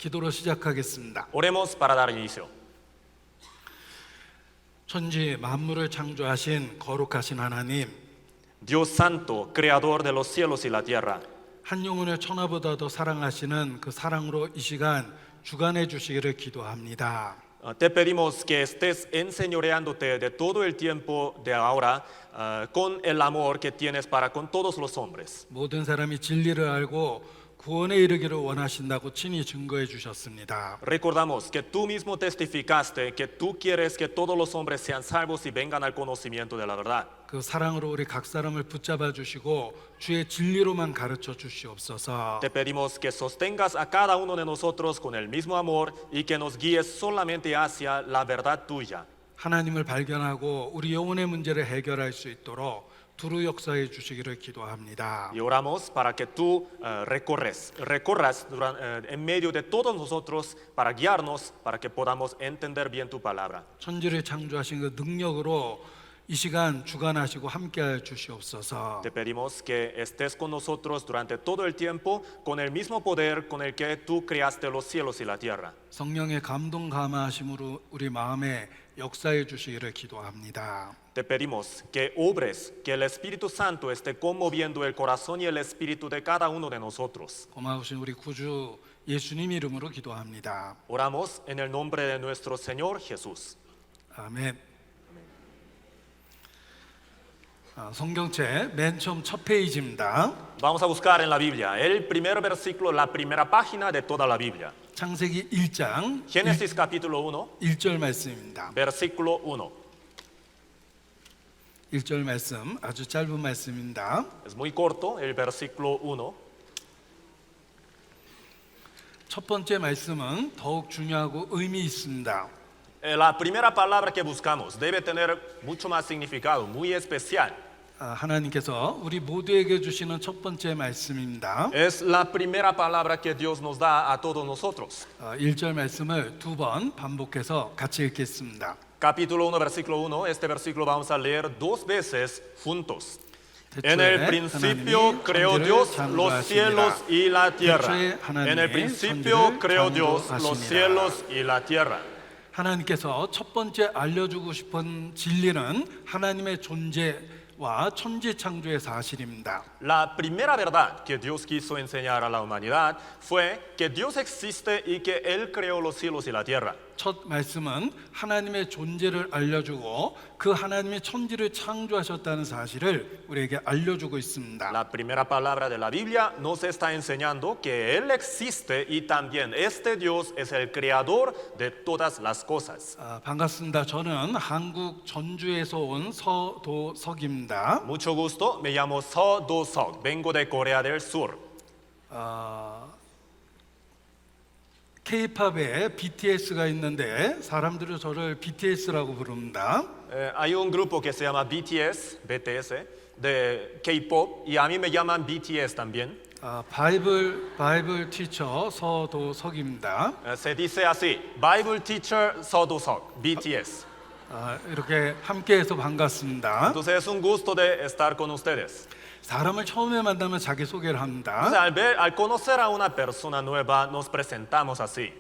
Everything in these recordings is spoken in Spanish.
기도로 시작하겠습니다. Oremos para dar inicio. 천지 만물을 창조하신 거룩하신 하나님, Dios santo, creador de los cielos y la tierra, 한 영혼을 천하보다 더 사랑하시는 그 사랑으로 이 시간 주관해 주시기를 기도합니다. te pedimos que estés enseñoreándote de todo el tiempo de ahora con el amor que tienes para con todos los hombres. 모든 사람이 진리를 알고 구원에 이르기를 원하신다고 친히 증거해 주셨습니다. Recordamos que tú mismo testificaste que tú quieres que todos los hombres sean salvos y vengan al conocimiento de la verdad. 그 사랑으로 우리 각 사람을 붙잡아 주시고 주의 진리로만 가르쳐 주시옵소서. Te pedimos que sostengas a cada uno de nosotros con el mismo amor y que nos guíes solamente hacia la verdad tuya. 하나님을 발견하고 우리 영혼의 문제를 해결할 수 있도록 두루 역사해 주시기를 기도합니다. Y oramos para que tú recorras en medio de todos nosotros para guiarnos, para que podamos entender bien tu palabra. 천지를 창조하신 그 능력으로 이 시간 주관하시고 함께하여 주시옵소서. Te pedimos que estés con nosotros durante todo el tiempo con el mismo poder con el que tú creaste los cielos y la tierra. 성령의 감동 감화하심으로 우리 마음에 역사해 주시기를 기도합니다. Te pedimos que obres, que el Espíritu Santo esté conmoviendo el corazón y el espíritu de cada uno de nosotros. 고마우신 우리 구주 예수님 이름으로 기도합니다. Oramos en el nombre de nuestro Señor Jesús. 아멘. 성경책 맨 처음 첫 페이지입니다. Vamos a buscar en la Biblia el primer versículo, la primera página de toda la Biblia. 창세기 1장 Génesis capítulo 1, 1절 말씀입니다. versículo 1. 1절 말씀 아주 짧은 말씀입니다. Es muy corto el versículo 1. 첫 번째 말씀은 더욱 중요하고 의미 있습니다. La primera palabra que buscamos debe tener mucho más significado, muy especial. 하나님께서 우리 모두에게 주시는 첫 번째 말씀입니다. Es la primera palabra que Dios nos da a todos nosotros. 1절 말씀을 두 번 반복해서 같이 읽겠습니다. Capítulo 1, versículo 1. Este versículo vamos a leer dos veces juntos. En el principio creó Dios los cielos y la tierra. En el principio creó Dios los cielos y la tierra. 하나님께서 첫 번째 알려주고 싶은 진리는 하나님의 존재와 천지 창조의 사실입니다. La primera verdad que Dios quiso enseñar a la humanidad fue que Dios existe y que Él creó los cielos y la tierra. 첫 말씀은 하나님의 존재를 알려주고 그 하나님의 천지를 창조하셨다는 사실을 우리에게 알려주고 있습니다. La primera palabra de la Biblia nos está enseñando que Él existe y también este Dios es el creador de todas las cosas. 반갑습니다. 저는 한국 전주에서 온 서도석입니다. Mucho gusto, me llamo So Do-sok, vengo de Corea del Sur. K-팝에 BTS가 있는데 사람들은 저를 BTS라고 부릅니다. Hay un grupo que se llama BTS de K-pop y a mí me llaman BTS también. 바이블 티처 서도석입니다. Se dice así, Bible Teacher So Do-sok, BTS. 이렇게 함께해서 반갑습니다. Entonces es un gusto de estar con ustedes. 사람을 처음에 만나면 자기 소개를 합니다. Entonces, al conocer a una persona nueva nos presentamos así.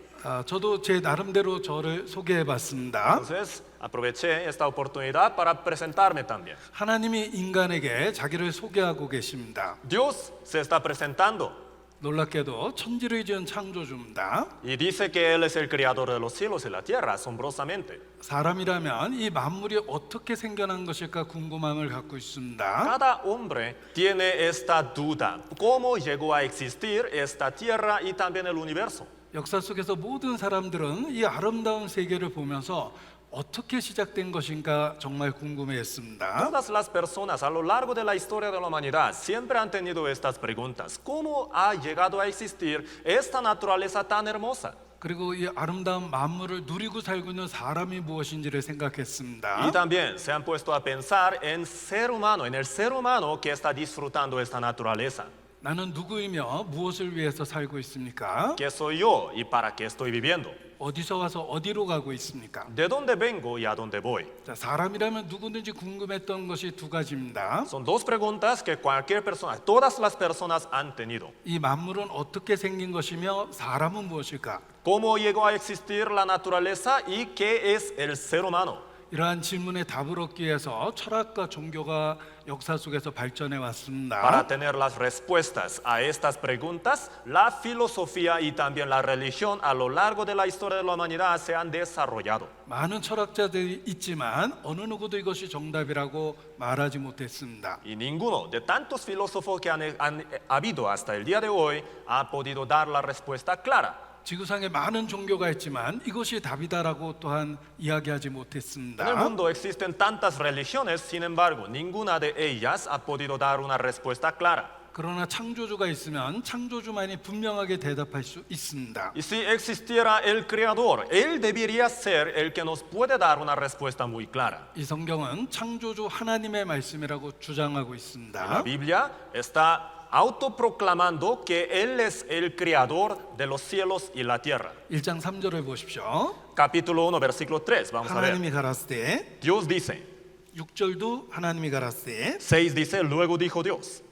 저도 제 나름대로 저를 소개해봤습니다. Entonces aproveché esta oportunidad para presentarme también. 하나님이 인간에게 자기를 소개하고 계십니다. Dios se está presentando 놀랍게도 천지를 지은 창조주입니다. y dice que Él es el creador de los cielos y la tierra, asombrosamente. 사람이라면 이 만물이 어떻게 생겨난 것일까 궁금함을 갖고 있습니다. Cada hombre tiene esta duda, ¿cómo llegó a existir esta tierra y también el universo? 역사 속에서 모든 사람들은 이 아름다운 세계를 보면서 어떻게 시작된 것인가 정말 궁금해했습니다. Todas las personas a lo largo de la historia de la humanidad siempre han tenido estas preguntas. ¿Cómo ha llegado a existir esta naturaleza tan hermosa? 그리고 이 아름다운 만물을 누리고 살고 있는 사람이 무엇인지를 생각했습니다. Y también se han puesto a pensar en ser humano, en el ser humano que está disfrutando esta naturaleza. 나는 누구이며 무엇을 위해서 살고 있습니까? ¿Qué soy yo y para qué estoy viviendo? 어디서 와서 어디로 가고 있습니까? ¿De dónde vengo y a dónde voy? 자, 사람이라면 누구든지 궁금했던 것이 두 가지입니다. Son dos preguntas que cualquier persona, todas las personas han tenido. 이 만물은 어떻게 생긴 것이며 사람은 무엇일까? ¿Cómo llegó a existir la naturaleza y qué es el ser humano? 이러한 질문에 답을 얻기 위해서 철학과 종교가 역사 속에서 발전해 왔습니다. Para tener las respuestas a estas preguntas, la filosofía y también la religión a lo largo de la historia de la humanidad se han desarrollado. 많은 철학자들이 있지만 어느 누구도 이것이 정답이라고 말하지 못했습니다. Y ninguno de tantos filósofos que han habido hasta el día de hoy ha podido dar la respuesta clara. 지구상에 많은 종교가 있지만 이것이 답이다라고 또한 이야기하지 En el 못했습니다. mundo existen tantas religiones, sin embargo, ninguna de ellas ha podido dar una respuesta clara. 그러나 창조주가 있으면 창조주만이 분명하게 대답할 수 있습니다. Y si existiera el Creador, Él debería ser el que nos puede dar una respuesta muy clara. 이 성경은 창조주 하나님의 말씀이라고 주장하고 La 있습니다. Biblia está autoproclamando que Él es el Creador de los cielos y la tierra. 1장 3절을 보십시오. Capítulo 1, versículo 3, vamos a ver. 하나님이 가라사대 Dios dice, 6절도 하나님이 가라사대 6 dice, luego dijo Dios.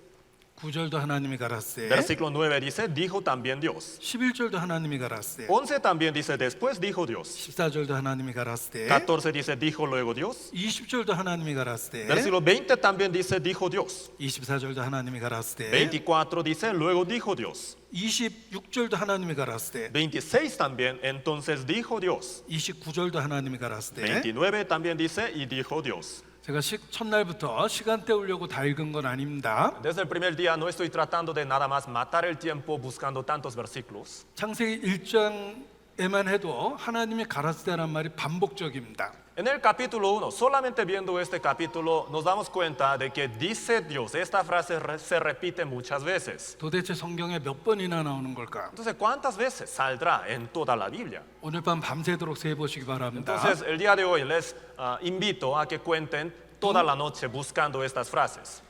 9절도 하나님이 가라사대 Versículo 9 dice, dijo también Dios. 11절도 하나님이 가라사대 11 también dice, después dijo Dios. 14절도 하나님이 가라사대 14 dice, dijo luego Dios. 20절도 하나님이 가라사대 Versículo 20 también dice, dijo Dios. 24절도 하나님이 가라사대 24 dice, luego dijo Dios. 26절도 하나님이 가라사대 26 también, entonces dijo Dios. 29절도 하나님이 가라사대 29 también dice, y dijo Dios. 제가 첫날부터 시간 때우려고 다 읽은 건 아닙니다. Desde el primer día no estoy tratando de nada más matar el tiempo buscando tantos versículos. 창세기 1장에만 해도 하나님이 가라사대라는 말이 반복적입니다. En el capítulo 1, solamente viendo este capítulo, nos damos cuenta de que dice Dios. Esta frase se repite muchas veces. 도대체 성경에 몇 번이나 나오는 걸까? Entonces, ¿cuántas veces saldrá en toda la Biblia? 오늘 밤 밤새도록 세보시기 바랍니다. Entonces, el día de hoy les invito a que cuenten toda la noche buscando estas frases.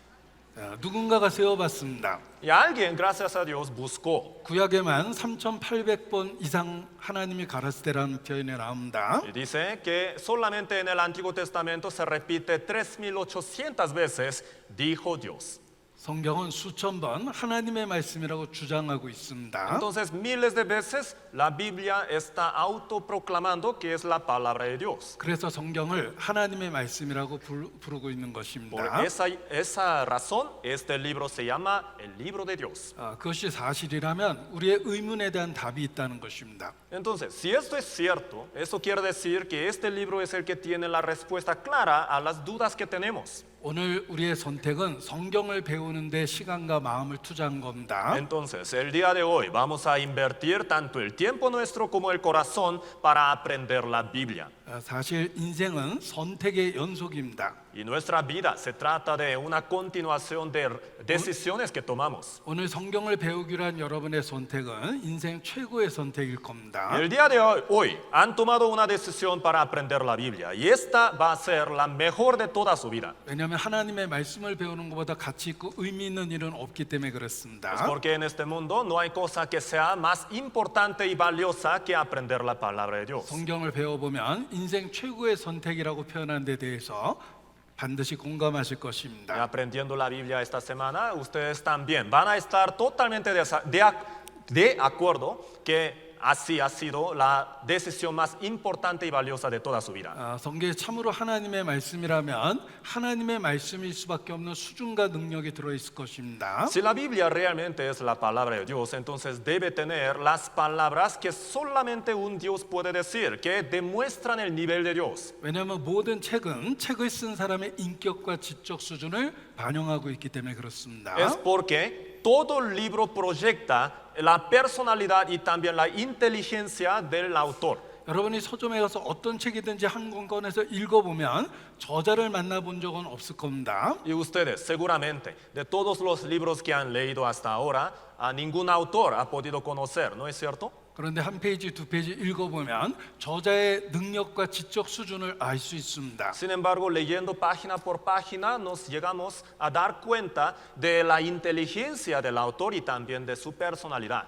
누군가가 세어봤습니다. Y alguien, gracias a Dios, buscó. 구약에만 3,800번 이상 하나님이 가라사대라는 표현이 나옵니다. Y dice que solamente en el Antiguo Testamento se repite 3,800 veces, dijo Dios. 성경은 수천 번 하나님의 말씀이라고 주장하고 있습니다. Entonces, miles de veces la Biblia está autoproclamando que es la palabra de Dios. 그래서 성경을 하나님의 말씀이라고 부르고 있는 Por 것입니다. esa razón, este libro se llama el libro de Dios. 그것이 사실이라면 우리의 의문에 대한 답이 있다는 것입니다. Entonces, si esto es cierto, eso quiere decir que este libro es el que tiene la respuesta clara a las dudas que tenemos. 오늘 우리의 선택은 성경을 배우는 데 시간과 마음을 투자한 겁니다. Entonces, el día de hoy vamos a invertir tanto el tiempo nuestro como el corazón para aprender la Biblia. 사실 인생은 선택의 연속입니다. Y nuestra vida se trata de una continuación de decisiones que tomamos. 오늘 성경을 배우기로 한 여러분의 선택은 인생 최고의 선택일 Y 겁니다. el día de hoy han tomado una decisión para aprender la Biblia y esta va a ser la mejor de toda su vida. 왜냐하면 하나님의 말씀을 배우는 것보다 가치 있고 의미 있는 일은 없기 때문에 Es 그렇습니다. porque en este mundo no hay cosa que sea más importante y valiosa que aprender la palabra de Dios. 성경을 배워보면 인생 최고의 선택이라고 표현한 데 대해서 반드시 공감하실 Y 것입니다. aprendiendo la Biblia esta semana, ustedes también van a estar totalmente de acuerdo que así ha sido la decisión más importante y valiosa de toda su vida. 성경이 참으로 하나님의 말씀이라면 하나님의 말씀일 수밖에 없는 수준과 능력이 들어있을 것입니다. Si la Biblia realmente es la palabra de Dios, entonces debe tener las palabras que solamente un Dios puede decir, que demuestran el nivel de Dios. 왜냐하면 모든 책은 책을 쓴 사람의 인격과 지적 수준을 반영하고 있기 때문에 그렇습니다. Es porque todo libro proyecta la personalidad y también la inteligencia del autor. 여러분이 서점에 가서 어떤 책이든지 한 권 꺼내서 읽어보면 저자를 만나본 적은 없을 겁니다. Y ustedes seguramente, de todos los libros que han leído hasta ahora, a ningún autor ha podido conocer, ¿no es cierto? 그런데 한 페이지, 두 페이지 읽어보면 저자의 능력과 지적 수준을 알 수 있습니다. Sin embargo, leyendo página por página nos llegamos a dar cuenta de la inteligencia del autor y también de su personalidad.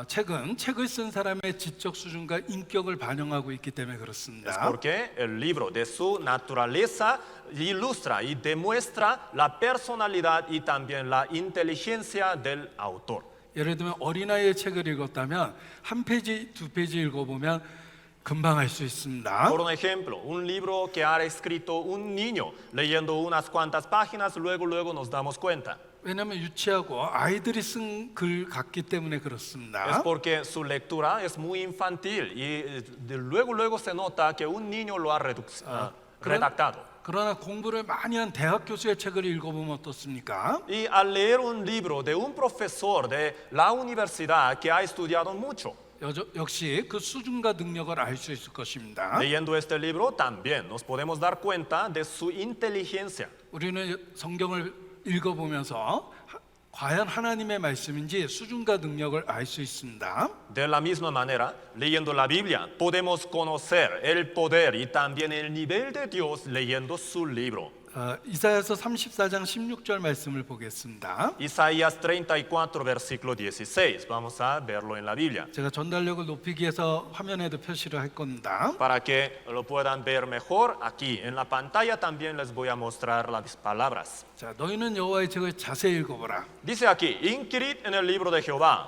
책은 책을 쓴 사람의 지적 수준과 인격을 반영하고 있기 때문에 Es 그렇습니다. porque el libro de su naturaleza ilustra y demuestra la personalidad y también la inteligencia del autor. 예를 들면 어린아이의 책을 읽었다면 한 페이지, 두 페이지 읽어보면 금방 알 수 있습니다. Por un ejemplo, un libro que ha escrito un niño, leyendo unas cuantas páginas, luego nos damos cuenta. 왜냐하면 유치하고 아이들이 쓴 글 같기 때문에 Es 그렇습니다. porque su lectura es muy infantil y luego se nota que un niño lo ha redactado. 그러나 공부를 많이 한 대학 교수의 책을 읽어보면 어떻습니까? Y al leer un libro de un profesor de la universidad que ha estudiado mucho, 역시 그 수준과 능력을 알 수 있을 것입니다. leyendo este libro también nos podemos dar cuenta de su inteligencia. 우리는 성경을 읽어보면서 과연 하나님의 말씀인지 수준과 능력을 알 수 있습니다. De la misma manera, leyendo la Biblia, podemos conocer el poder y también el nivel de Dios leyendo su libro. 이사야서 34장 16절 말씀을 보겠습니다. Isaías 34, versículo 16. Vamos a verlo en la Biblia. 제가 전달력을 높이기 위해서 화면에도 표시를 할 겁니다. Para que lo puedan ver mejor, aquí en la pantalla también les voy a mostrar las palabras. 자, 너희는 여호와의 책을 자세히 읽어보라. Dice aquí, inquirid en el libro de Jehová.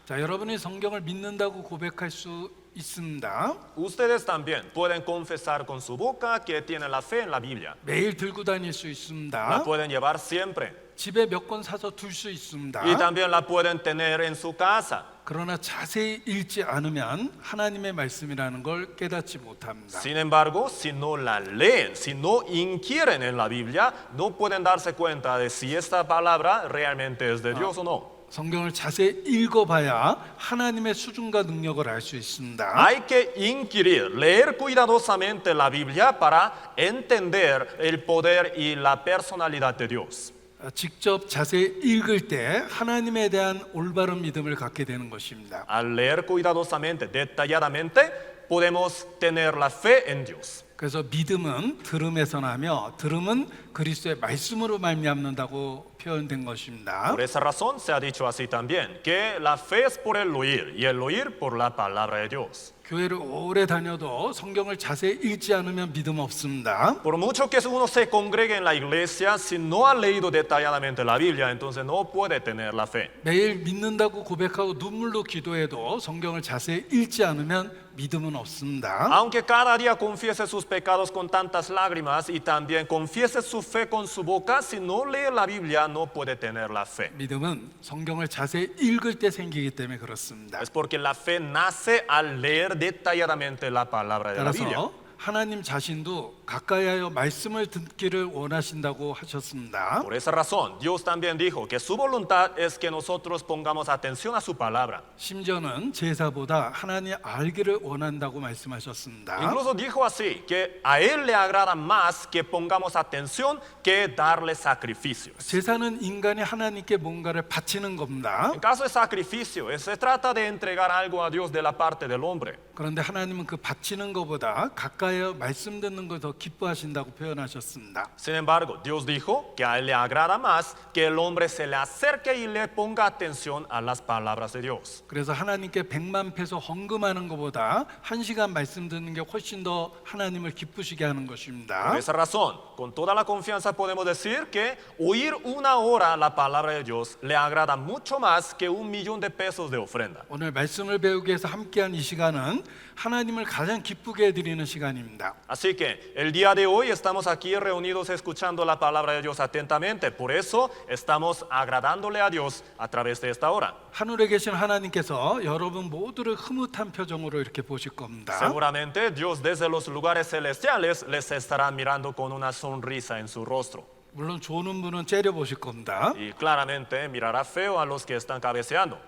자, 여러분이 성경을 믿는다고 고백할 수 있습니다. Ustedes también pueden confesar con su boca que tienen la fe en la Biblia. 매일 들고 다닐 수 La 있습니다. pueden llevar siempre. 집에 몇 권 사서 둘 수 있습니다. Y también la pueden tener en su casa. 그러나 자세히 읽지 않으면 하나님의 말씀이라는 걸 깨닫지 못합니다. Sin embargo, si no la leen, si no inquieren en la Biblia, no pueden darse cuenta de si esta palabra realmente es de Dios o no. 성경을 자세히 읽어봐야 하나님의 수준과 능력을 알 수 있습니다. Hay que inquirir, leer cuidadosamente la Biblia para entender el poder y la personalidad de Dios. 직접 자세히 읽을 때 하나님에 대한 올바른 믿음을 갖게 되는 것입니다. Al leer cuidadosamente, detalladamente, podemos tener la fe en Dios. 그래서 믿음은 들음에서 나며 들음은 그리스도의 말씀으로 말미암는다고 표현된 것입니다. Por esa razón se ha dicho así también, que la fe es por el oír y el oír por la palabra de Dios. 교회를 오래 다녀도 성경을 자세히 읽지 않으면 믿음 없습니다. Por mucho que uno se congregue en la iglesia, si no ha leído detalladamente la Biblia, entonces no puede tener la fe. 매일 믿는다고 고백하고 눈물로 기도해도 성경을 자세히 읽지 않으면 믿음은 없습니다. Aunque cada día confiese sus pecados con tantas lágrimas y también confiese su fe con su boca, si no lee la Biblia no puede tener la fe. 믿음은 성경을 자세히 읽을 때 생기기 때문에 그렇습니다. Es porque la fe nace al leer detalladamente la palabra de la Biblia. 따라서 하나님 자신도 가까이하여 말씀을 듣기를 원하신다고 하셨습니다. Por esa razón, Dios también dijo que su voluntad es que nosotros pongamos atención a su palabra. 심지어는 제사보다 하나님 알기를 원한다고 말씀하셨습니다. Incluso dijo así, que a Él le agrada más que pongamos atención que darle sacrificios. 제사는 인간이 하나님께 뭔가를 바치는 겁니다. En caso de sacrificio, se trata de entregar algo a Dios de la parte del hombre. 그런데 하나님은 그 바치는 것보다 가까이하여 말씀 듣는 걸 더 기뻐하신다고 표현하셨습니다. Sin embargo, Dios dijo que a Él le agrada más que el hombre se le acerque y le ponga atención a las palabras de Dios. 그래서 하나님께 100만 페소 헌금하는 것보다 1시간 말씀 듣는 게 훨씬 더 하나님을 기쁘시게 하는 것입니다. Por esa razón, con toda la confianza podemos decir que oír una hora la palabra de Dios le agrada mucho más que 1,000,000 de pesos de ofrenda. 오늘 말씀을 배우기 위해서 함께한 이 시간은 하나님을 가장 기쁘게 해드리는 시간입니다. Así que el día de hoy estamos aquí reunidos escuchando la palabra de Dios atentamente. Por eso estamos agradándole a Dios a través de esta hora. 하늘에 계신 하나님께서 여러분 모두를 흐뭇한 표정으로 이렇게 보실 겁니다. Seguramente Dios desde los lugares celestiales les estará mirando con una sonrisa en su rostro. 물론 조는 분은 째려 보실 겁니다. Y claramente mirará feo a los que están cabeceando.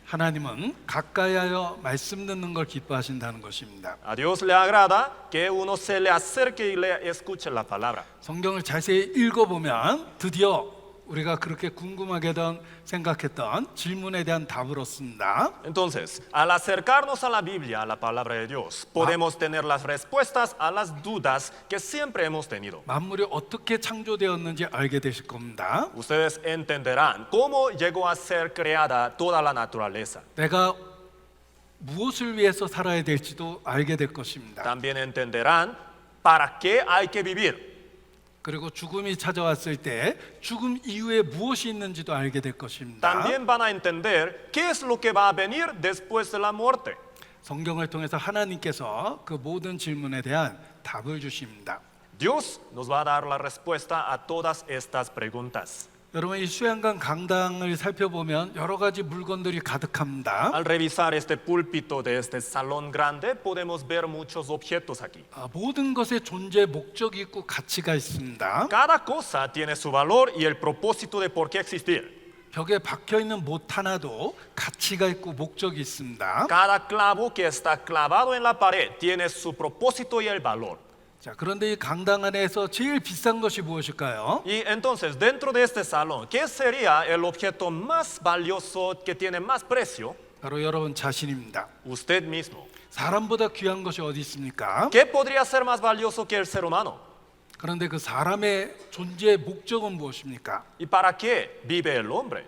하나님은 가까이하여 말씀 듣는 걸 기뻐하신다는 것입니다. A Dios le agrada que uno se le acerque y le escuche la palabra. 성경을 자세히 읽어보면 드디어 우리가 그렇게 궁금하게던 생각했던 질문에 대한 답으로습니다. Entonces, al acercarnos a la Biblia, a la palabra de Dios, podemos tener las respuestas a las dudas que siempre hemos tenido. 만물이 어떻게 창조되었는지 알게 되실 겁니다. Ustedes entenderán cómo llegó a ser creada toda la naturaleza. 내가 무엇을 위해서 살아야 될지도 알게 될 것입니다. También entenderán para qué hay que vivir. 그리고 죽음이 찾아왔을 때 죽음 이후에 무엇이 있는지도 알게 될 것입니다. También van a entender qué es lo que va a venir después de la muerte. 성경을 통해서 하나님께서 그 모든 질문에 대한 답을 주십니다. Dios nos va a dar la respuesta a todas estas preguntas. 여러분 이 수양관 강당을 살펴보면 여러 가지 물건들이 가득합니다. Al revisar este púlpito de este salón grande, podemos ver muchos objetos aquí. 모든 것의 존재 목적이 있고 가치가 있습니다. Cada cosa tiene su valor y el propósito de por qué existir. 벽에 박혀 있는 못 하나도 가치가 있고 목적이 있습니다. Cada clavo que está clavado en la pared tiene su propósito y el valor. 자, 그런데 이 강당 안에서 제일 비싼 것이 무엇일까요? Y entonces, dentro de este salón, ¿qué sería el objeto más valioso que tiene más precio? 바로 여러분 자신입니다. Usted mismo. 사람보다 귀한 것이 어디 있습니까? ¿Qué podría ser más valioso que el ser humano? 그런데 그 사람의 존재의 목적은 무엇입니까? ¿Y para qué vive el hombre?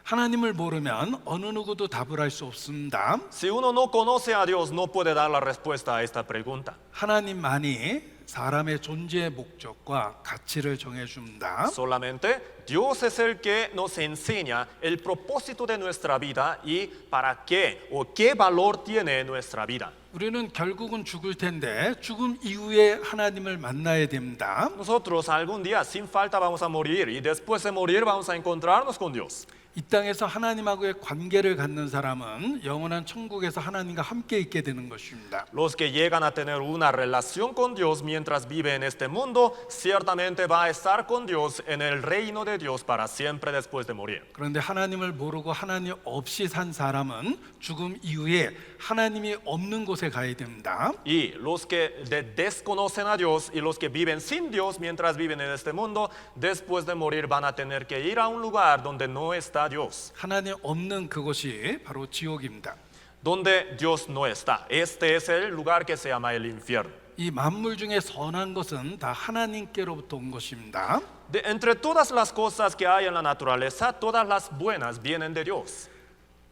하나님을 모르면 어느 누구도 답을 할 수 없습니다. Si uno no conoce a Dios, no puede dar la respuesta a esta pregunta. 하나님만이 사람의 존재의 목적과 가치를 정해줍니다. Solamente Dios es el que nos enseña el propósito de nuestra vida y para qué o qué valor tiene nuestra vida. 우리는 결국은 죽을 텐데 죽음 이후에 하나님을 만나야 됩니다. Nosotros algún día sin falta vamos a morir y después de morir vamos a encontrarnos con Dios. 이 땅에서 하나님하고의 관계를 갖는 사람은 영원한 천국에서 하나님과 함께 있게 되는 것입니다. Los que llegan a tener una relación con Dios mientras vive en este mundo, ciertamente va a estar con Dios en el reino de Dios para siempre después de morir. 그런데 하나님을 모르고 하나님 없이 산 사람은 죽음 이후에 하나님이 없는 곳에 가야 됩니다. Y los que desconocen a Dios y los que viven sin Dios mientras viven en este mundo, después de morir van a tener que ir a un lugar donde no está Dios. 하나님 없는 그곳이 바로 지옥입니다. Donde Dios no está. Este es el lugar que se llama el infierno. 이 만물 중에 선한 것은 다 하나님께로부터 온 것입니다. Entre todas las cosas que hay en la naturaleza, todas las buenas vienen de Dios.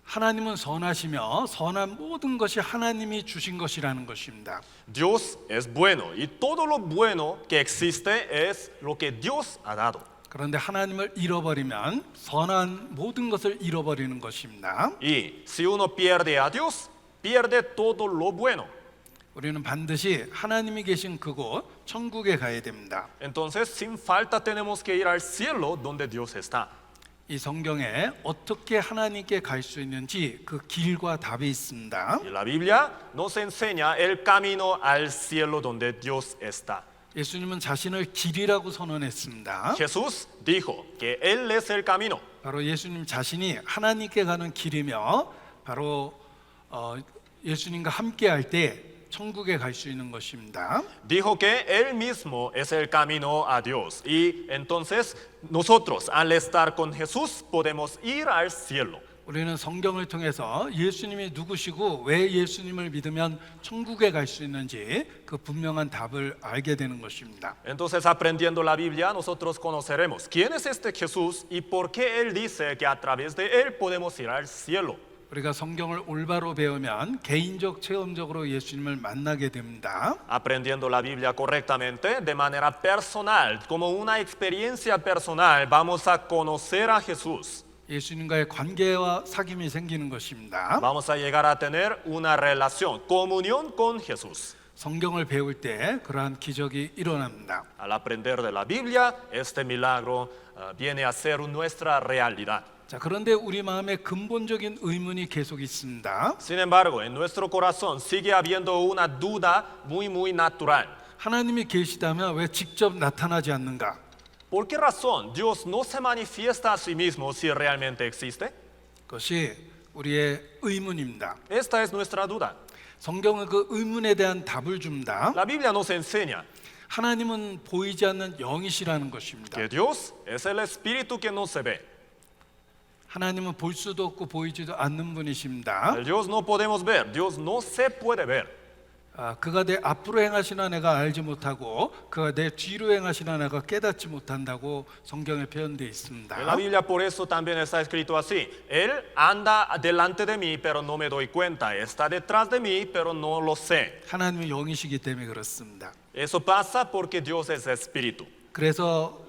하나님은 선하시며 선한 모든 것이 하나님이 주신 것이라는 것입니다. Dios es bueno y todo lo bueno que existe es lo que Dios ha dado. 그런데 하나님을 잃어버리면 선한 모든 것을 잃어버리는 것입니다. Y si uno pierde a Dios, pierde todo lo bueno. 우리는 반드시 하나님이 계신 그곳 천국에 가야 됩니다. Entonces, sin falta tenemos que ir al cielo donde Dios está. 이 성경에 어떻게 하나님께 갈 수 있는지 그 길과 답이 있습니다. Y la Biblia nos enseña el camino al cielo donde Dios está. 예수님은 자신을 길이라고 선언했습니다. Jesús dijo que Él es el camino. 바로 예수님 자신이 하나님께 가는 길이며 바로 예수님과 함께 할 때 천국에 갈 수 있는 것입니다. Dijo que Él mismo es el camino a Dios. Y entonces nosotros al estar con Jesús podemos ir al cielo. 우리는 성경을 통해서 예수님이 누구시고 왜 예수님을 믿으면 천국에 갈 수 있는지 그 분명한 답을 알게 되는 것입니다. Entonces aprendiendo la Biblia nosotros conoceremos quién es este Jesús y por qué Él dice que a través de Él podemos ir al cielo. 우리가 성경을 올바로 배우면 개인적 체험적으로 예수님을 만나게 됩니다. Aprendiendo la Biblia correctamente, de manera personal, como una experiencia personal, vamos a conocer a Jesús. 예수님과의 관계와 사귐이 생기는 것입니다. Vamos a llegar a tener una relación, comunión con Jesús. 성경을 배울 때 그러한 기적이 일어납니다. Al aprender de la Biblia, este milagro viene a ser nuestra realidad. 자, 그런데 우리 마음에 근본적인 의문이 계속 있습니다. Sin embargo, en nuestro corazón sigue habiendo una duda muy natural. 하나님이 계시다면 왜 직접 나타나지 않는가? ¿Por qué razón Dios no se manifiesta a sí mismo si realmente existe? 그것이 우리의 의문입니다. Esta es nuestra duda. 성경은 그 의문에 대한 답을 줍니다. La Biblia nos enseña. 하나님은 보이지 않는 영이시라는 것입니다. que Dios es el espíritu que no se ve. 하나님은 볼 수도 없고 보이지도 않는 분이십니다. El Dios no podemos ver, Dios no se puede ver. 그가 내 앞으로 행하시나 내가 알지 못하고 그가 내 뒤로 행하시나 내가 깨닫지 못한다고 성경에 표현되어 있습니다. En la Biblia por eso también está escrito así. Él anda delante de mí, pero no me doy cuenta. Está detrás de mí, pero no lo sé. 하나님은 영이시기 때문에 그렇습니다. Eso pasa porque Dios es espíritu. 그래서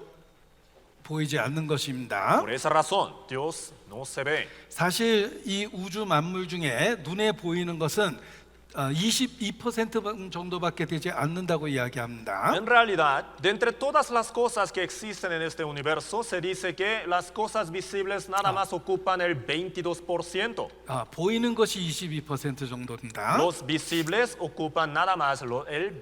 보이지 않는 것입니다. Por esa razón, Dios no se ve. 사실 이 우주 만물 중에 눈에 보이는 것은 22% 정도밖에 되지 않는다고 이야기합니다. En realidad, de entre todas las cosas que existen en este universo, se dice que las cosas visibles nada más ocupan el 22%. 보이는 것이 22% 정도입니다. Los visibles ocupan nada más el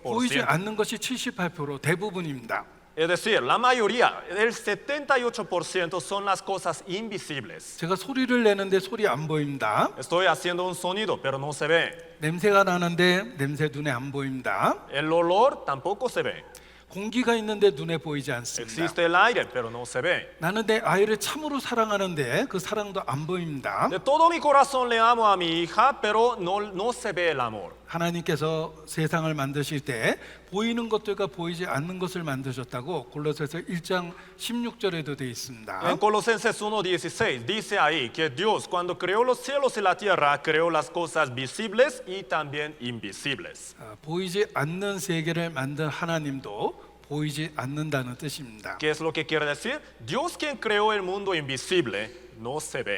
보이지 22%. 않는 것이 78% 대부분입니다. Es decir, la mayoría, el 78% son las cosas invisibles. 제가 소리를 내는데 소리 안 보입니다. Estoy haciendo un sonido, pero no se ve. 냄새가 나는데 냄새 눈에 안 보입니다. El olor tampoco se ve. 공기가 있는데 눈에 보이지 않습니다. Existe el aire, pero no se ve. 나는 내 아이를 참으로 사랑하는데 그 사랑도 안 보입니다. De todo mi corazón le amo a mi hija, pero no se ve el amor. 하나님께서 세상을 만드실 때 보이는 것들과 보이지 않는 것을 만드셨다고 골로새서 1장 16절에도 되어 있습니다. En Colosenses 1:16 dice ahí que Dios cuando creó los cielos y la tierra creó las cosas visibles y también invisibles. 보이지 않는 세계를 만든 하나님도 보이지 않는다는 뜻입니다. ¿Qué es lo que quiere decir? Dios quien creó el mundo invisible no se ve.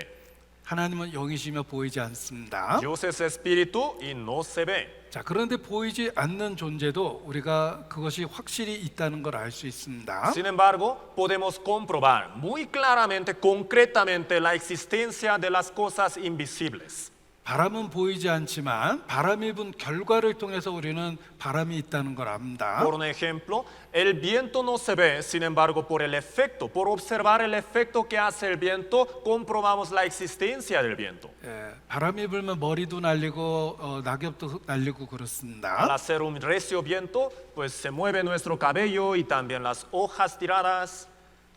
하나님은 영이시며 보이지 않습니다. Dios es espíritu y no se ve. 자, 그런데 보이지 않는 존재도 우리가 그것이 확실히 있다는 걸 알 수 있습니다. Sin embargo, podemos comprobar muy claramente, concretamente, la existencia de las cosas invisibles. 바람은 보이지 않지만 바람이 분 결과를 통해서 우리는 바람이 있다는 걸 압니다. Por un ejemplo, el viento no se ve, sin embargo, por el efecto, por observar el efecto que hace el viento, comprobamos la existencia del viento. 바람이 불면 머리도 날리고 낙엽도 날리고 Al 그렇습니다. hacer un recio viento, pues se mueve nuestro cabello y también las hojas tiradas.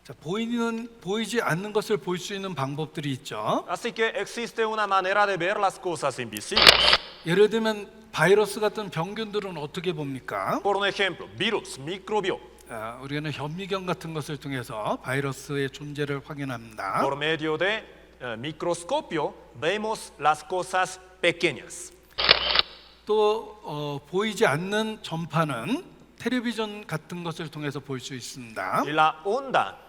자, 보이지 않는 것을 볼 수 있는 방법들이 있죠. Así que existe una manera de ver las cosas invisibles. 예를 들면 바이러스 같은 병균들은 어떻게 봅니까? Por un ejemplo, virus, microbio. 우리는 현미경 같은 것을 통해서 바이러스의 존재를 확인합니다. Por medio de microscopio vemos las cosas pequeñas. 또 보이지 않는 전파는 텔레비전 같은 것을 통해서 볼 수 있습니다. Y la onda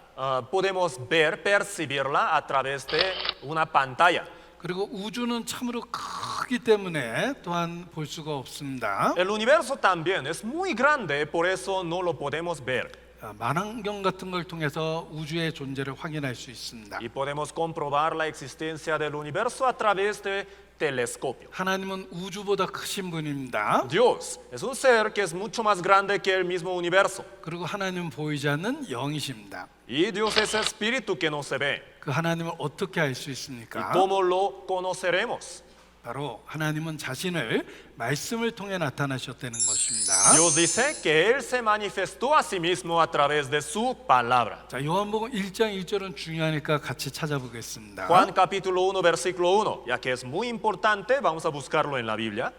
podemos ver, percibirla a través de una pantalla. 그리고 우주는 참으로 크기 때문에 또한 볼 수가 없습니다. El universo también es muy grande, por eso no lo podemos ver. 만안경 같은 걸 통해서 우주의 존재를 확인할 수 있습니다. Y podemos comprobar la existencia del universo a través de telescopio. 하나님은 우주보다 크신 분입니다. Dios es un ser que es mucho más grande que el mismo universo. 그리고 하나님은 보이지 않는 영이십니다. Y Dios es espíritu que no se ve. 그 하나님을 어떻게 알 수 ¿Y 있습니까? cómo lo conoceremos? 바로 하나님은 자신을 말씀을 통해 나타나셨다는 것입니다. Dios dice que Él se manifestó a sí mismo a través de su palabra. 자, 요한복음 1장 1절은 중요하니까 같이 찾아보겠습니다. Juan capítulo 1, versículo 1, ya que es muy importante, vamos a buscarlo en la Biblia.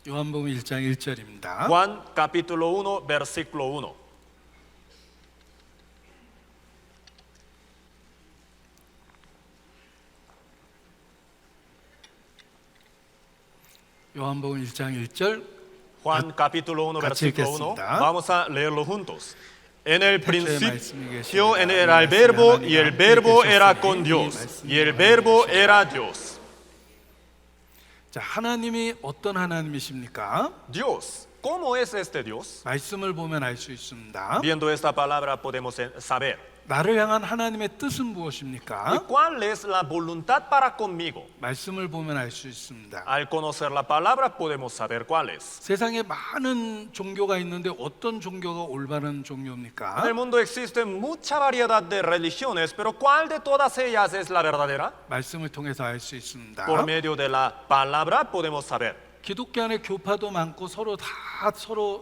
요한복음 1장 1절입니다. Juan capítulo 1, versículo 1. 요한복음 1장 1절 Juan capítulo 1, 같이 versículo 1. 읽겠습니다. Vamos a leerlo juntos. En el 태초에 말씀이 principio 계시니라. era el verbo y el verbo era con Dios y el verbo era Dios. 자, 하나님이 어떤 하나님이십니까? Dios, ¿cómo es este Dios? 말씀을 보면 알 수 있습니다. Viendo esta palabra podemos saber. 나를 향한 하나님의 뜻은 ¿Y 무엇입니까? cuál es la voluntad para conmigo? 말씀을 보면 알 수 있습니다. Al conocer la palabra podemos saber cuál es. 세상에 많은 종교가 있는데 어떤 종교가 올바른 En el 종교입니까? mundo existe mucha variedad de religiones, pero ¿cuál de todas ellas es la verdadera? 말씀을 통해서 알 수 있습니다. Por medio de la palabra podemos saber. 기독교 안에 교파도 많고 서로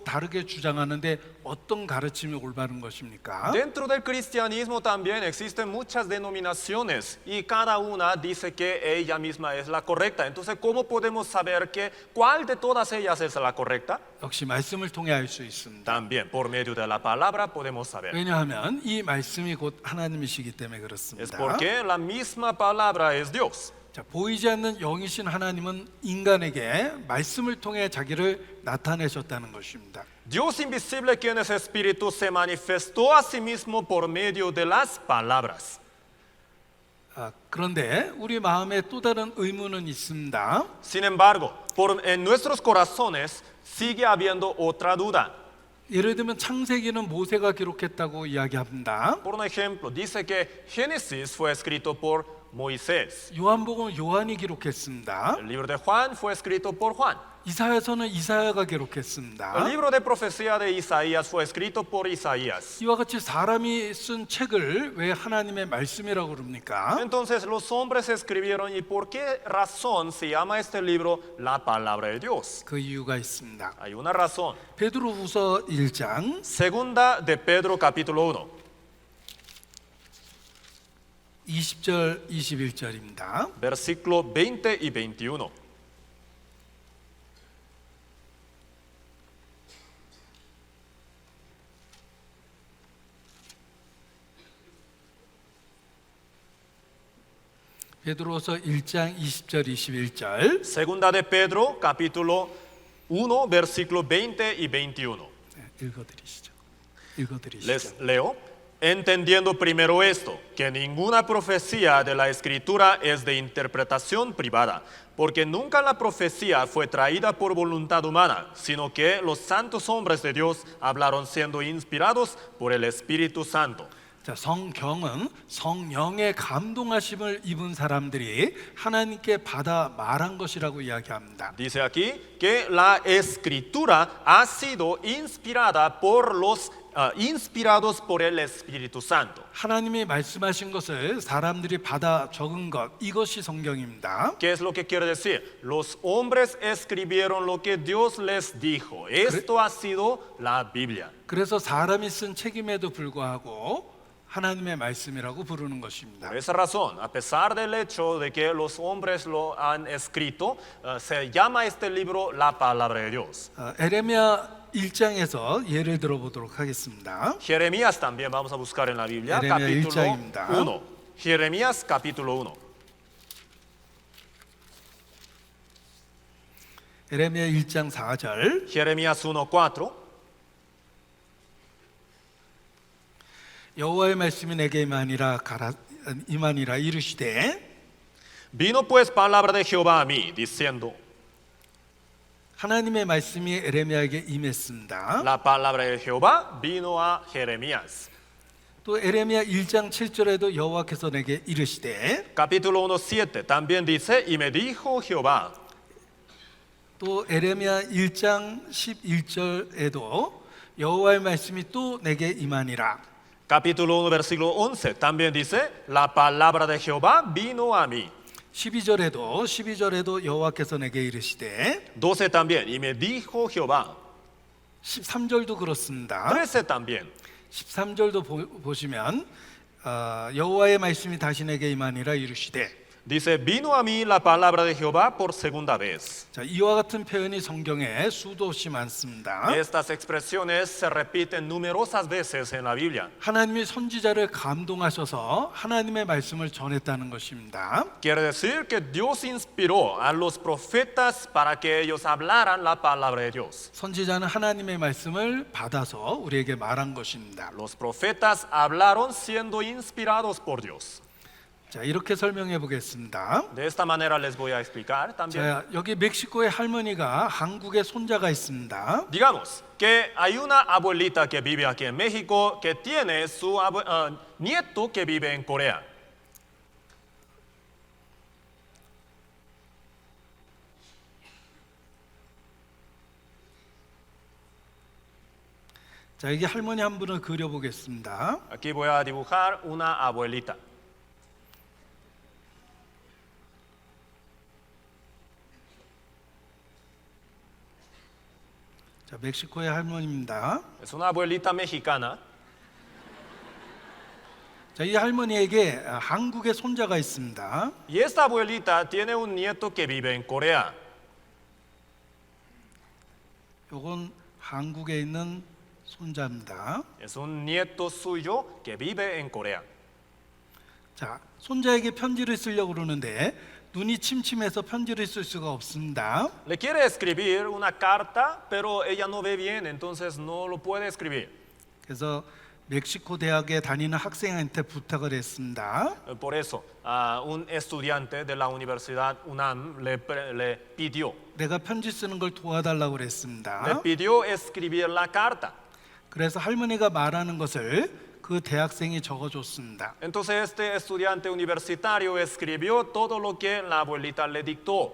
다르게 주장하는데 어떤 가르침이 올바른 것입니까? Dentro del cristianismo también existen muchas denominaciones y cada una dice que ella misma es la correcta. Entonces, ¿cómo podemos saber cuál de todas ellas es la correcta? 역시 말씀을 통해 알 수 있습니다. También por medio de la palabra podemos saber. 왜냐하면 이 말씀이 곧 하나님이시기 때문에 Es 그렇습니다. porque la misma palabra es Dios. 자, 보이지 않는 영이신 하나님은 인간에게 말씀을 통해 자기를 나타내셨다는 것입니다. Dios invisible, quien es espíritu, se manifestó a sí mismo por medio de las palabras. 그런데 우리 마음에 또 다른 의문은 있습니다. Sin embargo, en nuestros corazones sigue habiendo otra duda. 예를 들면 창세기는 모세가 기록했다고 이야기합니다. Por un ejemplo, dice que Génesis fue escrito por Moisés. 요한복음은 요한이 기록했습니다. El libro de Juan fue escrito por Juan. 이사야서는 이사야가 El 기록했습니다. libro de profecía de Isaías fue escrito por Isaías. 이와 같이 사람이 쓴 책을 왜 하나님의 말씀이라고 그럽니까? Entonces los hombres escribieron, ¿y por qué razón se llama este libro la palabra de Dios? 그 이유가 있습니다. Hay una razón. 베드로후서 1장 Segunda de Pedro capítulo 1, 20절 21절입니다. versículo 20 y 21. 베드로서 1장 20절 21절 Segunda de Pedro capítulo 1, versículo 20 y 21. 읽어드리시죠. 읽어드리시죠. Les leo. Entendiendo primero esto, que ninguna profecía de la Escritura es de interpretación privada, porque nunca la profecía fue traída por voluntad humana, sino que los santos hombres de Dios hablaron siendo inspirados por el Espíritu Santo. 자, 성경은 성령의 감동하심을 입은 사람들이 하나님께 받아 말한 것이라고 이야기합니다. Dice aquí que la Escritura ha sido inspirada por los inspirados por el Espíritu Santo. 하나님이 말씀하신 것을 사람들이 받아 적은 것, 이것이 성경입니다. ¿Qué es lo que quiere decir? Los hombres escribieron lo que Dios les dijo. Esto ha sido la Biblia. 그래서 사람이 쓴 책임에도 불구하고 하나님의 말씀이라고 부르는 것입니다. Por esa razón, a pesar del hecho de que los hombres lo han escrito, se llama este libro la palabra de Dios. 에레미야 1장에서 예를 들어보도록 하겠습니다. Jeremías también vamos a buscar en la Biblia, Jeremías capítulo 1장입니다. 1. Jeremías capítulo 1. 에레미야 1장 4절 Jeremías 1:4. 여호와의 말씀이 내게 임하니라 이르시되 Vino pues palabra de Jehová a mí, diciendo, 하나님의 말씀이 에레미야에게 임했습니다. la palabra de Jehová vino a Jeremías. 또 에레미야 1장 7절에도 여호와께서 내게 이르시되 Capítulo 1:7 también dice, y me dijo Jehová. 또 에레미야 1장 11절에도 여호와의 말씀이 또 내게 임하니라. Capítulo 1, versículo 11 también dice, la palabra de Jehová vino a mí. 12절에도 여호와께서 내게 이르시되 12 también, y me dijo Jehová. 13절도 그렇습니다. 13 también. 13절도 보시면 여호와의 말씀이 다시 내게 임하니라 이르시되 Dice, vino a mí la palabra de Jehová por segunda vez. 자, 이와 같은 표현이 성경에 수도 없이 많습니다. Estas expresiones se repiten numerosas veces en la Biblia. 하나님이 선지자를 감동하셔서 하나님의 말씀을 전했다는 것입니다. Quiere decir que Dios inspiró a los profetas para que ellos hablaran la palabra de Dios. 선지자는 하나님의 말씀을 받아서 우리에게 말한 것입니다. Los profetas hablaron siendo inspirados por Dios. 자, 이렇게 설명해 보겠습니다. De esta manera les voy a explicar también. 자, 여기 멕시코의 할머니가 한국에 손자가 있습니다. Digamos que hay una abuelita que vive aquí en México que tiene su nieto que vive en Corea. 자, 여기 할머니 한 분을 그려 보겠습니다. Aquí voy a dibujar una abuelita. 자, 멕시코의 할머니입니다. Es una abuelita mexicana. 자, 이 할머니에게 한국의 손자가 있습니다. Y esta abuelita tiene un nieto que vive en Corea. 요건 한국에 있는 손자입니다. Es un nieto suyo que vive en Corea. 자, 손자에게 편지를 쓰려고 그러는데 눈이 침침해서 편지를 쓸 수가 없습니다. Le quiere escribir una carta, pero ella no ve bien, entonces no lo puede escribir. 그래서 멕시코 대학에 다니는 학생한테 부탁을 했습니다. Por eso, un estudiante de la Universidad UNAM le pidió 내가 편지 쓰는 걸 도와달라고 그랬습니다. escribir la carta. 그래서 할머니가 말하는 것을 그 대학생이 적어줬습니다. Entonces este estudiante universitario escribió todo lo que la abuelita le dictó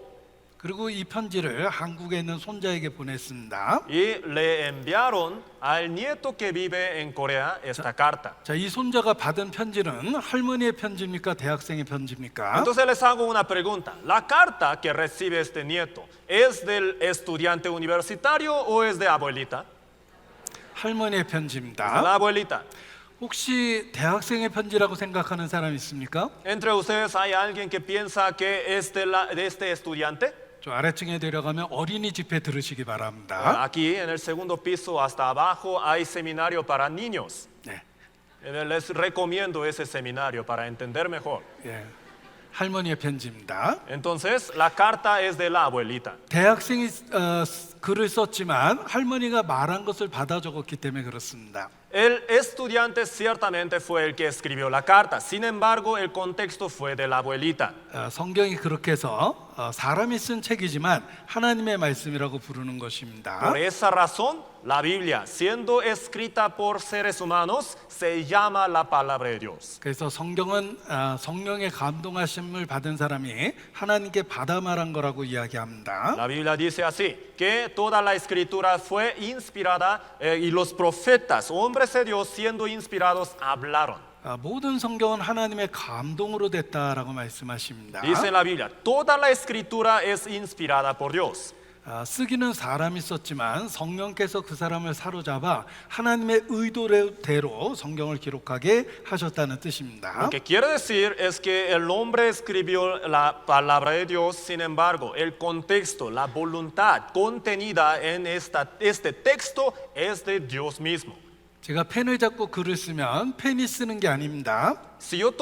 그리고 이 편지를 한국에 있는 손자에게 보냈습니다. y le enviaron al nieto que vive en Corea esta carta. 자, 이 손자가 받은 편지는 할머니의 편지입니까? 대학생의 편지입니까? Entonces les hago una pregunta. ¿La carta que recibe este nieto es del estudiante universitario o es de abuelita? 할머니의 편지입니다. La abuelita. 혹시 대학생의 편지라고 생각하는 사람 있습니까? Entre ustedes hay alguien que piensa que es de este estudiante. 저 아래층에 내려가면 어린이 집회 들으시기 바랍니다. Aquí en el segundo piso hasta abajo hay seminario para niños. 네, Les recomiendo ese seminario para entender mejor. 예, 할머니의 편지입니다. Entonces, la carta es de la abuelita. 대학생이 글을 썼지만 할머니가 말한 것을 받아 적었기 때문에 그렇습니다. El estudiante ciertamente fue el que escribió la carta. Sin embargo, el contexto fue de la abuelita. 성경이 그렇게 해서 사람이 쓴 책이지만 하나님의 말씀이라고 부르는 것입니다. Por esa razón, la Biblia, siendo escrita por seres humanos, se llama la palabra de Dios. 그래서 성경은 성령의 감동하심을 받은 사람이 하나님께 받아 말한 거라고 이야기합니다. La Biblia dice así, que toda la escritura fue inspirada y los profetas, hombres de Dios, siendo inspirados, hablaron. 모든 성경은 하나님의 감동으로 됐다라고 말씀하십니다. Dice la Biblia, toda la escritura es inspirada por Dios. 쓰기는 사람이 썼지만 성령께서 그 사람을 사로잡아 하나님의 의도대로 성경을 기록하게 하셨다는 뜻입니다. Lo que quiere decir es que el hombre escribió la palabra de Dios, sin embargo, el contexto, la voluntad contenida en este texto es de Dios mismo. 제가 펜을 잡고 글을 쓰면 펜이 쓰는 게 아닙니다. Si yo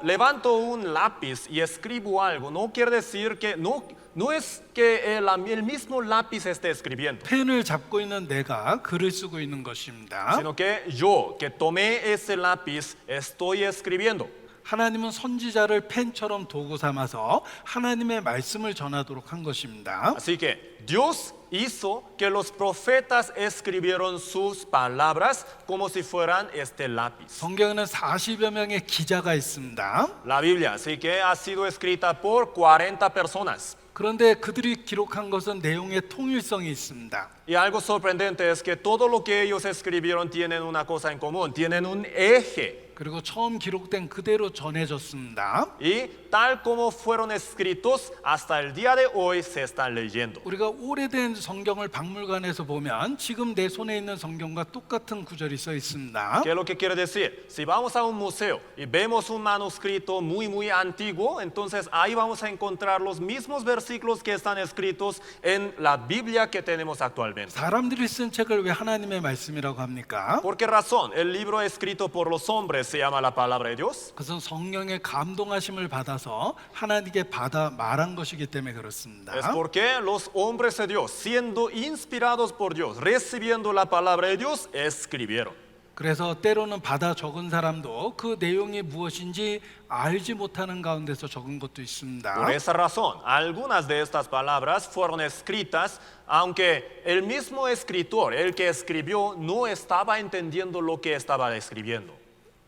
levanto un lápiz y escribo algo, no quiere decir que no es que el mismo lápiz esté escribiendo, 펜을 잡고 있는 내가 글을 쓰고 있는 것입니다. sino que yo que tomé ese lápiz estoy escribiendo. 하나님은 선지자를 펜처럼 도구 삼아서 하나님의 말씀을 전하도록 한 것입니다. Así que Dios hizo que los profetas escribieron sus palabras como si fueran este lápiz. 성경에는 40여 명의 기자가 있습니다. La Biblia, así que ha sido escrita por 40 personas. 그런데 그들이 기록한 것은 내용의 통일성이 있습니다. Y algo sorprendente es que todo lo que ellos escribieron tienen una cosa en común, tienen un eje. 그리고 처음 기록된 그대로 전해졌습니다. Y tal como fueron escritos hasta el día de hoy se están leyendo. 우리가 오래된 성경을 박물관에서 보면 지금 내 손에 있는 성경과 똑같은 구절이 써 있습니다. ¿Qué es lo que quiere decir? Si vamos a un museo y vemos un manuscrito muy antiguo, entonces ahí vamos a encontrar los mismos versículos que están escritos en la Biblia que tenemos actualmente. 사람들이 쓴 책을 왜 하나님의 말씀이라고 합니까? ¿Por qué razón? El libro escrito por los hombres se llama la palabra de Dios. 그것은 성령의 감동하심을 받아서 하나님께 받아 말한 것이기 때문에 그렇습니다. Es porque los hombres de Dios, siendo inspirados por Dios, recibiendo la palabra de Dios, escribieron. 그래서 때로는 받아 적은 사람도 그 내용이 무엇인지 알지 못하는 가운데서 적은 것도 있습니다. Por esa razón, algunas de estas palabras fueron escritas, aunque el mismo escritor, el que escribió, no estaba entendiendo lo que estaba escribiendo.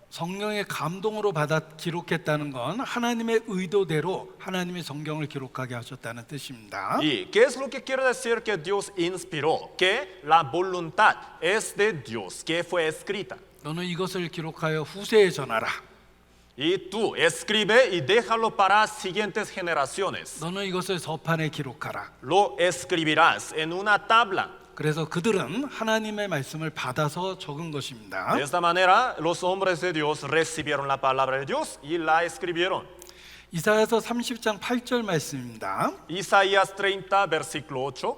성령의 감동으로 받아 기록했다는 건 하나님의 의도대로 하나님의 성경을 기록하게 하셨다는 뜻입니다. ¿Y qué es lo que quiere decir que Dios inspiró? Que la voluntad es de Dios, que fue escrita. 너는 이것을 기록하여 후세에 전하라. Y tú escribe y déjalo para siguientes generaciones. 너는 이것을 서판에 기록하라. Lo escribirás en una tabla. 그래서 그들은 하나님의 말씀을 받아서 적은 것입니다. De esta manera, los hombres de Dios recibieron la palabra de Dios y la escribieron. 이사야서 30장 8절 말씀입니다. Isaías 30, versículo 8.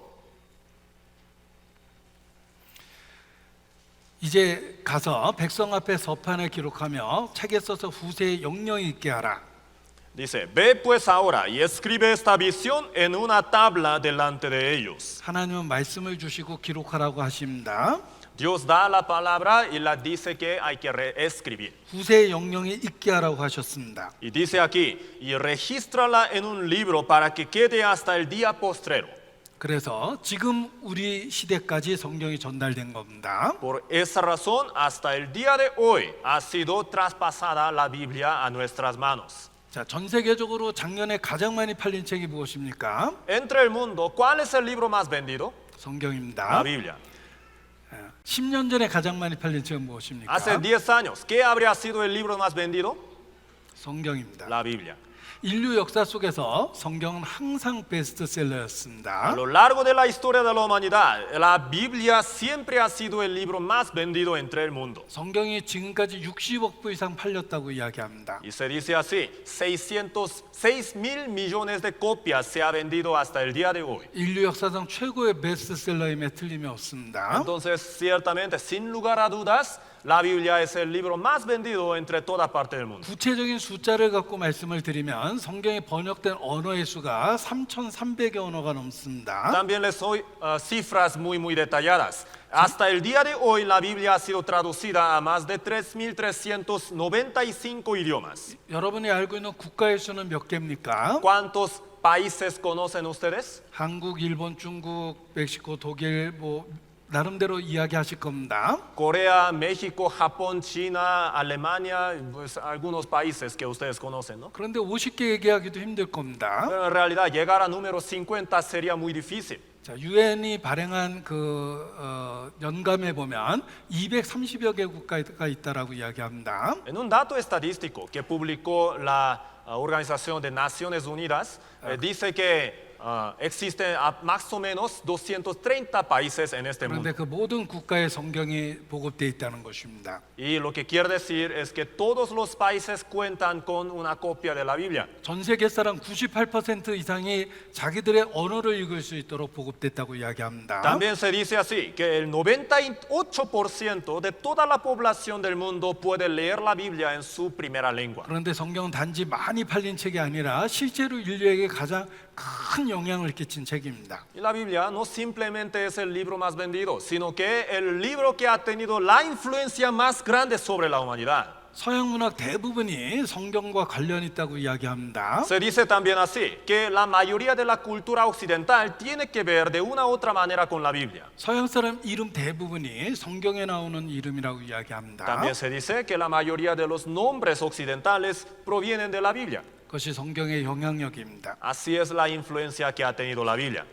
이제 가서 백성 앞에 서판에 기록하며 책에 써서 후세에 영영이 있게 하라. Dice, ve pues ahora y escribe esta visión en una tabla delante de ellos. 하나님은 말씀을 주시고 기록하라고 하십니다. Dios da la palabra y la dice que hay que reescribir. 후세에 영영이 있게 하라고 하셨습니다. Y dice aquí, y regístrala en un libro para que quede hasta el día postrero. 그래서 지금 우리 시대까지 성경이 전달된 겁니다. Por esa razón, hasta el día de hoy ha sido traspasada la Biblia a nuestras manos. 자, 전 세계적으로 작년에 가장 많이 팔린 책이 무엇입니까? Entre el mundo, ¿cuál es el libro más vendido? 성경입니다. La Biblia. 10년 전에 가장 많이 팔린 책은 무엇입니까? Hace 10 años, ¿qué habría sido el libro más vendido? 성경입니다. La Biblia. 인류 역사 속에서 성경은 항상 A 베스트셀러였습니다. lo largo de la historia de la humanidad, la Biblia siempre ha sido el libro más vendido entre el mundo. 성경이 지금까지 60억 부 이상 팔렸다고 이야기합니다. Y se dice así, 606 millones de copias se ha vendido hasta el día de hoy. 인류 역사상 최고의 베스트셀러임에 틀림이 없습니다. Entonces, ciertamente, sin lugar a dudas, la Biblia es el libro más vendido entre toda parte del mundo. 구체적인 숫자를 갖고 말씀을 드리면 성경이 번역된 언어의 수가 3,300여 언어가 넘습니다. También les doy cifras muy detalladas. Hasta el día de hoy, la Biblia ha sido traducida a más de 3.395 idiomas. 여러분이 알고 있는 국가의 수는 몇 개입니까? ¿Cuántos países conocen ustedes? 한국, 일본, 중국, 멕시코, 독일 뭐 나름대로 이야기하실 겁니다. Corea, México, Japón, China, Alemania, pues algunos países que ustedes conocen, ¿no? 그런데 50개 얘기하기도 힘들 겁니다. Pero en realidad llegar a número 50 sería muy difícil. 자, 유엔이 발행한 연감에 보면 230여 개 국가가 있다라고 이야기합니다. En un dato estadístico que publicó la Organización de Naciones Unidas, dice que existen más o menos 230 países en este 그런데 mundo. 그 모든 국가의 성경이 보급되어 있다는 것입니다. Y lo que quiere decir es que todos los países cuentan con una copia de la Biblia. 전 세계 사람 98% 이상이 자기들의 언어를 읽을 수 있도록 보급됐다고 이야기합니다. También se dice así, que el 98% de toda la población del mundo puede leer la Biblia en su primera lengua. 그런데 성경은 단지 많이 팔린 책이 아니라 실제로 인류에게 가장 큰 영향을 끼친 책입니다. Y la Biblia no simplemente es el libro más vendido, sino que el libro que ha tenido la influencia más grande sobre la humanidad. 서양 문학 대부분이 성경과 관련 있다고 이야기합니다. Se dice también así, que la mayoría de la cultura occidental tiene que ver de una u otra manera con la Biblia. 서양 사람 이름 대부분이 성경에 나오는 이름이라고 이야기합니다. También se dice que la mayoría de los nombres occidentales provienen de la Biblia. 그것이 성경의 영향력입니다. Así es la influencia que ha tenido la Biblia.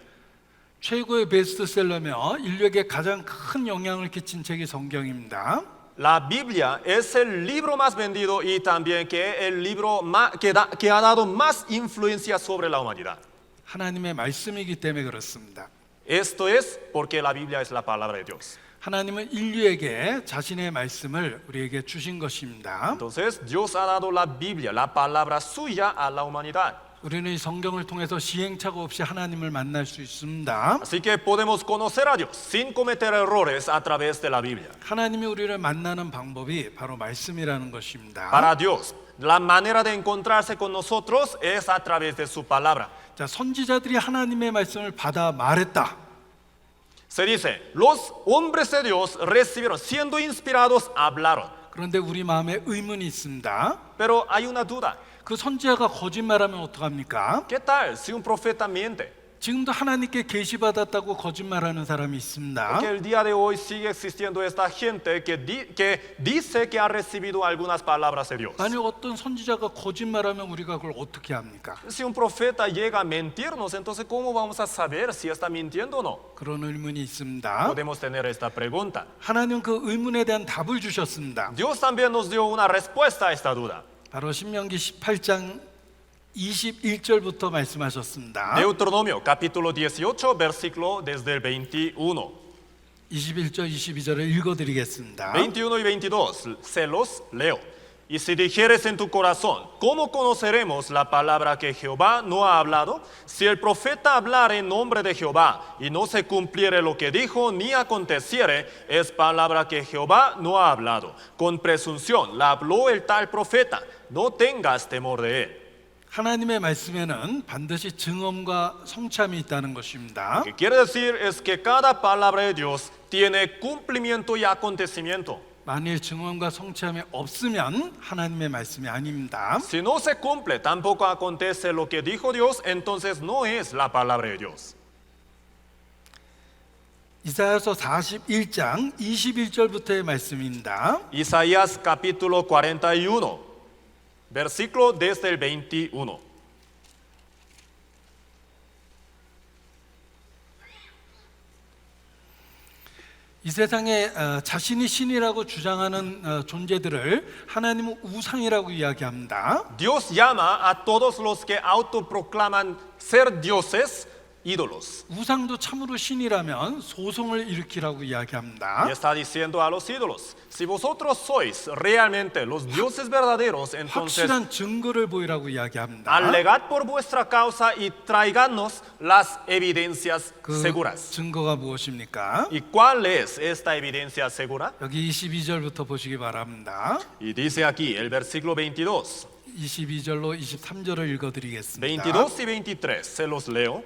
최고의 베스트셀러며 인류에게 가장 큰 영향을 끼친 책이 성경입니다. La Biblia es el libro más vendido y también que el libro que ha dado más influencia sobre la humanidad. 하나님의 말씀이기 때문에 그렇습니다. Esto es porque la Biblia es la palabra de Dios. 하나님은 인류에게 자신의 말씀을 우리에게 주신 것입니다. Entonces, Dios ha dado la Biblia, la palabra suya a la humanidad. 우리는 이 성경을 통해서 시행착오 없이 하나님을 만날 수 있습니다. Así que podemos conocer a Dios sin cometer errores a través de la Biblia. 하나님이 우리를 만나는 방법이 바로 말씀이라는 것입니다. Para Dios, la manera de encontrarse con nosotros es a través de su palabra. 자, 선지자들이 하나님의 말씀을 받아 말했다. Se dice, los hombres de Dios recibieron, siendo inspirados, hablaron. 그런데 우리 마음에 의문이 있습니다. Pero hay una duda. 그 선지자가 거짓말하면 어떡합니까? ¿Qué tal si un profeta miente? 지금도 하나님께 계시받았다고 거짓말하는 사람이 있습니다. Porque el día de hoy sigue existiendo esta gente que dice que ha recibido algunas palabras de Dios. 만약 어떤 선지자가 거짓말하면 우리가 그걸 어떻게 합니까? Si un profeta llega a mentirnos, entonces ¿cómo vamos a saber si está mintiendo o no? 그런 의문이 있습니다. Podemos tener esta pregunta. 하나님 그 의문에 대한 답을 주셨습니다. Dios también nos dio una respuesta a esta duda. 바로 신명기 18장 21절부터 말씀하셨습니다. Deuteronomio capítulo 18 versículo desde el 21. 21절 22절을 읽어드리겠습니다. 21 y 22, se los leo. Y si dijeres en tu corazón, ¿cómo conoceremos la palabra que Jehová no ha hablado? Si el profeta hablara en nombre de Jehová y no se cumpliere lo que dijo ni aconteciere, es palabra que Jehová no ha hablado. Con presunción la habló el tal profeta. No tengas temor de él. 하나님의 말씀에는 반드시 증언과 성참이 있다는 것입니다. Lo que quiere decir es que cada palabra de Dios tiene cumplimiento y acontecimiento. 만일 증언과 성참이 없으면 하나님의 말씀이 아닙니다. Si no se cumple, tampoco acontece lo que dijo Dios, entonces no es la palabra de Dios. 이사야서 41장 21절부터의 말씀입니다. Isaías capítulo 41, versículo desde el 21. 이 세상에 자신이 신이라고 주장하는 존재들을 하나님은 우상이라고 이야기합니다. Dios llama a todos los que autoproclaman ser dioses, ídolos. 우상도 참으로 신이라면 소송을 일으키라고 이야기합니다. Y está diciendo a los ídolos, si vosotros sois realmente los dioses verdaderos, entonces 확실한 증거를 보이라고 이야기합니다. alegad por vuestra causa y traigadnos las evidencias 그 seguras. 증거가 무엇입니까? ¿Y cuál es esta evidencia segura? 여기 22절부터 보시기 바랍니다. Y dice aquí el versículo 22, 22절로 23절을 읽어드리겠습니다. 22 y 23, se los leo.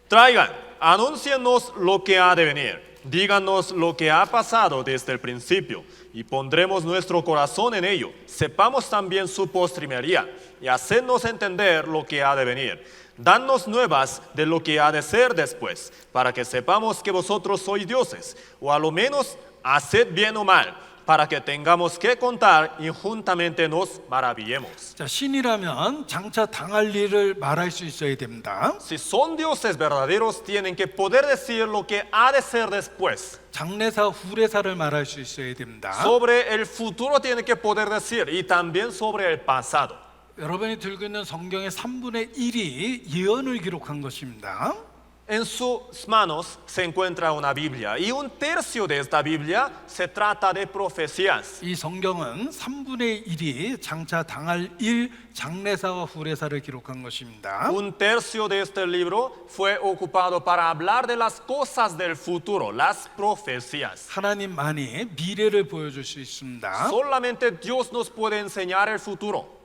Traigan, anúncienos lo que ha de venir, díganos lo que ha pasado desde el principio, y pondremos nuestro corazón en ello. Sepamos también su postrimería, y hacednos entender lo que ha de venir. Danos nuevas de lo que ha de ser después, para que sepamos que vosotros sois dioses, o a lo menos haced bien o mal, para que tengamos que contar y juntamente nos maravillemos. 자, 신이라면 장차 당할 일을 말할 수 있어야 됩니다. Si son dioses verdaderos, tienen que poder decir lo que ha de ser después. 장래사 후래사를 말할 수 있어야 됩니다. Sobre el futuro tienen que poder decir y también sobre el pasado. 여러분이 들고 있는 성경의 3분의 1이 예언을 기록한 것입니다. En sus manos se encuentra una Biblia y un tercio de esta Biblia se trata de profecías. 이 성경은 3분의 1이 장차 당할 일, 장래사와 후래사를 기록한 것입니다. Un tercio de este libro fue ocupado para hablar de las cosas del futuro, las profecías. 하나님만이 미래를 보여줄 수 있습니다. Solamente Dios nos puede enseñar el futuro.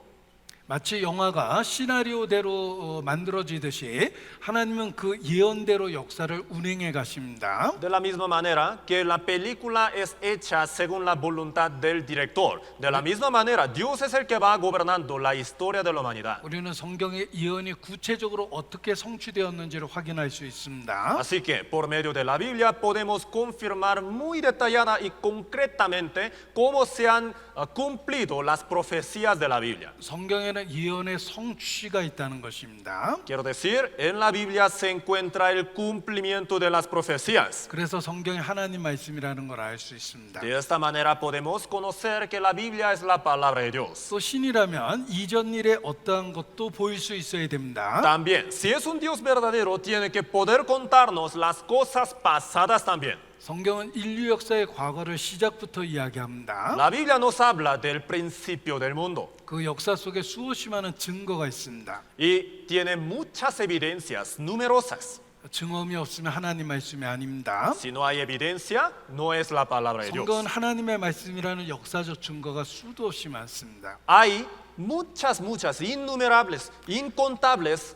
마치 영화가 시나리오대로 만들어지듯이 하나님은 그 예언대로 역사를 운행해 가십니다. De la misma manera que la película es hecha según la voluntad del director. De la misma manera, Dios es el que va gobernando la historia de la humanidad. 우리는 성경의 예언이 구체적으로 어떻게 성취되었는지를 확인할 수 있습니다. Así que por medio de la Biblia podemos confirmar muy detallada y concretamente cómo se han cumplido las profecías de la Biblia. 성경에는 예언의 성취가 있다는 것입니다. Quiero decir, en la Biblia se encuentra el cumplimiento de las profecías. 그래서 성경이 하나님 말씀이라는 걸 알 수 있습니다. De esta manera podemos conocer que la Biblia es la palabra de Dios. 또 신이라면 이전 일에 어떠한 것도 보일 수 있어야 됩니다. También, si es un Dios verdadero, tiene que poder contarnos las cosas pasadas también. 성경은 인류 역사의 과거를 시작부터 이야기합니다. La Biblia nos habla del principio del mundo 그 역사 속에 수없이 많은 증거가 있습니다. y tiene muchas evidencias numerosas. 증언이 없으면 하나님 말씀이 아닙니다. Si no hay evidencia, no es la palabra de Dios. 성경은 하나님의 말씀이라는 역사적 증거가 수도 없이 많습니다. Hay muchas, innumerables, incontables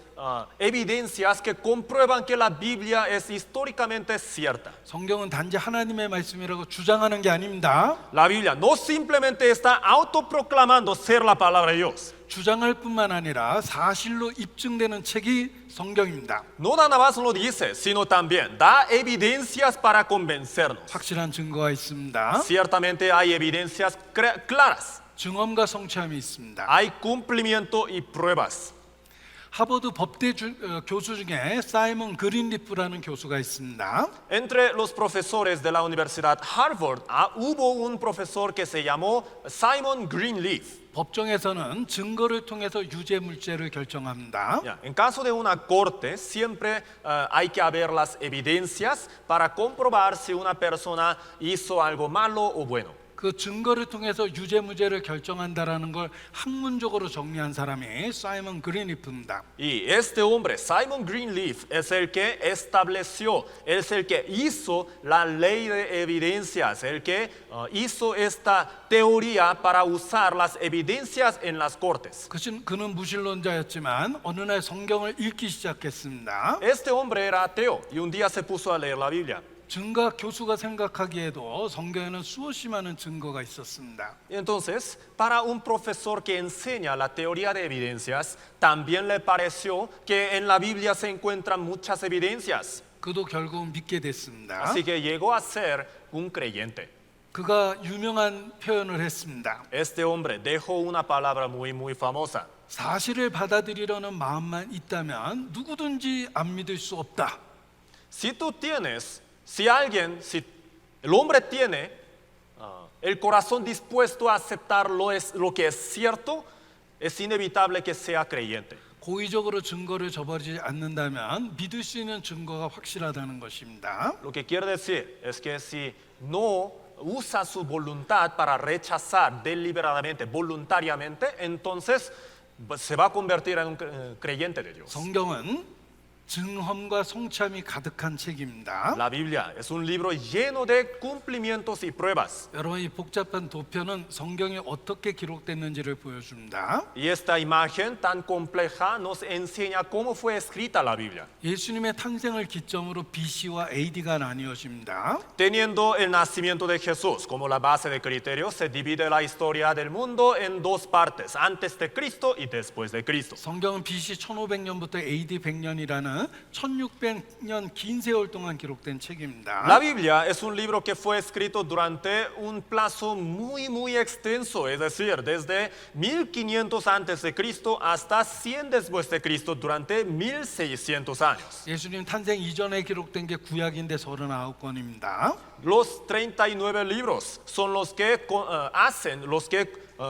evidencias que comprueban que la Biblia es históricamente cierta. 성경은 단지 하나님의 말씀이라고 주장하는 게 아닙니다. La Biblia no simplemente está autoproclamando ser la palabra de Dios. 주장할 뿐만 아니라 사실로 입증되는 책이 성경입니다. No nada más lo dice, sino también da evidencias para convencernos. 확실한 증거가 있습니다. Ciertamente hay evidencias claras, 증언과 성취함이 있습니다. hay cumplimiento y pruebas. 하버드 법대 교수 중에 사이먼 그린리프라는 교수가 있습니다. Entre los profesores de la Universidad Harvard hubo un profesor que se llamó Simon Greenleaf. 법정에서는 증거를 통해서 유죄 물죄를 결정합니다. Ya, en caso de una corte, siempre hay que haber las evidencias para comprobar si una persona hizo algo malo o bueno. 그 증거를 통해서 유죄 무죄를 결정한다라는 걸 학문적으로 정리한 사람이 사이먼 그린리프입니다. Y este hombre, Simon Greenleaf, es el que estableció, es el que hizo la ley de evidencias, el que hizo esta teoría para usar las evidencias en las cortes. 그는 무신론자였지만 어느 날 성경을 읽기 시작했습니다. Este hombre era ateo y un día se puso a leer la Biblia. 증거 교수가 생각하기에도 성경에는 수없이 많은 증거가 있었습니다. Y entonces, para un profesor que enseña la teoría de evidencias, también le pareció que en la Biblia se encuentran muchas evidencias. 그도 결국은 믿게 됐습니다. Así que llegó a ser un creyente. 그가 유명한 표현을 했습니다. Este hombre dejó una palabra muy famosa. 사실을 받아들이려는 마음만 있다면 누구든지 안 믿을 수 없다. Si el hombre tiene el corazón dispuesto a aceptar lo que es cierto, es inevitable que sea creyente. 고의적으로 증거를 저버리지 않는다면 믿을 수 있는 증거가 확실하다는 것입니다. Lo que quiere decir es que si no usa su voluntad para rechazar deliberadamente, voluntariamente, entonces se va a convertir en un creyente de Dios. 성경은 증험과 성참이 가득한 책입니다. La Biblia es un libro lleno de cumplimientos y pruebas. 여러분 이 복잡한 도표는 성경이 어떻게 기록됐는지를 보여줍니다. Y esta imagen tan compleja nos enseña cómo fue escrita la Biblia. 예수님의 탄생을 기점으로 BC와 AD가 나뉘어집니다. Teniendo el nacimiento de Jesús como la base de criterio, se divide la historia del mundo en dos partes, antes de Cristo y después de Cristo. 성경은 BC 1500년부터 AD 100년이라는 1600년 긴 세월 동안 기록된 책입니다. La Biblia es un libro que fue escrito durante un plazo muy extenso, es decir, desde 1500 antes de Cristo hasta 100 después de Cristo, durante 1600 años. 예수님 탄생 이전에 기록된 게 구약인데 39권입니다. Los 39 libros son los que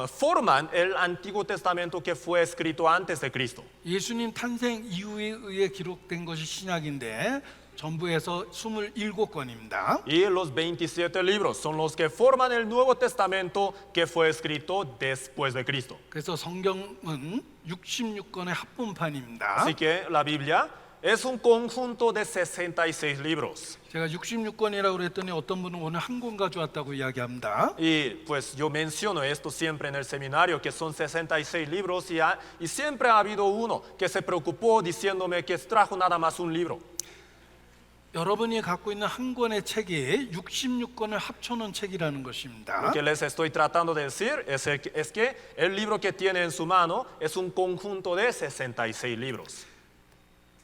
forman el Antiguo Testamento que fue escrito antes de Cristo. 예수님 탄생 이후에 의해 기록된 것이 신약인데 전부에서 27권입니다. Y los 27 libros son los que forman el Nuevo Testamento que fue escrito después de Cristo. 그래서 성경은 66권의 합본판입니다. Así que la Biblia es un conjunto de 66 libros. 제가 66권이라고 그랬더니 어떤 분은 오늘 한 권 가져왔다고 이야기합니다. Y pues yo menciono esto siempre en el seminario, que son 66 libros y siempre ha habido uno que se preocupó diciéndome que trajo nada más un libro. 여러분이 갖고 있는 한 권의 책이 66권을 합쳐놓은 책이라는 Lo 것입니다. que les estoy tratando de decir es que el libro que tiene en su mano es un conjunto de 66 libros.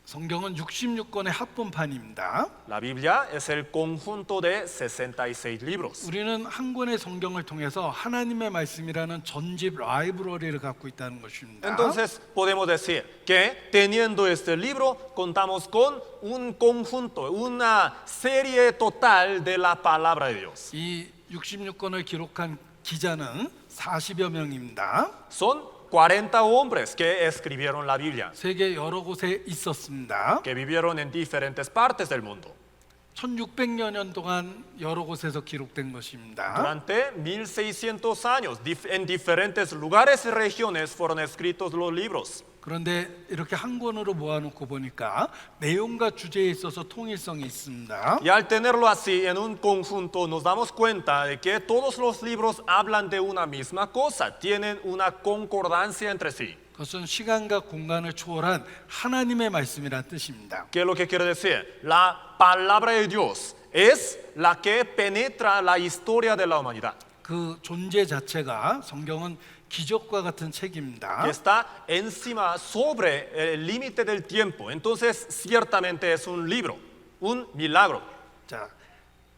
성경은 66권의 합본판입니다. La Biblia es el conjunto de 66 libros. 우리는 한 권의 성경을 통해서 하나님의 말씀이라는 전집 라이브러리를 갖고 있다는 것입니다. Entonces podemos decir que teniendo este libro contamos con un conjunto, una serie total de la palabra de Dios. 이 66권을 기록한 기자는 40여 명입니다. Son 40 hombres que escribieron la Biblia, 세계 여러 곳에 있었습니다. que vivieron en diferentes partes del mundo. 1600여 년 동안 여러 곳에서 기록된 것입니다. Durante 1600 años, en diferentes lugares y regiones fueron escritos los libros. 그런데 이렇게 한 권으로 모아놓고 보니까 내용과 주제에 있어서 통일성이 있습니다. Y al tenerlo así en un conjunto nos damos cuenta de que todos los libros hablan de una misma cosa, tienen una concordancia entre sí. 그것은 시간과 공간을 초월한 하나님의 말씀이란 뜻입니다. ¿Qué es lo que quiere decir? La palabra de Dios es la que penetra la historia de la humanidad, 그 존재 자체가 성경은 기적과 같은 책입니다. que está encima, sobre el límite del tiempo. Entonces, ciertamente es un libro, un milagro. 자,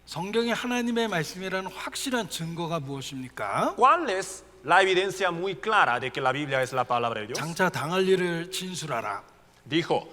성경이 하나님의 말씀이라는 확실한 증거가 무엇입니까? ¿Cuál es la evidencia muy clara de que la Biblia es la palabra de Dios. 장차 당할 일을 진술하라. Dijo,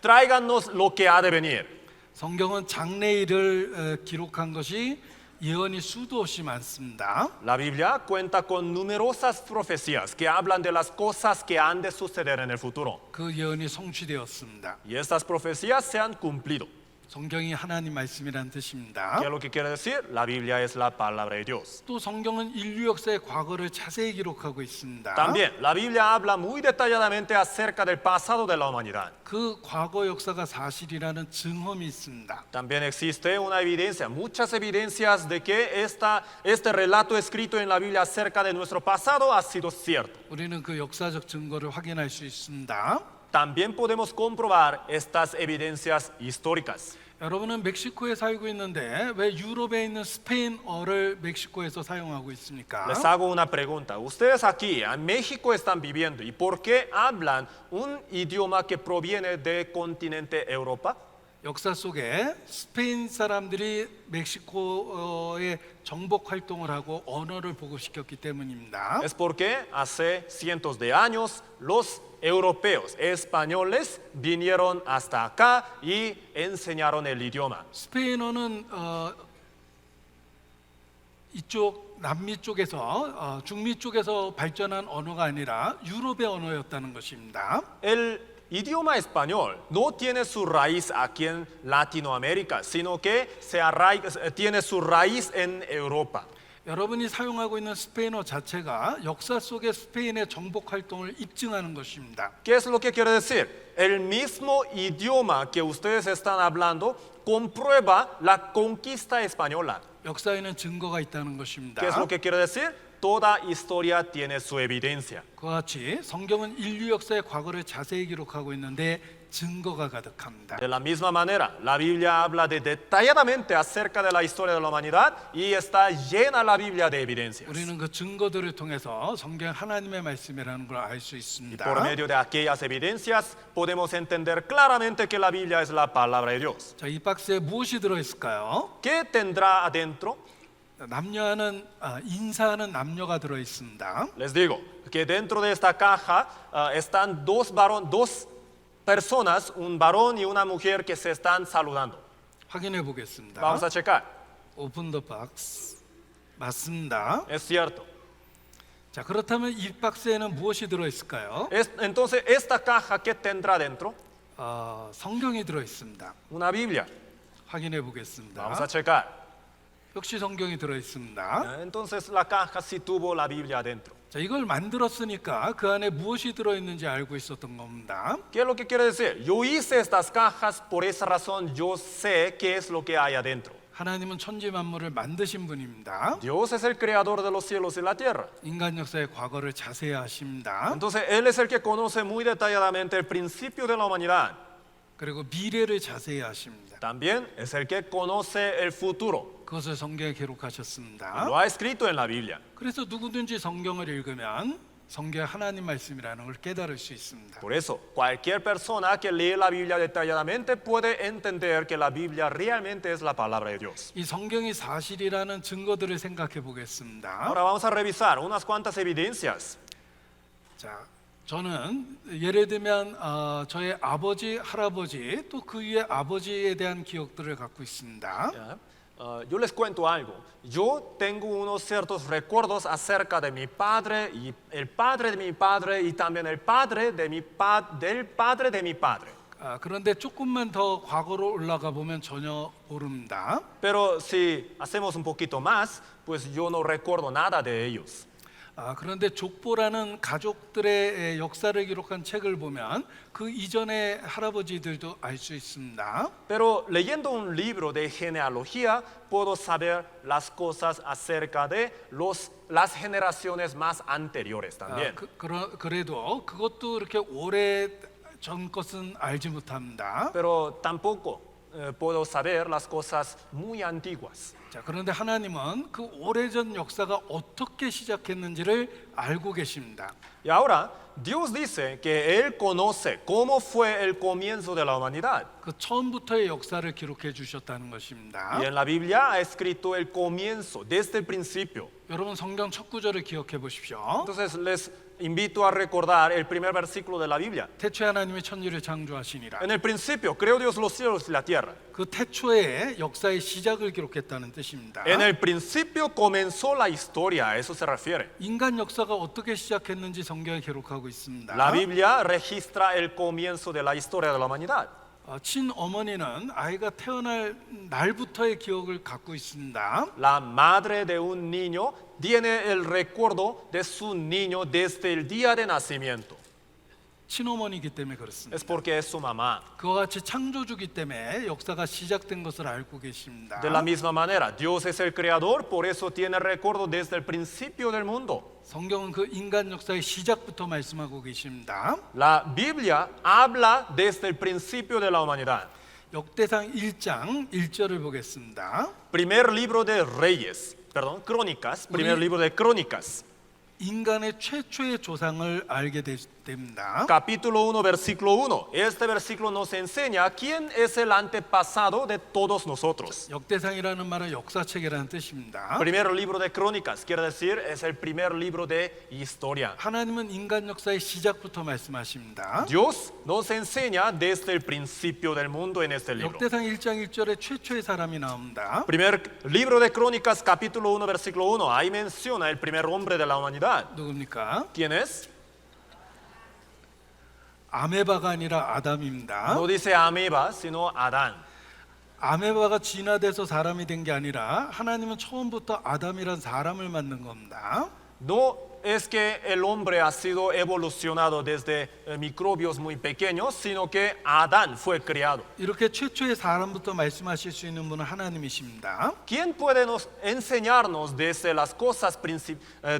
tráiganos lo que ha de venir. 성경은 장래일을 기록한 것이 예언이 수도 없이 많습니다. La Biblia cuenta con numerosas profecías que hablan de las cosas que han de suceder en el futuro. 그 예언이 성취되었습니다. Y estas profecías se han cumplido. 성경이 하나님 말씀이란 뜻입니다. ¿Qué es lo que quiere decir? La Biblia es la palabra de Dios. 또 성경은 인류 역사의 과거를 자세히 기록하고 있습니다. También, la Biblia habla muy detalladamente acerca del pasado de la humanidad. 그 과거 역사가 사실이라는 증험이 있습니다. También existe una evidencia, muchas evidencias de que este relato escrito en la Biblia acerca de nuestro pasado ha sido cierto. 우리는 그 역사적 증거를 확인할 수 있습니다. También podemos comprobar estas evidencias históricas. 여러분은 멕시코에 살고 있는데 왜 유럽에 있는 스페인어를 멕시코에서 사용하고 있습니까? Les hago una pregunta. Ustedes aquí en México están viviendo y ¿por qué hablan un idioma que proviene del continente Europa? 역사 속에 스페인 사람들이 멕시코의 정복 활동을 하고 언어를 보급시켰기 때문입니다. Es porque hace cientos de años los europeos españoles vinieron hasta acá y enseñaron el idioma. 스페인어는 이쪽 남미 쪽에서 중미 쪽에서 발전한 언어가 아니라 유럽의 언어였다는 것입니다. El idioma español no tiene su raíz aquí en Latinoamérica, sino que tiene su raíz en Europa. 여러분이 사용하고 있는 스페인어 자체가 역사 속의 스페인의 정복 활동을 입증하는 것입니다. ¿Qué es lo que quiere decir? El mismo idioma que ustedes están hablando comprueba la conquista española. 역사에는 증거가 있다는 것입니다. ¿Qué es lo que quiere decir? Toda historia tiene su evidencia. 그와 같이 성경은 인류 역사의 과거를 자세히 기록하고 있는데 증거가 가득합니다. De la misma manera, la Biblia habla detalladamente acerca de la historia de la humanidad y está llena la Biblia de evidencias. 우리는 그 증거들을 통해서 성경 하나님의 말씀이라는 걸 알 수 있습니다. Por medio de aquellas evidencias podemos entender claramente que la Biblia es la palabra de Dios. 자, 이 박스에 무엇이 들어 있을까요? ¿Qué tendrá adentro? 남녀하는 인사하는 남녀가 들어 있습니다. Les digo que dentro de esta caja están dos personas, un varón y una mujer que se están saludando. 확인해 보겠습니다. Vamos a checar. 오픈 더 박스. 맞습니다. Es cierto. 자, 그렇다면 이 박스에는 무엇이 들어 있을까요? Entonces, ¿esta caja qué tendrá dentro? 성경이 들어 있습니다. Una Biblia. 확인해 보겠습니다. Vamos a checar. 역시 성경이 들어 있습니다. Entonces, la caja sí tuvo la Biblia adentro. 자, 이걸 만들었으니까 그 안에 무엇이 들어 있는지 알고 있었던 겁니다. ¿Qué es lo que quiere decir? Yo hice estas cajas, por esa razón yo sé qué es lo que hay adentro. 하나님은 천지 만물을 만드신 분입니다. Dios es el creador de los cielos y la tierra. 인간 역사의 과거를 자세히 아십니다. Entonces, Él es el que conoce muy detalladamente el principio de la humanidad. 그리고 미래를 자세히 아십니다. También es el que conoce el futuro. 그것을 성경에 기록하셨습니다. Lo ha escrito en la Biblia. 그래서 누구든지 성경을 읽으면 성경 하나님 말씀이라는 걸 깨달을 수 있습니다. Por eso, cualquier persona que lee la Biblia detalladamente puede entender que la Biblia realmente es la palabra de Dios. 이 성경이 사실이라는 증거들을 생각해 보겠습니다. Ahora vamos a revisar unas cuantas evidencias. 자, 저는 예를 들면 저의 아버지, 할아버지 또 그 위에 아버지에 대한 기억들을 갖고 있습니다. Yo les cuento algo. Yo tengo unos ciertos recuerdos acerca de mi padre y el padre de mi padre y también el padre de del padre de mi padre. 그런데 조금만 더 과거로 올라가 보면 전혀 모릅니다. Pero si hacemos un poquito más, pues yo no recuerdo nada de ellos. 그런데 족보라는 가족들의 역사를 기록한 책을 보면 그 이전의 할아버지들도 알 수 있습니다. Pero leyendo un libro de genealogía puedo saber las cosas acerca de las generaciones más anteriores también. 그래도 그것도 이렇게 오래 전 것은 알지 못합니다. Pero tampoco puedo saber las cosas muy antiguas. 자, 그런데 하나님은 그 오래전 역사가 어떻게 시작했는지를 알고 계십니다. Y ahora, Dios dice que Él conoce cómo fue el comienzo de la humanidad. 그 처음부터의 역사를 기록해 주셨다는 것입니다. Y en la Biblia ha escrito el comienzo, desde el principio. 여러분 성경 첫 구절을 기억해 보십시오. Entonces les invito a recordar el primer versículo de la Biblia. 태초에 하나님이 천지를 창조하시니라. En el principio creó Dios los cielos y la tierra. 그 태초의 역사의 시작을 기록했다는 뜻입니다. En el principio comenzó la historia, a eso se refiere. 인간 역사가 어떻게 시작했는지 성경에 기록하고 있습니다. La Biblia registra el comienzo de la historia de la humanidad. 친어머니는 아이가 태어날 날부터의 기억을 갖고 있습니다. La madre de un niño tiene el recuerdo de su niño desde el día de nacimiento. 친어머니이기 때문에 그렇습니다. Es porque es su mamá. 그와 같이 창조주기 때문에 역사가 시작된 것을 알고 계십니다. De la misma manera, Dios es el creador, por eso tiene recuerdo desde el principio del mundo. 성경은 그 인간 역사의 시작부터 말씀하고 계십니다. La Biblia habla desde el principio de la humanidad. 역대상 1장 1절을 보겠습니다. Primer libro de Reyes, perdón, Crónicas, primer libro de Crónicas. 인간의 최초의 조상을 알게 됩니다. Capítulo 1, versículo 1. Este versículo nos enseña quién es el antepasado de todos nosotros. 역대상이라는 말은 역사책이라는 뜻입니다. Primer libro de Crónicas, quiere decir, es el primer libro de historia. 하나님은 인간 역사의 시작부터 말씀하십니다. Dios nos enseña desde el principio del mundo en este libro. 역대상 1장 1절에 최초의 사람이 나옵니다. Primer libro de Crónicas, capítulo 1, versículo 1. Ahí menciona el primer hombre de la humanidad. 누굽니까? ¿Quién es? 아메바가 아니라 아담입니다. No dice Ameba, sino Adán. 아메바가 진화돼서 사람이 된 게 아니라 하나님은 처음부터 아담이란 사람을 만든 겁니다. No es que el hombre ha sido evolucionado desde microbios muy pequeños, sino que Adán fue creado. 이렇게 최초의 사람부터 말씀하실 수 있는 분은 하나님이십니다. ¿Quién puede enseñarnos desde las cosas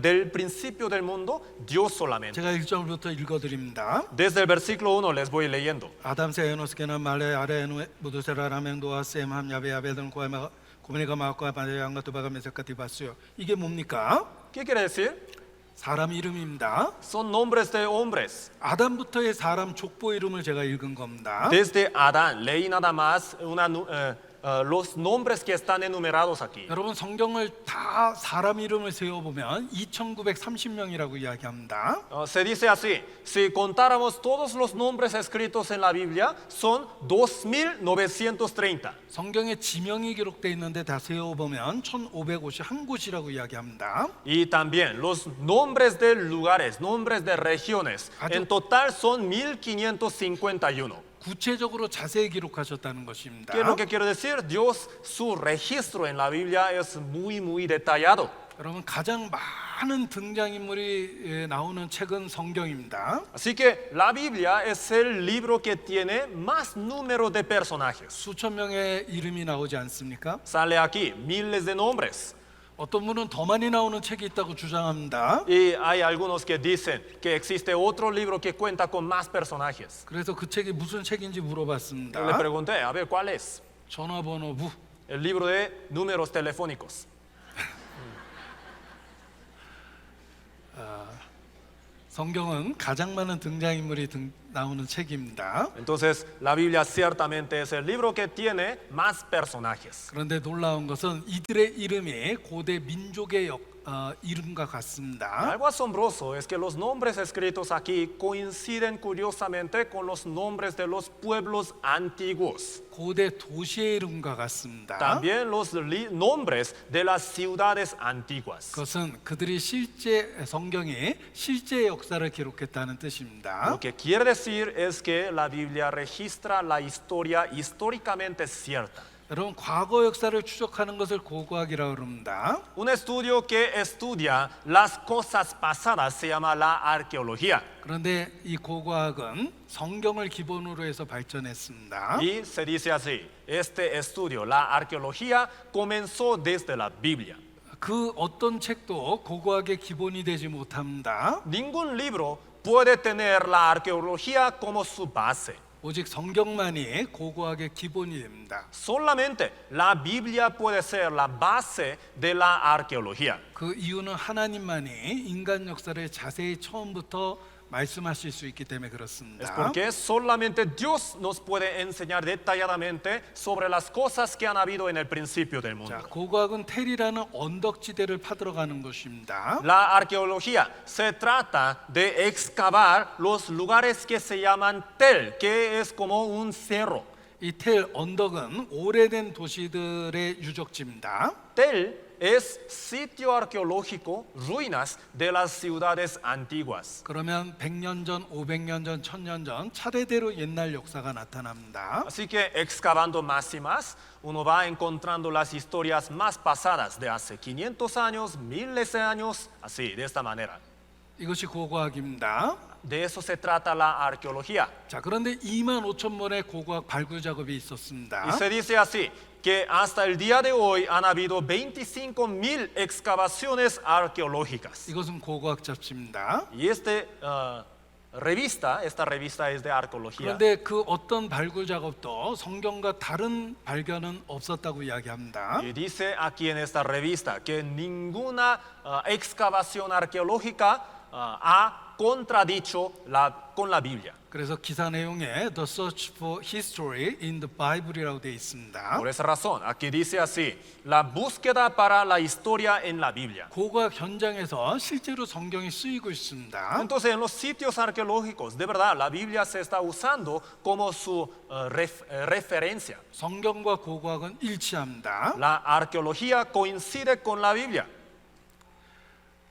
del principio del mundo? Dios solamente. 제가 1절부터 읽어드립니다. Desde el versículo 1 les voy leyendo. 아담 세에노스케는 말레 아레노 무드세라라멘 도아셈 함야베 아베든 고메가 마과 바데양가 두바가 메세카 디바스요. 이게 뭡니까? ¿Qué quiere decir? 사람 이름입니다. Son nombres de hombres. 아담부터의 사람 족보 이름을 제가 읽은 겁니다. Desde Adán, leí nada más los nombres que están enumerados aquí. 여러분 성경을 다 사람 이름을 세어보면 2930명이라고 이야기합니다. Se dice así, si contáramos todos los nombres escritos en la Biblia, son 2930. 성경에 지명이 기록되어 있는데 다 세어보면 1551곳이라고 이야기합니다. Y también los nombres de lugares, nombres de regiones, en total son 1551. 구체적으로 자세히 기록하셨다는 것입니다. ¿Qué es lo que quiero decir? Dios, su registro en la Biblia es muy detallado. 여러분 가장 많은 등장인물이 나오는 책은 성경입니다. Así que la Biblia es el libro que tiene más número de personajes. 수천 명의 이름이 나오지 않습니까? Sale aquí miles de nombres. 어떤 분은 더 많이 나오는 책이 있다고 주장합니다. Y hay algunos que dicen que existe otro libro que cuenta con más personajes. 그래서 그 책이 무슨 책인지 Yo le 물어봤습니다. pregunté, a ver, ¿cuál es? 전화번호부. El libro de números telefónicos. 성경은 가장 많은 등장인물이 나오는 책입니다. Entonces, la Biblia ciertamente es el libro que tiene más personajes. 그런데 놀라운 것은 이들의 이름이 고대 민족의 이름과 같습니다. Algo asombroso es que los nombres escritos aquí coinciden curiosamente con los nombres de los pueblos antiguos. 고대 도시의 이름과 같습니다. También los nombres de las ciudades antiguas. 그것은 그들이 성경이 실제 역사를 기록했다는 뜻입니다. Lo que quiere decir es que la Biblia registra la historia históricamente cierta. 여러분 과거 역사를 추적하는 것을 고고학이라고 합니다. Un estudio que estudia las cosas pasadas se llama la arqueología. 그런데 이 고고학은 성경을 기본으로 해서 발전했습니다. Y se dice así, este estudio, la arqueología, comenzó desde la Biblia. 그 어떤 책도 고고학의 기본이 되지 못합니다. Ningún libro puede tener la arqueología como su base. 오직 성경만이 고고학의 기본이 됩니다. Solamente la Biblia puede ser la base de la arqueología. 그 이유는 하나님만이 인간 역사를 자세히 처음부터 말씀하실 수 있기 때문에 Es 그렇습니다. porque solamente Dios nos puede enseñar detalladamente sobre las cosas que han habido en el principio del 자, mundo. 고고학은 텔이라는 언덕지대를 파들어가는 것입니다. La arqueología se trata de excavar los lugares que se llaman tel, que es como un cerro. 이 텔 언덕은 오래된 도시들의 유적지입니다. Tel es sitio arqueológico, ruinas de las ciudades antiguas. 그러면 100년 전, 500년 전, 1000년 전 차례대로 옛날 역사가 나타납니다. Así que excavando más y más, uno va encontrando las historias más pasadas de hace 500 años, miles de años, así, de esta manera. 이것이 고고학입니다. De eso se trata la arqueología. 자, 그런데 25,000번의 고고학 발굴 작업이 Y 있었습니다. se dice así, que hasta el día de hoy han habido 25,000 excavaciones arqueológicas. 이것은 고고학 잡지입니다. Y esta revista es de arqueología. 그런데 그 어떤 발굴 작업도 성경과 다른 발견은 없었다고 이야기합니다. Y dice aquí en esta revista que ninguna excavación arqueológica ha contradicho con la Biblia. 그래서 기사 내용에 The Search for History in the Bible이라고 되어 있습니다. Por esa razón, aquí dice así, la búsqueda para la historia en la Biblia. 고고학 현장에서 실제로 성경이 쓰이고 있습니다. Entonces, en los sitios arqueológicos, de verdad, la Biblia se está usando como su referencia. 성경과 고고학은 일치합니다. La arqueología coincide con la Biblia.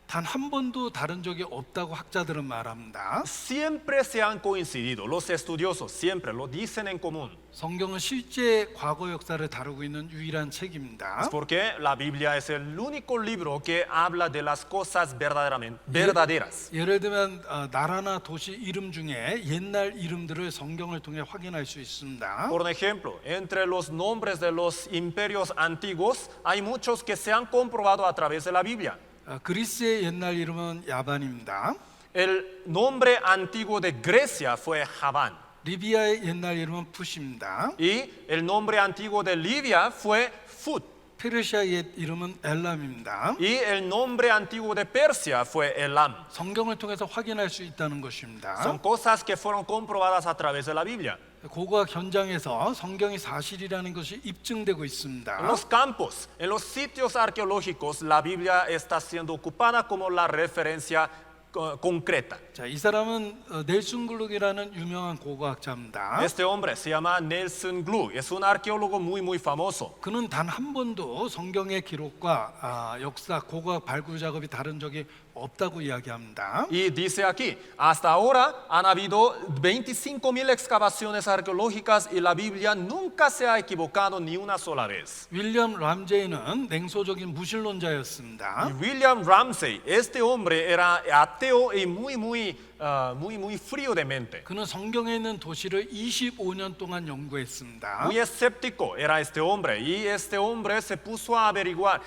단 한 번도 다른 적이 없다고 학자들은 말합니다. Siempre se han coincidido, los estudiosos siempre lo dicen en común. 성경은 실제 과거 역사를 다루고 있는 유일한 책입니다. Es porque la Biblia es el único libro que habla de las cosas verdaderas. 예를 들면 나라나 도시 이름 중에 옛날 이름들을 성경을 통해 확인할 수 있습니다. Por ejemplo, entre los nombres de los imperios antiguos hay muchos que se han comprobado a través de la Biblia. 그리스의 옛날 이름은 야반입니다. El nombre antiguo de Grecia fue Javán 리비아의 옛날 이름은 푸시입니다. y el nombre antiguo de Libia fue Fut 페르시아의 옛 이름은 엘람입니다. y el nombre antiguo de Persia fue Elam. 성경을 통해서 확인할 수 있다는 것입니다. Son cosas que fueron comprobadas a través de la Biblia. 고고학 현장에서 성경이 사실이라는 것이 입증되고 En 있습니다. los campos, en los sitios arqueológicos, la Biblia está siendo ocupada como la referencia concreta. 자, 이 사람은 넬슨 글룩이라는 유명한 고고학자입니다. Este hombre se llama Nelson Gluck, es un arqueólogo muy famoso. 그는 단 한 번도 성경의 기록과 역사, 고고학 발굴 작업이 다른 적이 없다고 이야기합니다. Y dice aquí, hasta ahora han habido 25,000 excavaciones arqueológicas y la Biblia nunca se ha equivocado ni una sola vez. 윌리엄 람제이는 냉소적인 Y 무신론자였습니다. William Ramsay, este hombre era ateo y muy frío de mente. 그는 성경에 있는 도시를 25년 동안 연구했습니다. Muy escéptico era este hombre y este hombre se puso a averiguar,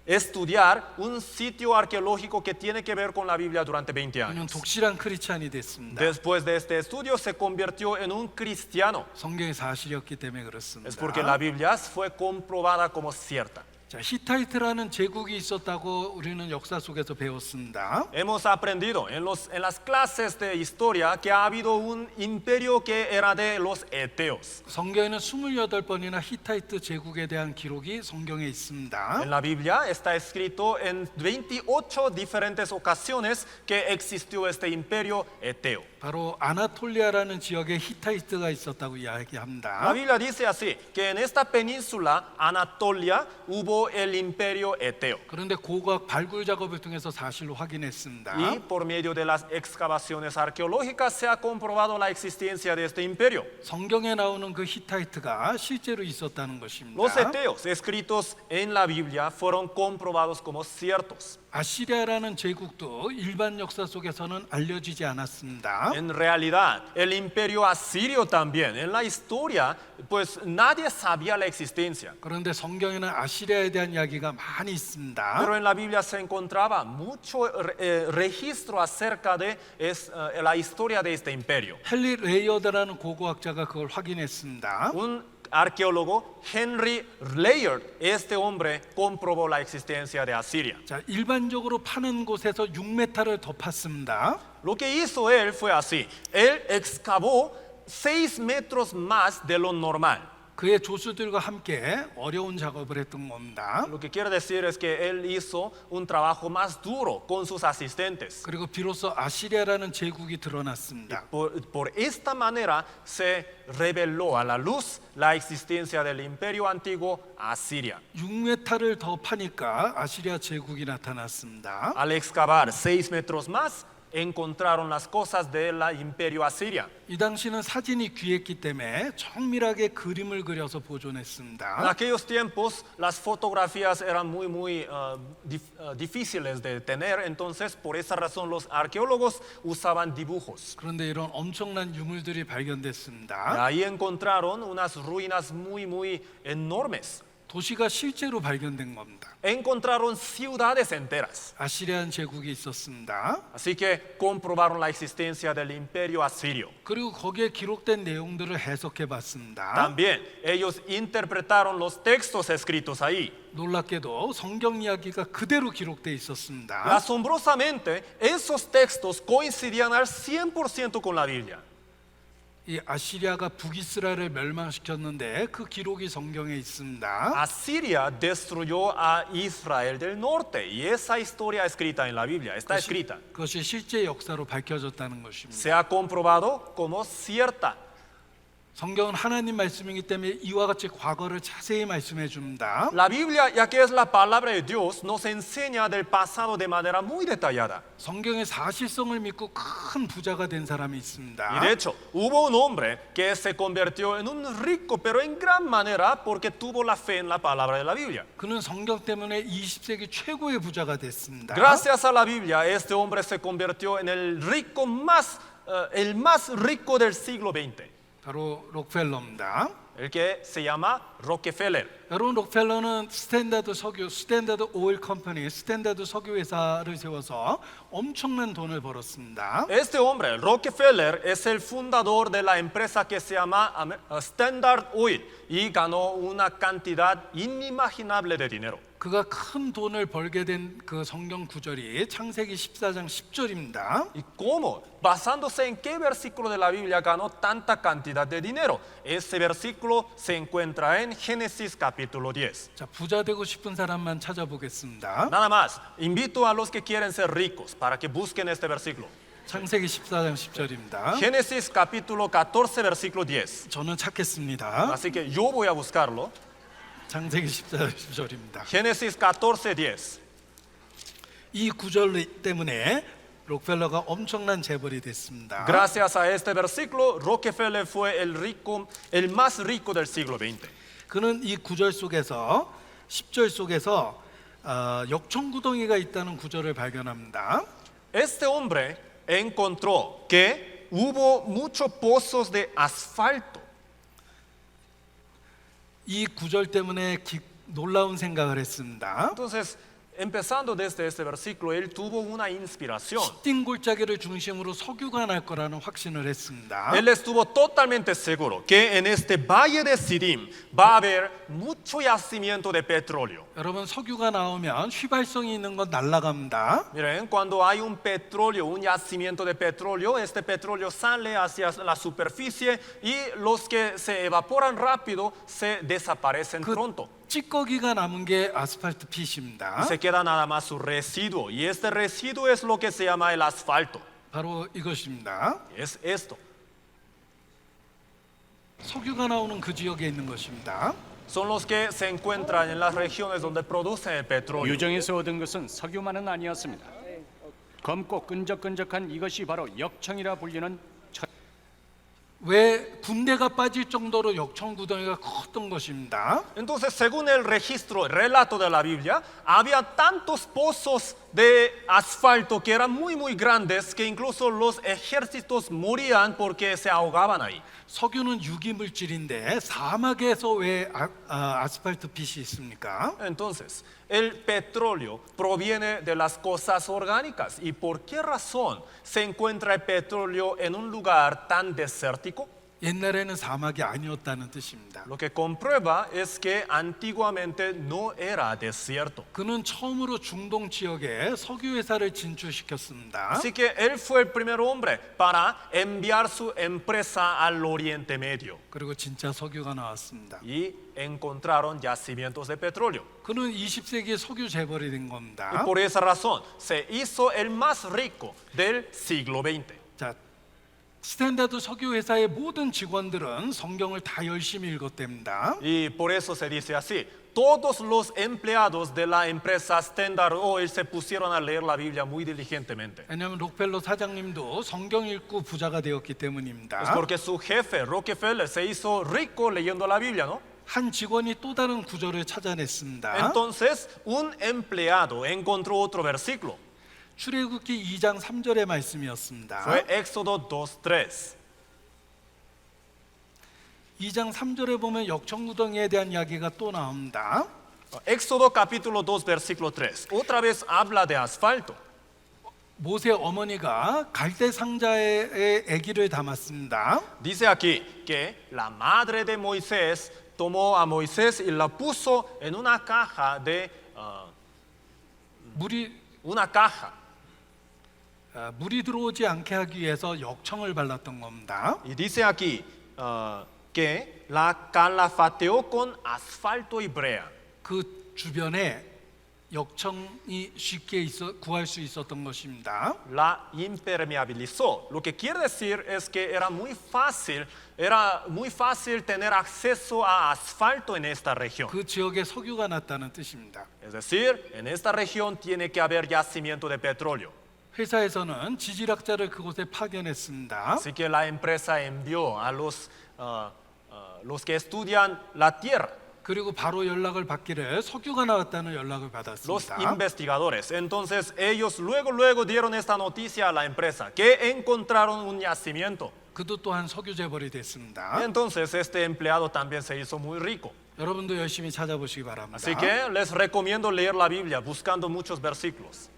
estudiar un sitio arqueológico que tiene que ver con la Biblia durante 20 그는 años. 독실한 크리스찬이 됐습니다. Después de este estudio se convirtió en un cristiano. 성경이 사실이었기 때문에 Es porque la 그렇습니다. Biblia fue comprobada como cierta. 자, 히타이트라는 제국이 있었다고 우리는 역사 속에서 배웠습니다. Hemos aprendido en las clases de historia que ha habido un imperio que era de los eteos. 성경에는 28번이나 히타이트 제국에 대한 기록이 성경에 있습니다. En la Biblia está escrito en 28 diferentes ocasiones que existió este imperio eteo. 바로 아나톨리아라는 지역에 히타이트가 있었다고 La 이야기합니다. Biblia dice así, que en esta península, Anatolia, hubo el imperio eteo. 그런데 고고학 발굴 작업을 통해서 사실로 확인했습니다. Y por medio de las excavaciones arqueológicas se ha comprobado la existencia de este imperio. 성경에 나오는 그 히타이트가 실제로 있었다는 것입니다. Los eteos escritos en la Biblia fueron comprobados como ciertos. 아시리아라는 제국도 일반 역사 속에서는 알려지지 않았습니다. En realidad, el imperio asirio también, en la historia, pues nadie sabía la existencia. 그런데 성경에는 아시리아에 아시리아에 대한 이야기가 많이 있습니다. Pero en la Biblia se encontraba mucho registro acerca de la historia de este imperio. 헨리 레이어드라는 고고학자가 그걸 확인했습니다. Un arqueólogo, Henry Layard, este hombre comprobó la existencia de Asiria. 자, 일반적으로 파는 곳에서 6m를 더 팠습니다. Lo que hizo él fue así. Él excavó 6 metros más de lo normal. 그의 조수들과 함께 어려운 작업을 했던 겁니다. Lo que quiere decir es que él hizo un trabajo más duro con sus asistentes. 그리고 비로소 아시리아라는 제국이 드러났습니다. Por esta manera se reveló a la luz la existencia del imperio antiguo Asiria. 6m를 더 파니까 아시리아 제국이 나타났습니다. Al excavar 6 metros más, encontraron las cosas del imperio Asiria. 이 당시는 사진이 귀했기 때문에 정밀하게 그림을 그려서 En 보존했습니다. aquellos tiempos las fotografías eran muy difíciles de tener, entonces por esa razón los arqueólogos usaban dibujos. 그런데 이런 엄청난 유물들이 Y 발견됐습니다. ahí encontraron unas ruinas muy enormes. 도시가 실제로 발견된 겁니다. Encontraron ciudades enteras. 아시리안 제국이 있었습니다. Así que comprobaron la existencia del imperio asirio. 그리고 거기에 기록된 내용들을 해석해 봤습니다. También ellos interpretaron los textos escritos ahí. 놀랍게도 성경 이야기가 그대로 기록돼 있었습니다. Asombrosamente, esos textos coincidían al 100% con la Biblia. 이 아시리아가 북이스라엘을 멸망시켰는데 그 기록이 성경에 있습니다. Asiria destruyó a Israel del norte y esa historia escrita en la Biblia, está escrita. 그것이 실제 역사로 밝혀졌다는 것입니다. Se ha comprobado como cierta. 성경은 하나님 말씀이기 때문에 이와 같이 과거를 자세히 말씀해 줍니다. La Biblia, ya que es la palabra de Dios, nos enseña del pasado de manera muy detallada. 성경의 사실성을 믿고 큰 부자가 된 사람이 있습니다. Y de hecho, hubo un hombre que se convirtió en un rico, pero en gran manera porque tuvo la fe en la palabra de la Biblia. 그는 성경 때문에 20세기 최고의 부자가 됐습니다. Gracias a la Biblia, este hombre se convirtió en el más rico del siglo XX, 바로 록펠러입니다. el que se llama Rockefeller. 여러분, 록펠러는 스탠다드 오일 컴퍼니, 스탠다드 석유 회사를 세워서 엄청난 돈을 벌었습니다. Este hombre, Rockefeller, es el fundador de la empresa que se llama Standard Oil y ganó una cantidad inimaginable de dinero. 그가 큰 돈을 벌게 된 그 성경 구절이 창세기 14장 10절입니다. ¿Y cómo? ¿Basándose en qué versículo de la Biblia ganó tanta cantidad de dinero? Ese versículo se encuentra en Génesis capítulo 10. 자, 부자 되고 싶은 사람만 찾아보겠습니다. Nada más, invito a los que quieren ser ricos para que busquen este versículo. 창세기 14장 10절입니다. Génesis capítulo 14, versículo 10. 저는 찾겠습니다. Así que yo voy a buscarlo. 창세기 14장 10절입니다. Génesis 14, 10. 이 구절 때문에 록펠러가 엄청난 재벌이 됐습니다. Gracias a este versículo, Rockefeller fue el más rico del siglo XX. 그는 이 구절 속에서 10절 속에서 역청구덩이가 있다는 구절을 발견합니다. Este hombre encontró que hubo muchos pozos de asfalto. 이 구절 때문에 놀라운 생각을 했습니다. Entonces, empezando desde este versículo, él tuvo una inspiración. 시딘 골짜기를 중심으로 석유가 날 거라는 확신을 했습니다. Él estuvo totalmente seguro que en este valle de Sidim va a haber mucho yacimiento de petróleo. 여러분, 석유가 나오면 휘발성이 있는 건 날아갑니다. Miren, cuando hay un petróleo, un yacimiento de petróleo, este petróleo sale hacia la superficie y los que se evaporan rápido se desaparecen pronto. 찌꺼기가 남은 게 아스팔트 핏입니다. Se queda nada más su residuo y este residuo es lo que se llama el asfalto. 바로 이것입니다. Es esto. 석유가 나오는 그 지역에 있는 것입니다. Son los que se encuentran en las regiones donde producen el petróleo. 유정에서 얻은 것은 석유만은 아니었습니다. 검고 끈적끈적한 이것이 바로 역청이라 불리는 왜 군대가 빠질 정도로 역청구덩이가 컸던 것입니다. Entonces, según el registro, el relato de la Biblia, había tantos pozos de asfalto que eran muy grandes que incluso los ejércitos morían porque se ahogaban ahí. 석유는 유기 물질인데 사막에서 왜 아스팔트 빛이 있습니까? Entonces, el petróleo proviene de las cosas orgánicas. ¿Y por qué razón se encuentra el petróleo en un lugar tan desértico? 옛날에는 사막이 아니었다는 뜻입니다. Lo que comprueba es que antiguamente no era desierto. 그는 처음으로 중동 지역에 석유 회사를 진출시켰습니다. Así que él fue el primer hombre para enviar su empresa al Oriente Medio. 그리고 진짜 석유가 나왔습니다. Y encontraron yacimientos de petróleo. 그는 20세기에 석유 재벌이 된 Y 겁니다. por esa razón se hizo el más rico del siglo XX. 자, 스탠다드 석유 회사의 모든 직원들은 성경을 다 열심히 읽었답니다. Y por eso se dice así. Todos los empleados de la empresa Standard Oil se pusieron a leer la Biblia muy diligentemente. 왜냐하면 록펠러 사장님도 성경 읽고 부자가 되었기 Es 때문입니다. porque su jefe, Rockefeller, se hizo rico leyendo la Biblia, ¿no? 한 직원이 또 다른 구절을 찾아냈습니다. Entonces, un empleado encontró otro versículo. 출애굽기 2장 3절의 말씀이었습니다. Fue Éxodo 2:3. 2장 3절에 보면 역청무덩이에 대한 이야기가 또 나옵니다. Éxodo capítulo 2, versículo 3. Otra vez habla de asfalto. 모세 어머니가 갈대 상자에 아기를 담았습니다. Dice aquí que la madre de Moisés tomó a Moisés y la puso en una caja una caja. 물이 들어오지 않게 하기 위해서 역청을 발랐던 겁니다. Y dice aquí que la calafateó con asfalto y brea. 그 주변에 역청이 쉽게 구할 수 있었던 것입니다. La impermeabilizó. Lo que quiere decir es que era muy fácil tener acceso a asfalto en esta región. 그 지역에 석유가 났다는 뜻입니다. Es decir, en esta región tiene que haber yacimiento de petróleo. 회사에서는 지질학자를 그곳에 파견했습니다. Así que la empresa envió a los que estudian la tierra, 그리고 바로 연락을 받기를 석유가 나왔다는 연락을 los 받았습니다. investigadores. Entonces ellos luego dieron esta noticia a la empresa que encontraron un yacimiento. 그도 또한 석유 재벌이 됐습니다. Entonces este empleado también se hizo muy rico. 여러분도 열심히 찾아보시기 바랍니다. Así que les recomiendo leer la Biblia buscando muchos versículos.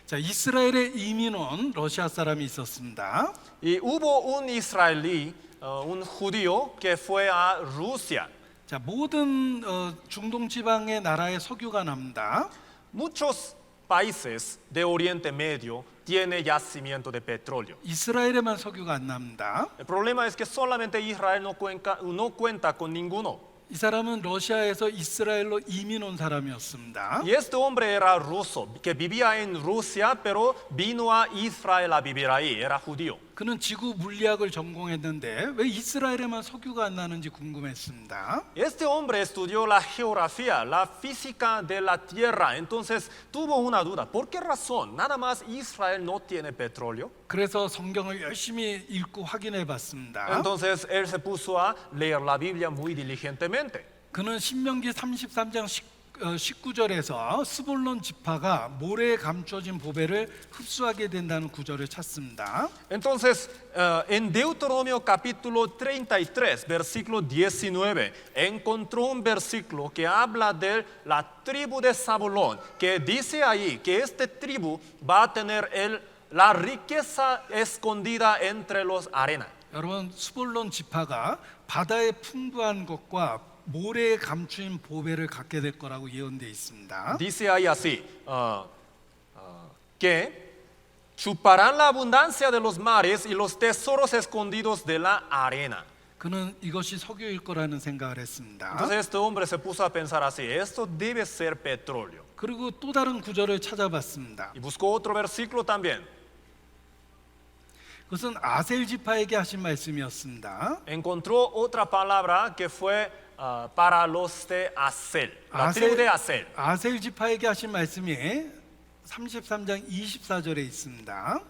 자, 이스라엘에 이민 온 러시아 사람이 있었습니다. Y hubo un israelí, un judío que fue a Rusia. 자, 모든 중동 지방의 나라에 석유가 납니다. Muchos países de Oriente Medio tienen yacimiento de petróleo. 이스라엘에만 석유가 안 납니다. El problema es que solamente Israel no cuenta con ninguno. 이 사람은 러시아에서 이스라엘로 이민 온 사람이었습니다. Y este hombre era ruso, que vivía en Rusia, pero vino a Israel a vivir ahí, era judío. 그는 지구 물리학을 전공했는데 왜 이스라엘에만 석유가 안 나는지 궁금했습니다. Este hombre estudió la geografía, la física de la tierra, entonces tuvo una duda. ¿Por qué razón nada más Israel no tiene petróleo? 그래서 성경을 열심히 읽고 확인해 봤습니다. Entonces él se puso a leer la Biblia muy diligentemente. 그는 신명기 33장 19절에서 스볼론 지파가 모래에 감춰진 보배를 흡수하게 된다는 구절을 찾습니다. Entonces, en Deuteronomio capítulo 33, versículo 19, encontró un versículo que habla de la tribu de Zabulón, que dice ahí que esta tribu va a tener la riqueza escondida entre los arenas. 여러분, 스볼론 지파가 바다의 풍부한 것과 모래에 감춘 보배를 갖게 될 거라고 예언되어 있습니다. Dice ahí así, que chuparán la abundancia de los mares y los tesoros escondidos de la arena. 그는 이것이 석유일 거라는 생각을 했습니다. Entonces este hombre se puso a pensar así, esto debe ser petróleo. 그리고 또 다른 구절을 찾아봤습니다. Y buscó otro versículo también. 그것은 아셀 지파에게 하신 말씀이었습니다. Encontró otra palabra que fue para los de Asel, la tribu de Asel. 아셀 지파에게 하신 말씀이 33장 24절에 있습니다.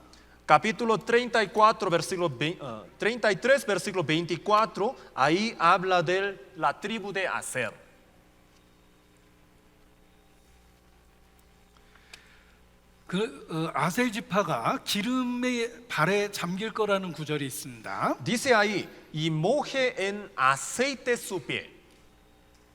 Capítulo 34, versículo 33, versículo 24, ahí habla de la tribu de Aser. 아셀 지파가 기름의 발에 잠길 거라는 구절이 있습니다. Dice ahí, y moje en aceite su pie.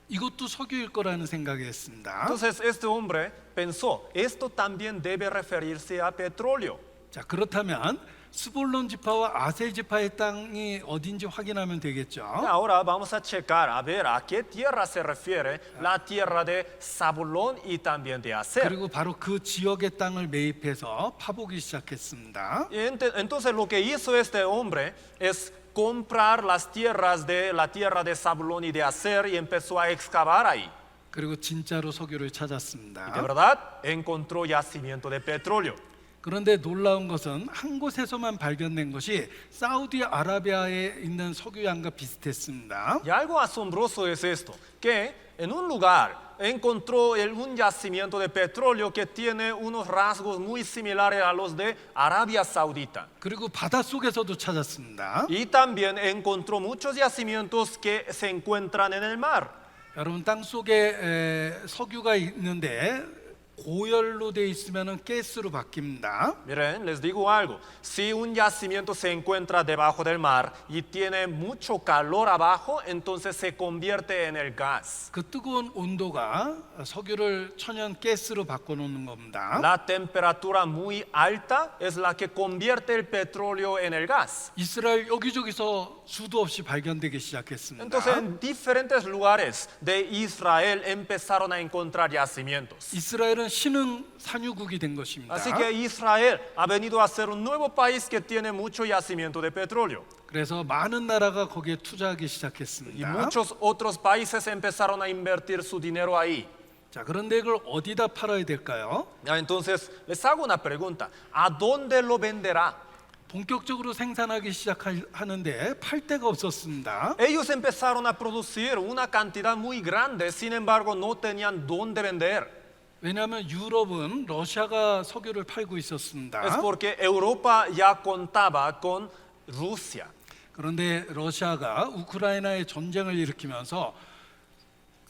이것도 석유일 거라는 생각이 했습니다. Entonces este hombre pensó, esto también debe referirse a petróleo. 자, 그렇다면 스볼론 지파와 아셀 지파의 땅이 어딘지 확인하면 되겠죠. Ahora vamos a checar a ver a qué tierra se refiere la tierra de Zabulón y también de Aser. 그리고 바로 그 지역의 땅을 매입해서 파보기 시작했습니다. Y entonces lo que hizo este hombre es comprar las tierras de la tierra de Zabulón y de Aser y empezó a excavar ahí. 그리고 진짜로 석유를 Y de 찾았습니다. verdad encontró yacimiento de petróleo. 그런데 놀라운 것은 한 곳에서만 발견된 것이 사우디아라비아에 있는 석유양과 비슷했습니다. Y algo asombroso es esto, que en un lugar encontró un yacimiento de petróleo que tiene unos rasgos muy similares a los de Arabia Saudita. 그리고 바닷속에서도 찾았습니다. Y también encontró muchos yacimientos que se encuentran en el mar. 여러분 땅 속에 석유가 있는데 고열로 돼 있으면은 가스로 바뀝니다. Miren, les digo algo, si un yacimiento se encuentra debajo del mar y tiene mucho calor abajo, entonces se convierte en el gas. 그 뜨거운 온도가 석유를 천연 가스로 바꿔놓는 겁니다. La temperatura muy alta es la que convierte el petróleo en el gas. 이스라엘 여기저기서 수도 없이 발견되기 시작했습니다. Entonces en diferentes lugares de Israel empezaron a encontrar yacimientos. 이스라엘은 신흥 산유국이 된 것입니다. Así que Israel ha venido a ser un nuevo país que tiene mucho yacimiento de petróleo. 그래서 많은 나라가 거기에 투자하기 Y 시작했습니다. muchos otros países empezaron a invertir su dinero ahí. 자, 그런데 이걸 어디다 팔아야 될까요? Entonces les hago una pregunta, ¿a dónde lo venderá? 본격적으로 생산하기 시작하는데 팔 데가 없었습니다. Ellos empezaron a producir una cantidad muy grande, sin embargo no tenían dónde vender. 왜냐하면 유럽은 러시아가 석유를 팔고 Es 있었습니다. porque Europa ya contaba con Rusia. 그런데 러시아가 우크라이나에 전쟁을 일으키면서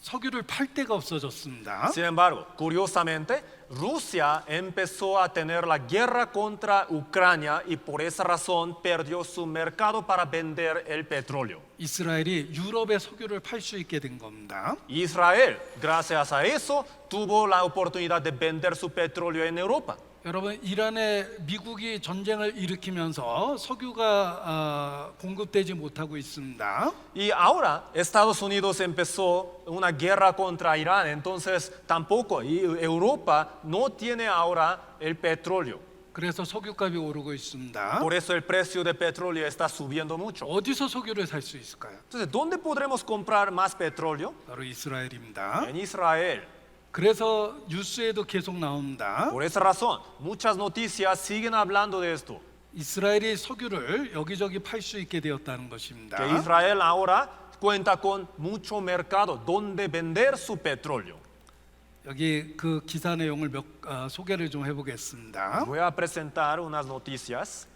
석유를 팔 데가 없어졌습니다. Sin embargo, curiosamente, Rusia empezó a tener la guerra contra Ucrania y por esa razón perdió su mercado para vender el petróleo. 이스라엘이 유럽에 석유를 팔 수 있게 된 겁니다. Israel, gracias a eso, tuvo la oportunidad de vender su petróleo en Europa. 여러분, 이란에 미국이 전쟁을 일으키면서 석유가 공급되지 못하고 있습니다. Y ahora Estados Unidos empezó una guerra contra Irán, entonces tampoco, y Europa no tiene ahora el petróleo. 그래서 석유값이 오르고 있습니다. Por eso el precio de petróleo está subiendo mucho. 어디서 석유를 살 수 있을까요? Entonces, ¿dónde podremos comprar más petróleo? 바로 이스라엘입니다. En Israel. 그래서 뉴스에도 계속 나옵니다. Por esa razón, muchas noticias siguen hablando de esto, 이스라엘이 석유를 여기저기 팔 수 있게 되었다는 que 것입니다. Israel ahora cuenta con mucho mercado donde vender su petróleo. 여기 그 기사 내용을 소개를 좀 해보겠습니다. Voy a presentar unas noticias.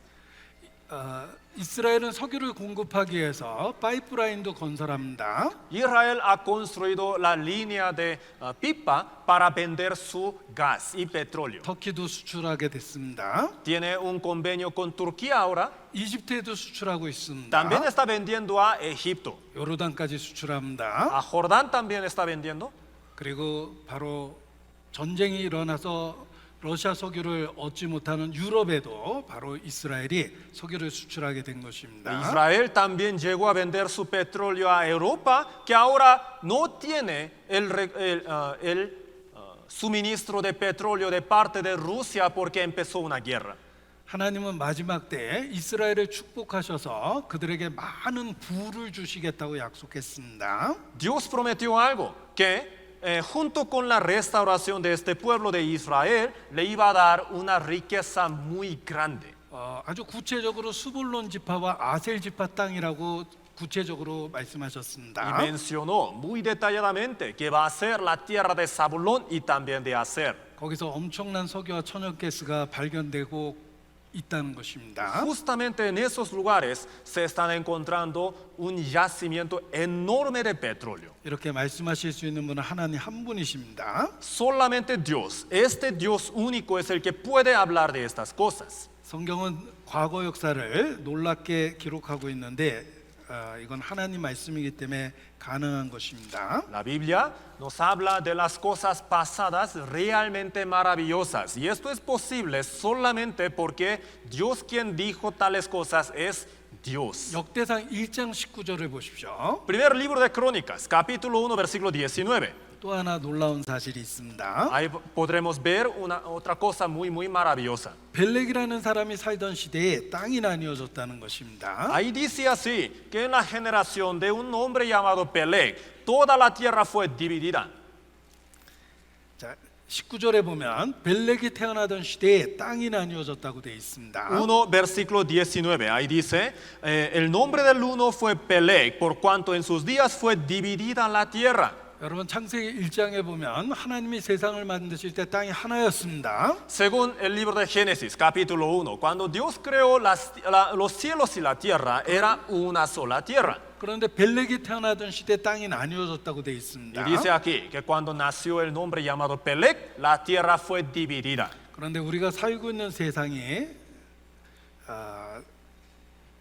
이스라엘은 석유를 공급하기 위해서 파이프라인도 건설합니다. Israel ha construido la línea de pipa para vender su gas y petróleo. 터키도 수출하게 됐습니다. Tiene un convenio con Turquía ahora. 이집트에도 수출하고 있습니다. También está vendiendo a Egipto. 요르단까지 수출합니다. A Jordán también está vendiendo. 그리고 바로 전쟁이 일어나서 러시아 석유를 얻지 못하는 유럽에도 바로 이스라엘이 석유를 수출하게 된 것입니다. Israel también llegó a vender su petróleo a Europa, que ahora no tiene el suministro de petróleo de parte de Rusia porque empezó una guerra. 하나님은 마지막 때 이스라엘을 축복하셔서 그들에게 많은 부를 주시겠다고 약속했습니다. Dios prometió algo, que junto con la restauración de este pueblo de Israel, le iba a dar una riqueza muy grande. 아주 구체적으로 수볼론 지파와 아셀 지파 땅이라고 구체적으로 말씀하셨습니다. Y mencionó muy detalladamente que va a ser la tierra de Zabulón y también de Aser. 거기서 엄청난 석유와 천연가스가 발견되고 있다는 것입니다. Justamente en esos lugares se están encontrando un yacimiento enorme de petróleo. 이렇게 말씀하실 수 있는 분은 하나님 한 분이십니다. Solamente Dios, este Dios único es el que puede hablar de estas cosas. 성경은 과거 역사를 놀랍게 기록하고 있는데 이건 하나님 말씀이기 때문에 가능한 것입니다. La Biblia nos habla de las cosas pasadas realmente maravillosas y esto es posible solamente porque Dios quien dijo tales cosas es Dios. 역대상 1장 19절을 보십시오. Primer libro de Crónicas, capítulo 1, versículo 19. 또 하나 놀라운 사실이 있습니다. Ahí podremos ver otra cosa muy maravillosa. 벨렉이라는 사람이 살던 시대에 땅이 나뉘어졌다는 것입니다. Ahí dice así, que en la generación de un hombre llamado Peleg, toda la tierra fue dividida. 자, 19절에 보면 벨렉이 태어나던 시대에 땅이 나뉘어졌다고 되어 있습니다. 1 versículo 19, ahí dice, el nombre del uno fue Peleg, por cuanto en sus días fue dividida la tierra. 여러분 창세기 1장에 보면 하나님이 세상을 만드실 때 땅이 하나였습니다. Según el libro de Génesis, capítulo 1, cuando Dios creó los cielos y la tierra, era una sola tierra. 그런데 벨렉이 태어나던 시대 땅이 나뉘어졌다고 되어 Y 있습니다. dice aquí que cuando nació el nombre llamado Peleg, la tierra fue dividida. 그런데 우리가 살고 있는 세상이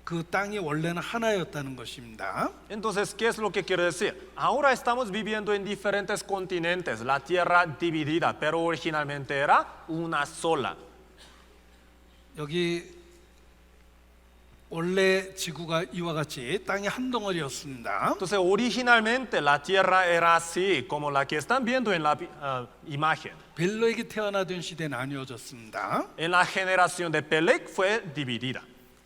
그 땅이 원래는 하나였다는 것입니다. Entonces, ¿qué es lo que quiere decir? Ahora estamos viviendo en diferentes continentes, la tierra dividida, pero originalmente era una sola. 여기 원래 지구가 이와 같이 땅이 한 덩어리였습니다. Entonces, originalmente la tierra era así, como la que están viendo en la imagen. 벨렉이 태어나던 시대에 나뉘어졌습니다. En la generación de Peleg fue dividida.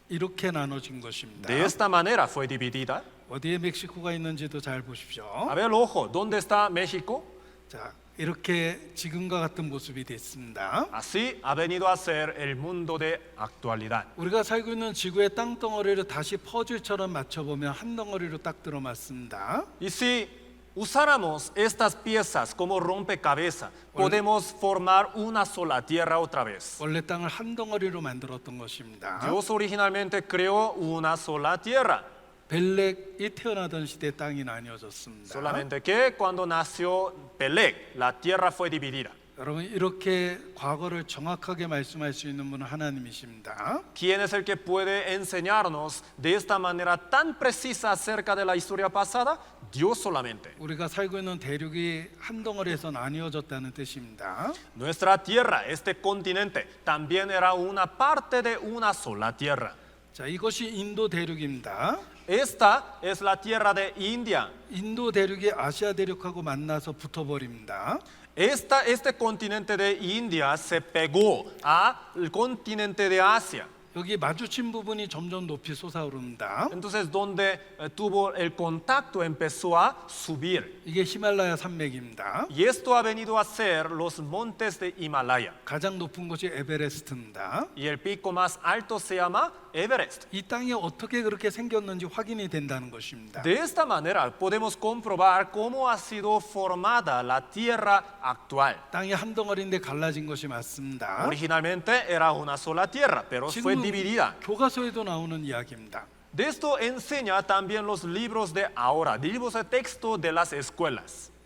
이렇게 나눠진 것입니다. De esta manera fue dividida. 어디에 멕시코가 있는지도 잘 보십시오. A ver, ojo, ¿dónde está México? 자, 이렇게 지금과 같은 모습이 됐습니다. Así ha venido a ser el mundo de actualidad. 우리가 살고 있는 지구의 땅덩어리를 다시 퍼즐처럼 맞춰보면 한 덩어리로 딱 들어맞습니다. Y si usáramos estas piezas como rompecabezas, podemos formar una sola tierra otra vez. 원래 땅을 한 덩어리로 만들었던 것입니다. Dios originalmente creó una sola tierra, 벨렉이 태어나던 시대 땅이 나뉘어졌습니다. solamente que cuando nació Peleg, la tierra fue dividida. 여러분 이렇게 과거를 정확하게 말씀할 수 있는 분은 하나님이십니다. ¿Quién es el que puede enseñarnos de esta manera tan precisa acerca de la historia pasada? Dios solamente. 우리가 살고 있는 대륙이 한 덩어리에서 나뉘어졌다는 뜻입니다. Nuestra tierra, este continente, también era una parte de una sola tierra. 자, 이것이 인도 대륙입니다. Esta es la tierra de India. 인도 대륙이 아시아 대륙하고 만나서 붙어버립니다. Este continente de India se pegó al continente de Asia. 여기 마주친 부분이 점점 높이 솟아오릅니다. Entonces, donde tuvo el contacto empezó a subir. 이게 히말라야 산맥입니다. Y esto ha venido a ser los montes de Himalaya. 가장 높은 곳이 에베레스트입니다. Y el pico más alto se llama Everest. 이 땅이 어떻게 그렇게 생겼는지 확인이 된다는 것입니다. De esta manera podemos comprobar cómo ha sido formada la tierra actual. 땅이 한 덩어리인데 갈라진 것이 맞습니다. Originalmente era una sola tierra, pero fue dividida. 교과서에도 나오는 이야기입니다. De esto enseña también los libros de ahora, libros de texto de las escuelas.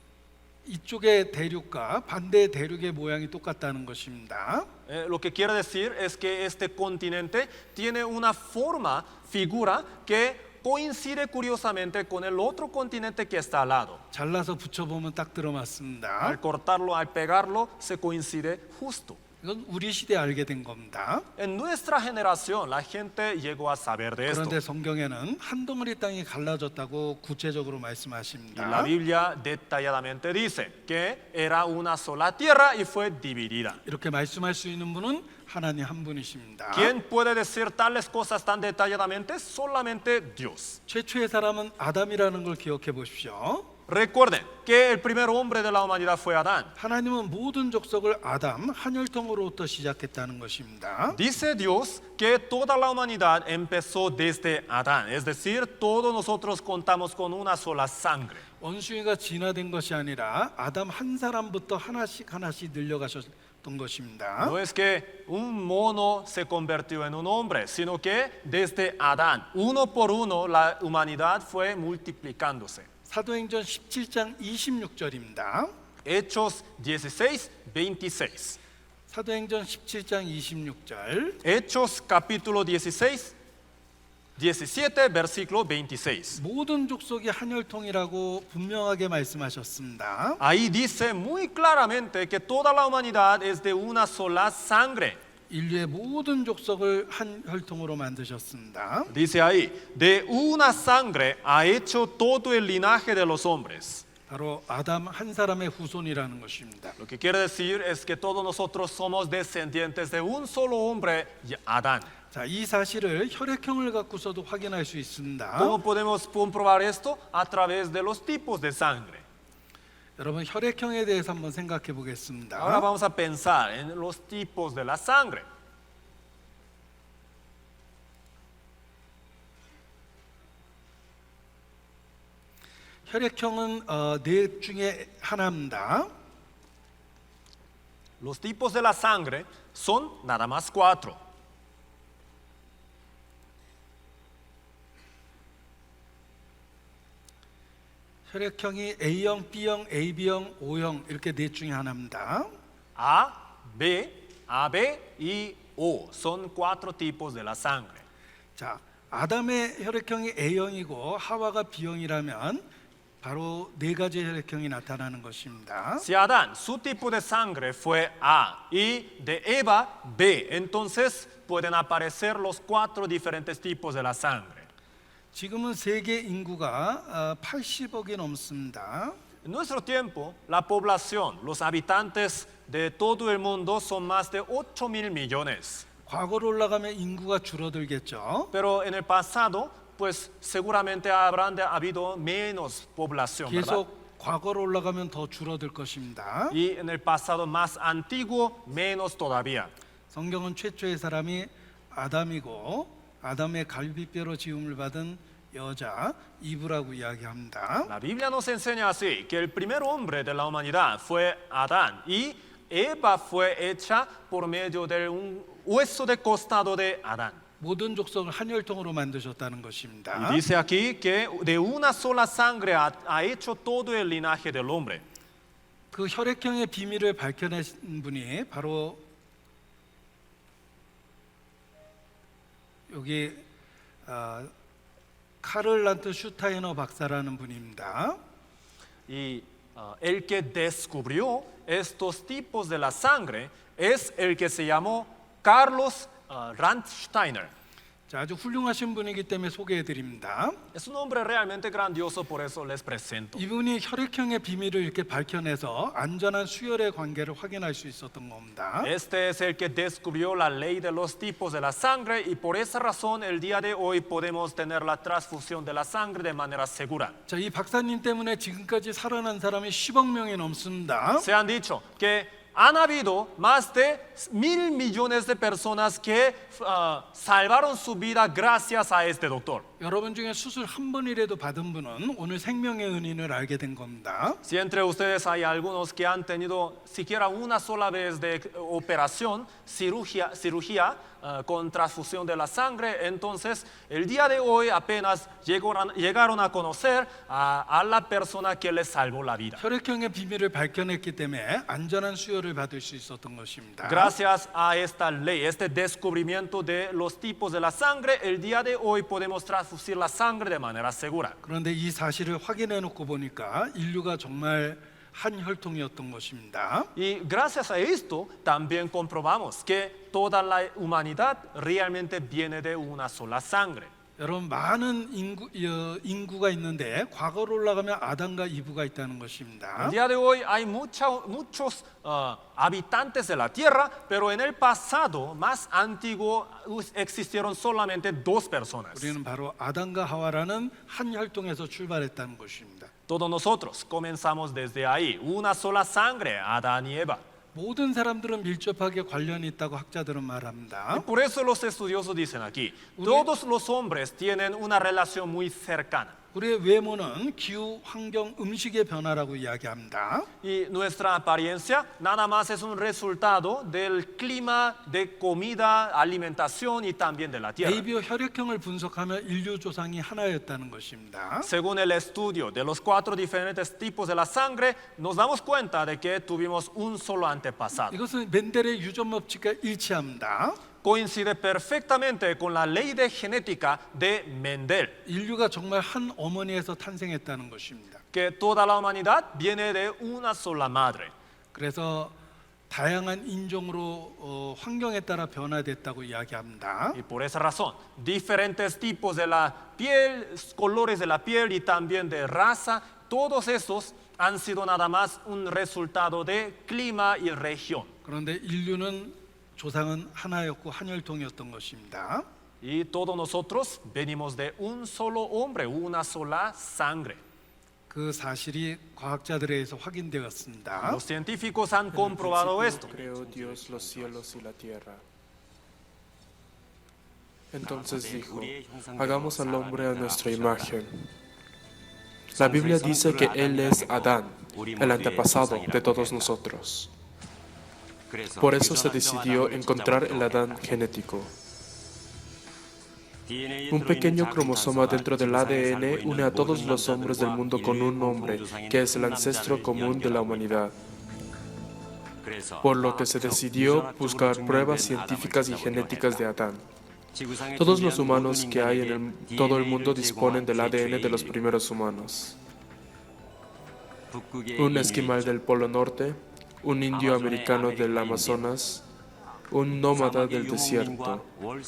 이쪽의 대륙과 반대 대륙의 모양이 똑같다는 것입니다. Lo que quiere decir es que este continente tiene una forma, figura que coincide curiosamente con el otro continente que está al lado. 잘라서 붙여보면 딱 들어맞습니다. Al cortarlo, al pegarlo, se coincide justo. 이건 우리 시대에 알게 된 겁니다. En nuestra generación la gente llegó a saber de esto. 그런데 성경에는 한 덩어리 땅이 갈라졌다고 구체적으로 Y la 말씀하십니다. Biblia detalladamente dice que era una sola tierra y fue dividida. 이렇게 말씀할 수 있는 분은 하나님 한 분이십니다. ¿Quién puede decir tales cosas tan detalladamente? Solamente Dios. 최초의 사람은 아담이라는 걸 기억해 보십시오. Recuerden que el primer hombre de la humanidad fue Adán. 하나님은 모든 족속을 아담 한 혈통으로부터 시작했다는 것입니다. Dice Dios que toda la humanidad empezó desde Adán, es decir, todos nosotros contamos con una sola sangre. 원숭이가 진화된 것이 아니라 아담 한 사람부터 하나씩 늘려가서 것입니다. No es que un mono se convirtió en un hombre, sino que desde Adán, uno por uno, la humanidad fue multiplicándose. 사도행전 17장 26절입니다. Hechos 16, 26. 사도행전 17장 26절. Hechos capítulo 16, 17, versículo 26. 모든 족속이 한 혈통이라고 분명하게 말씀하셨습니다. Ahí dice muy claramente que toda la humanidad es de una sola sangre. 인류의 모든 족속을 한 혈통으로 만드셨습니다. Dice ahí, de una sangre ha hecho todo el linaje de los hombres. 바로 아담 한 사람의 후손이라는 것입니다. Lo que quiere decir es que todos nosotros somos descendientes de un solo hombre, Adán. 자, 이 사실을 혈액형을 갖고서도 확인할 수 있습니다. ¿Cómo podemos comprobar esto? A través de los tipos de sangre. 여러분 혈액형에 대해서 한번 생각해 Ahora 보겠습니다. vamos a pensar en los tipos de la sangre. 혈액형은 네 중에 하나입니다. Los tipos de la sangre son nada más 4. 혈액형이 A형, B형, AB형, O형 이렇게 네 중에 하나입니다. A, B, AB y O son 4 tipos de la sangre. 자, 아담의 혈액형이 A형이고 하와가 B형이라면 바로 네 가지 혈액형이 나타나는 것입니다. Si Adán, su tipo de sangre fue A y de Eva B, entonces pueden aparecer los 4 diferentes tipos de la sangre. 지금은 세계 인구가 80억이 넘습니다. En nuestro tiempo, la población, los habitantes de todo el mundo son más de 8.000 millones. 과거로 올라가면 인구가 줄어들겠죠. Pero en el pasado, pues seguramente habido menos población, ¿verdad? 계속 과거로 올라가면 더 줄어들 것입니다. Y en el pasado más antiguo, menos todavía. 성경은 최초의 사람이 아담이고 아담의 갈비뼈로 지음을 받은 여자 이브라고 이야기합니다. La Biblia nos enseña así, que el primer hombre de la humanidad fue Adán y Eva fue hecha por medio de un hueso de costado de Adán. 모든 족속을 한 혈통으로 만드셨다는 것입니다. Y dice aquí que de una sola sangre ha hecho todo el linaje del hombre. 그 혈액형의 비밀을 밝혀낸 분이 바로 여기 카를 란트 슈타이너 박사라는 분입니다. Y el que descubrió estos tipos de la sangre es el que se llamó Carlos Randsteiner. 자, 아주 훌륭하신 분이기 때문에 소개해 드립니다. Es un hombre realmente grandioso, por eso les presento. 이분이 혈액형의 비밀을 이렇게 밝혀내서 안전한 수혈의 관계를 확인할 수 있었던 겁니다. Este es el que descubrió la ley de los tipos de la sangre y por esa razón el día de hoy podemos tener la transfusión de la sangre de manera segura. 자, 이 박사님 때문에 지금까지 살아난 사람이 10억 명이 넘습니다. Se han dicho que han habido más de 1.000 millones de personas que salvaron su vida gracias a este doctor. 여러분 중에 수술 한 번이라도 받은 분은 오늘 생명의 은인을 알게 된 겁니다. Si entre ustedes hay algunos que han tenido siquiera una sola vez de operación, cirugía con transfusión de la sangre, entonces el día de hoy apenas llegaron a conocer a la persona que les salvó la vida. 혈액형의 비밀을 밝혀냈기 때문에 안전한 수혈을 받을 수 있었던 것입니다. Gracias a esta ley, este descubrimiento de los tipos de la sangre, el día de hoy podemos transfuir la sangre de manera segura. 그런데 이 사실을 확인해 놓고 보니까 인류가 정말 한 혈통이었던 것입니다. Y gracias a esto también comprobamos que toda la humanidad realmente viene de una sola sangre. 여러분 많은 인구가 있는데 과거로 올라가면 아담과 이브가 있다는 것입니다. El día de hoy hay muchos habitantes de la tierra, pero en el pasado más antiguo existieron solamente 2 personas. 우리는 바로 아담과 하와라는 한 혈통에서 출발했다는 것입니다. Todos nosotros comenzamos desde ahí, una sola sangre, Adán y Eva. 모든 사람들은 밀접하게 관련이 있다고 학자들은 말합니다. Y por eso los estudiosos dicen aquí, todos los hombres tienen una relación muy cercana. 우리의 외모는 기후, 환경, 음식의 변화라고 이야기합니다. Y nuestra apariencia nada más es un resultado del clima, de comida, alimentación y también de la tierra. ABO 혈액형을 분석하면 인류 조상이 하나였다는 것입니다. Según el estudio de los 4 diferentes tipos de la sangre, nos damos cuenta de que tuvimos un solo antepasado. 이것은 멘델의 유전 법칙과 일치합니다. Coincide perfectamente con la ley de genética de Mendel, 인류가 정말 한 어머니에서 탄생했다는 것입니다. que toda la humanidad viene de una sola madre. 그래서 다양한 인종으로 환경에 따라 변화됐다고 이야기합니다. Y por esa razón, diferentes tipos de la piel, colores de la piel y también de raza, todos esos han sido nada más un resultado de clima y región. 그런데 인류는 조상은 하나였고 한혈통이었던 것입니다. Y todos nosotros venimos de un solo hombre, una sola sangre. 그 사실이 과학자들에 의해서 확인되었습니다. Los científicos han comprobado esto. Creó Dios los cielos y la tierra. Entonces dijo, hagamos al hombre a nuestra imagen. La Biblia dice que Él es Adán, el antepasado de todos nosotros. Por eso se decidió encontrar el Adán genético. Un pequeño cromosoma dentro del ADN une a todos los hombres del mundo con un hombre, que es el ancestro común de la humanidad. Por lo que se decidió buscar pruebas científicas y genéticas de Adán. Todos los humanos que hay en todo el mundo disponen del ADN de los primeros humanos. Un esquimal del Polo Norte, un indio americano del Amazonas, un nómada del desierto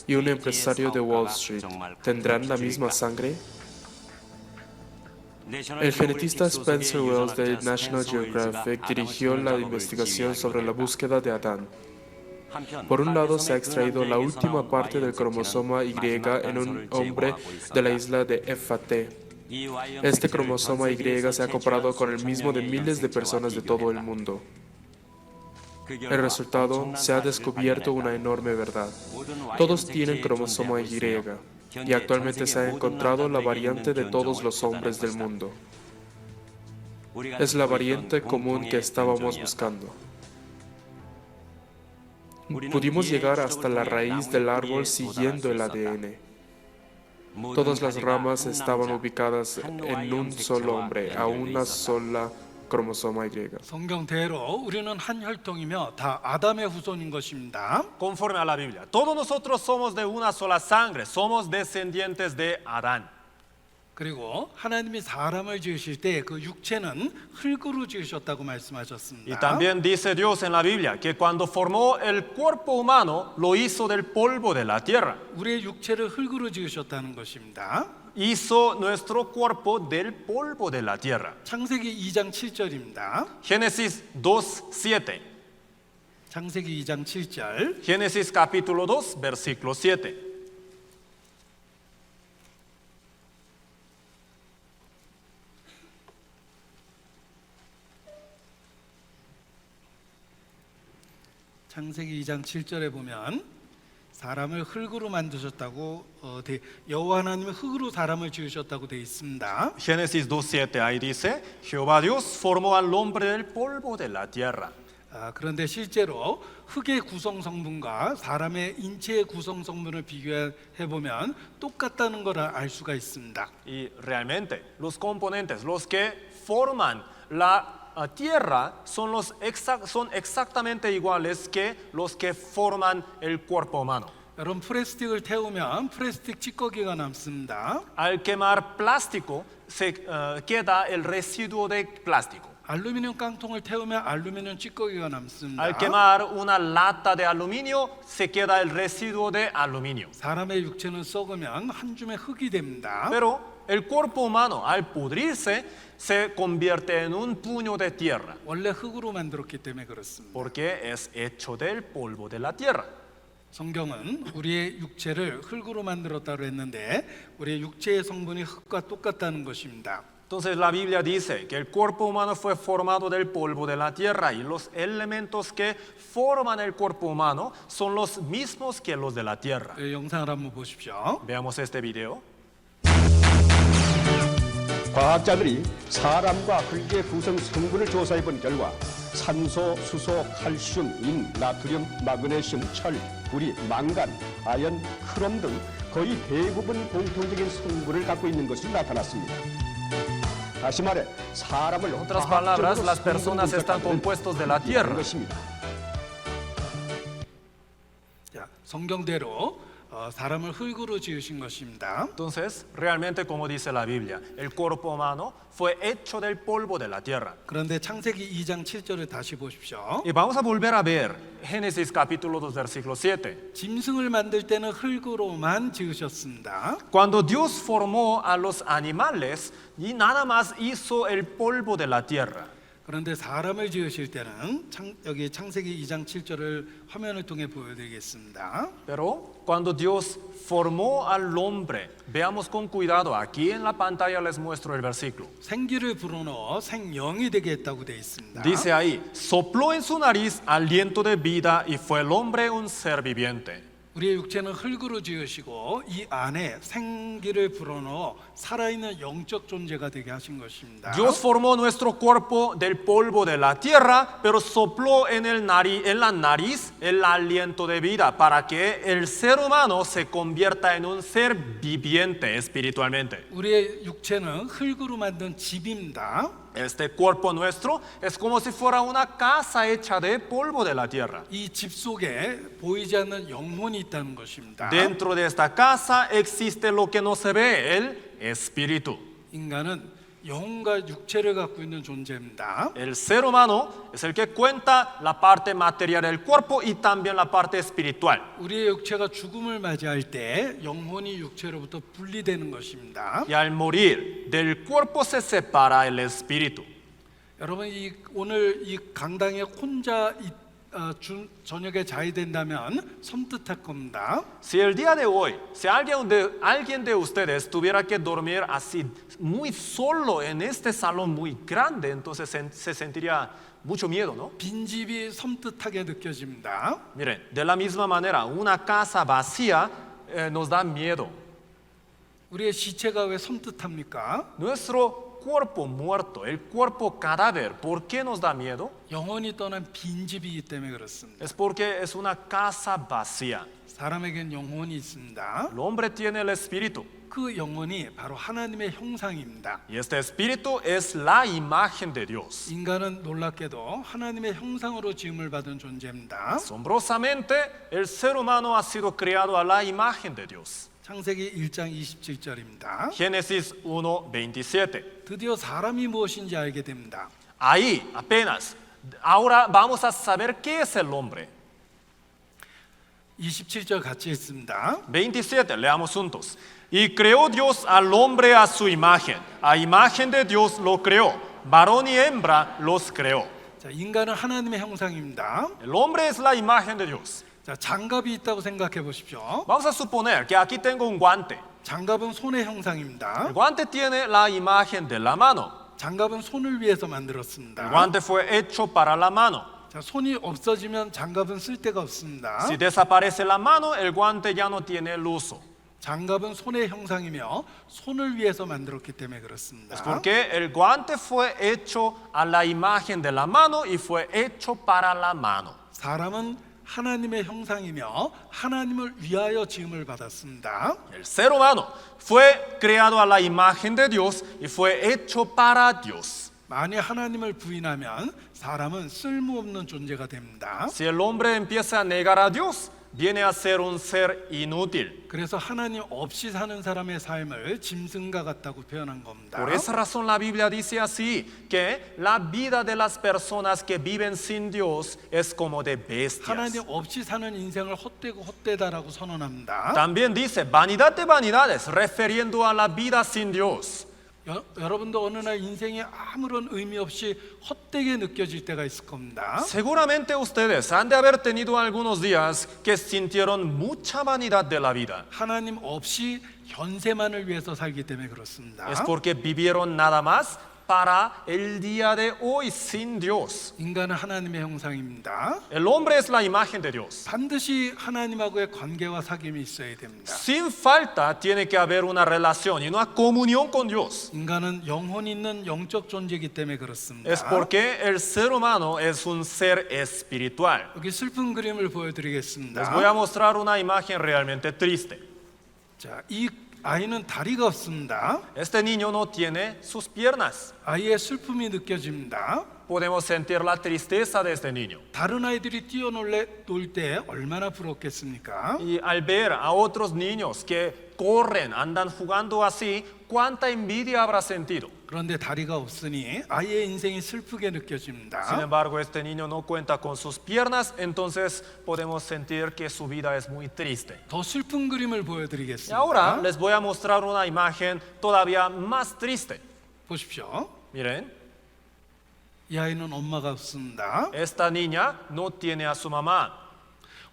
y un empresario de Wall Street, ¿tendrán la misma sangre? El genetista Spencer Wells de National Geographic dirigió la investigación sobre la búsqueda de Adán. Por un lado, se ha extraído la última parte del cromosoma Y en un hombre de la isla de Efate. Este cromosoma Y se ha comparado con el mismo de miles de personas de todo el mundo. El resultado, se ha descubierto una enorme verdad. Todos tienen cromosoma Y y actualmente se ha encontrado la variante de todos los hombres del mundo. Es la variante común que estábamos buscando. Pudimos llegar hasta la raíz del árbol siguiendo el ADN. Todas las ramas estaban ubicadas en un solo hombre, a una sola cromosoma Y. 성경대로 우리는 한 혈통이며 다 아담의 후손인 것입니다. Conforme a la Biblia, todos nosotros somos de una sola sangre, somos descendientes de Adán. 그리고 하나님이 사람을 지으실 때 그 육체는 흙으로 지으셨다고 Y 말씀하셨습니다. también dice Dios en la Biblia que cuando formó el cuerpo humano, lo hizo del polvo de la tierra. 우리의 육체를 흙으로 지으셨다는 것입니다. Hizo nuestro cuerpo del polvo de la tierra. 창세기 2장 7절입니다. Génesis 2:7. 창세기 2장 7절. Génesis capítulo 2, versículo 7. 창세기 2장 7절에 보면 사람을 흙으로 만드셨다고 여호와 하나님은 흙으로 사람을 지으셨다고 되어 있습니다. Génesis 2:7 ahí dice, Jehová Dios formó al hombre del polvo de la tierra. 그런데 실제로 흙의 구성 성분과 사람의 인체의 구성 성분을 비교해 보면 똑같다는 걸 알 수가 있습니다. Y realmente los componentes, los que forman la tierra son exactamente iguales que los que forman el cuerpo humano. 여러분 플라스틱을 태우면 플라스틱 찌꺼기가 남습니다. Al quemar plástico se queda el residuo de plástico. 알루미늄 깡통을 태우면 알루미늄 찌꺼기가 남습니다. Al quemar una lata de aluminio se queda el residuo de aluminio. 사람의 육체는 썩으면 한 줌의 흙이 됩니다. Pero el cuerpo humano al pudrirse se convierte en un puño de tierra 원래 흙으로 만들었기 때문에 그렇습니다. porque es hecho del polvo de la tierra. 성경은 우리의 육체를 흙으로 만들었다고 했는데 우리의 육체의 성분이 흙과 똑같다는 것입니다. Entonces la Biblia dice que el cuerpo humano fue formado del polvo de la tierra y los elementos que forman el cuerpo humano son los mismos que los de la tierra. 영상을 한번 보십시오. Veamos este video. 과학자들이 사람과 흙의 구성 성분을 조사해 본 결과 산소, 수소, 칼슘, 인, 나트륨, 마그네슘, 철, 구리, 망간, 아연, 크롬 등 거의 대부분 공통적인 성분을 갖고 있는 것으로 나타났습니다. 다시 말해 사람을 En otras palabras, las personas están 과학적으로 compuestos de la 이런 tierra. 것입니다. 자, 성경대로 사람을 흙으로 지으신 것입니다. Entonces, realmente como dice la Biblia, el cuerpo humano fue hecho del polvo de la tierra. 그런데 창세기 2장 7절을 다시 보십시오. Y vamos a volver a ver Génesis capítulo 2 versículo 7. 짐승을 만들 때는 흙으로만 지으셨습니다. Cuando Dios formó a los animales y nada más hizo el polvo de la tierra. 그런데 사람을 지으실 때는 여기 창세기 2장 7절을 화면을 통해 보여드리겠습니다. Pero cuando Dios formó al hombre, veamos con cuidado, aquí en la pantalla les muestro el versículo. 생기를 불어넣어 생명이 되게 했다고 되어 있습니다. Dice ahí, sopló en su nariz aliento de vida y fue el hombre un ser viviente. 우리의 육체는 흙으로 지으시고 이 안에 생기를 불어넣어 살아있는 영적 존재가 되게 하신 것입니다. Dios formó nuestro cuerpo del polvo de la tierra, pero sopló en la nariz el aliento de vida para que el ser humano se convierta en un ser viviente espiritualmente. 우리의 육체는 흙으로 만든 집입니다. Este cuerpo nuestro es como si fuera una casa hecha de polvo de la tierra. 이 집 속에 보이지 않는 영혼이 있다는 것입니다. Dentro de esta casa existe lo que no se ve, el espíritu. 인간은 영혼과 육체를 갖고 있는 존재입니다. El ser humano es el que cuenta la parte material del cuerpo y también la parte espiritual. 우리의 육체가 죽음을 맞이할 때 영혼이 육체로부터 분리되는 것입니다. Y al morir del cuerpo se separa el espíritu. 여러분 오늘 이 강당에 혼자 저녁에 자야 된다면 섬뜩할 겁니다. Si el día de hoy, si alguien de ustedes tuviera que dormir así muy solo en este salón muy grande, entonces se sentiría mucho miedo, ¿no? 빈집이 섬뜩하게 느껴집니다. Miren, de la misma manera, una casa vacía nos da miedo. 우리의 시체가 왜 섬뜩합니까? Nuestro cuerpo muerto, el cuerpo cadáver, ¿por qué nos da miedo? 영혼이 떠난 빈집이기 때문에 그렇습니다. Es porque es una casa vacía. 사람에겐 영혼이 있습니다. El hombre tiene el espíritu. 그 영혼이 바로 하나님의 형상입니다. Y este espíritu es la imagen de Dios. 인간은 놀랍게도 하나님의 형상으로 지음을 받은 존재입니다. Asombrosamente, el ser humano ha sido creado a la imagen de Dios. 창세기 1장 27절입니다. Génesis 1:27. 드디어 사람이 무엇인지 알게 됩니다. Ahí apenas. Ahora vamos a saber qué es el hombre. 27절 같이 읽습니다. 27, leamos juntos. Y creó Dios al hombre a su imagen. A imagen de Dios lo creó. Varón y hembra los creó. 자, 인간은 하나님의 형상입니다. El hombre es la imagen de Dios. 자, 장갑이 있다고 생각해 보십시오. Vamos a suponer que aquí tengo un guante. 장갑은 손의 형상입니다. El guante tiene la imagen de la mano. 장갑은 손을 위해서 El 만들었습니다. guante fue hecho para la mano. 자, 손이 없어지면 장갑은 쓸 데가 없습니다. Si desaparece la mano, el guante ya no tiene el uso. 장갑은 손의 형상이며 손을 위해서 만들었기 때문에 그렇습니다. Es porque el guante fue hecho a la imagen de la mano y fue hecho para la mano. 사람은 하나님의 형상이며 하나님을 위하여 지음을 받았습니다. El ser humano fue creado a la imagen de Dios y fue hecho para Dios. 만약 하나님을 부인하면 사람은 쓸모없는 존재가 됩니다. Si el hombre empieza a negar a Dios, viene a ser un ser inútil. 그래서 하나님 없이 사는 사람의 삶을 짐승과 같다고 표현한 겁니다. Por esa razón la Biblia dice así, que la vida de las personas que viven sin Dios es como de bestias. 하나님 없이 사는 인생을 헛되고 헛되다라고 선언합니다. También dice, vanidad de vanidades, refiriendo a la vida sin Dios. 여러분도 어느 날 인생에 아무런 의미 없이 헛되게 느껴질 때가 있을 겁니다. Seguramente ustedes han de haber tenido algunos días que sintieron mucha vanidad de la vida. 하나님 없이 현세만을 위해서 살기 때문에 그렇습니다. Es porque vivieron nada más para el día de hoy sin Dios. 인간은 하나님의 형상입니다. El hombre es la imagen de Dios. 반드시 하나님하고의 관계와 사귐이 있어야 됩니다. Sin falta tiene que haber una relación y una comunión con Dios. 인간은 영혼 있는 영적 존재이기 때문에 그렇습니다. Es porque el ser humano es un ser espiritual. 여기 슬픈 그림을 Les 보여드리겠습니다. voy a mostrar una imagen realmente triste. 자, 이 아이는 다리가 없습니다. Este niño no tiene sus piernas. 아이의 슬픔이 느껴집니다. Podemos sentir la tristeza de este niño. 다른 아이들이 놀 때 얼마나 부럽겠습니까? Y al ver a otros niños que corren, andan jugando así, ¿cuánta envidia habrá sentido? 그런데 다리가 없으니 아이의 인생이 슬프게 Sin 느껴집니다. embargo, este niño no cuenta con sus piernas, entonces podemos sentir que su vida es muy triste. 더 슬픈 그림을 Y 보여드리겠습니다. ahora les voy a mostrar una imagen todavía más triste. 보십시오. Miren, 이 아이는 엄마가 없습니다. esta niña no tiene a su mamá.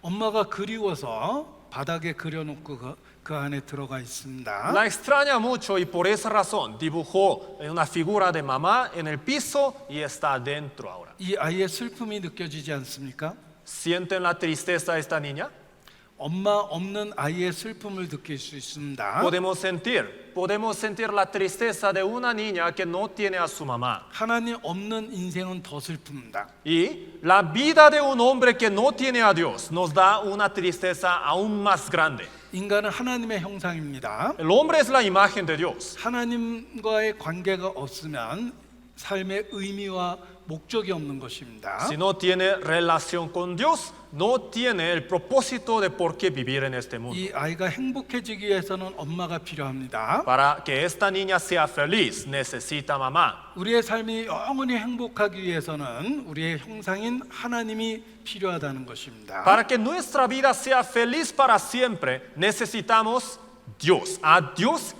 엄마가 그리워서 바닥에 그려놓고 그 안에 들어가 있습니다. La extraña mucho y por esa razón dibujó una figura de mamá en el piso y está adentro ahora. 이 아이의 슬픔이 느껴지지 않습니까? ¿Sienten la tristeza de esta niña? 엄마 없는 아이의 슬픔을 느낄 수 있습니다. Podemos sentir la tristeza de una niña que no tiene a su mamá. 하나님 없는 인생은 더 슬픕니다. Y la vida de un hombre que no tiene a Dios nos da una tristeza aún más grande. 인간은 하나님의 형상입니다. El hombre es la imagen de Dios. 하나님과의 관계가 없으면 삶의 의미와 목적이 없는 것입니다. Si no tiene relación con Dios, no tiene el propósito de por qué vivir en este mundo. 이 아이가 행복해지기 위해서는 엄마가 필요합니다. Para que esta niña sea feliz, necesita mamá. 우리의 삶이 영원히 행복하기 위해서는 우리의 형상인 하나님이 필요하다는 것입니다. Para que nuestra vida sea feliz para siempre, necesitamos Dios. A Dios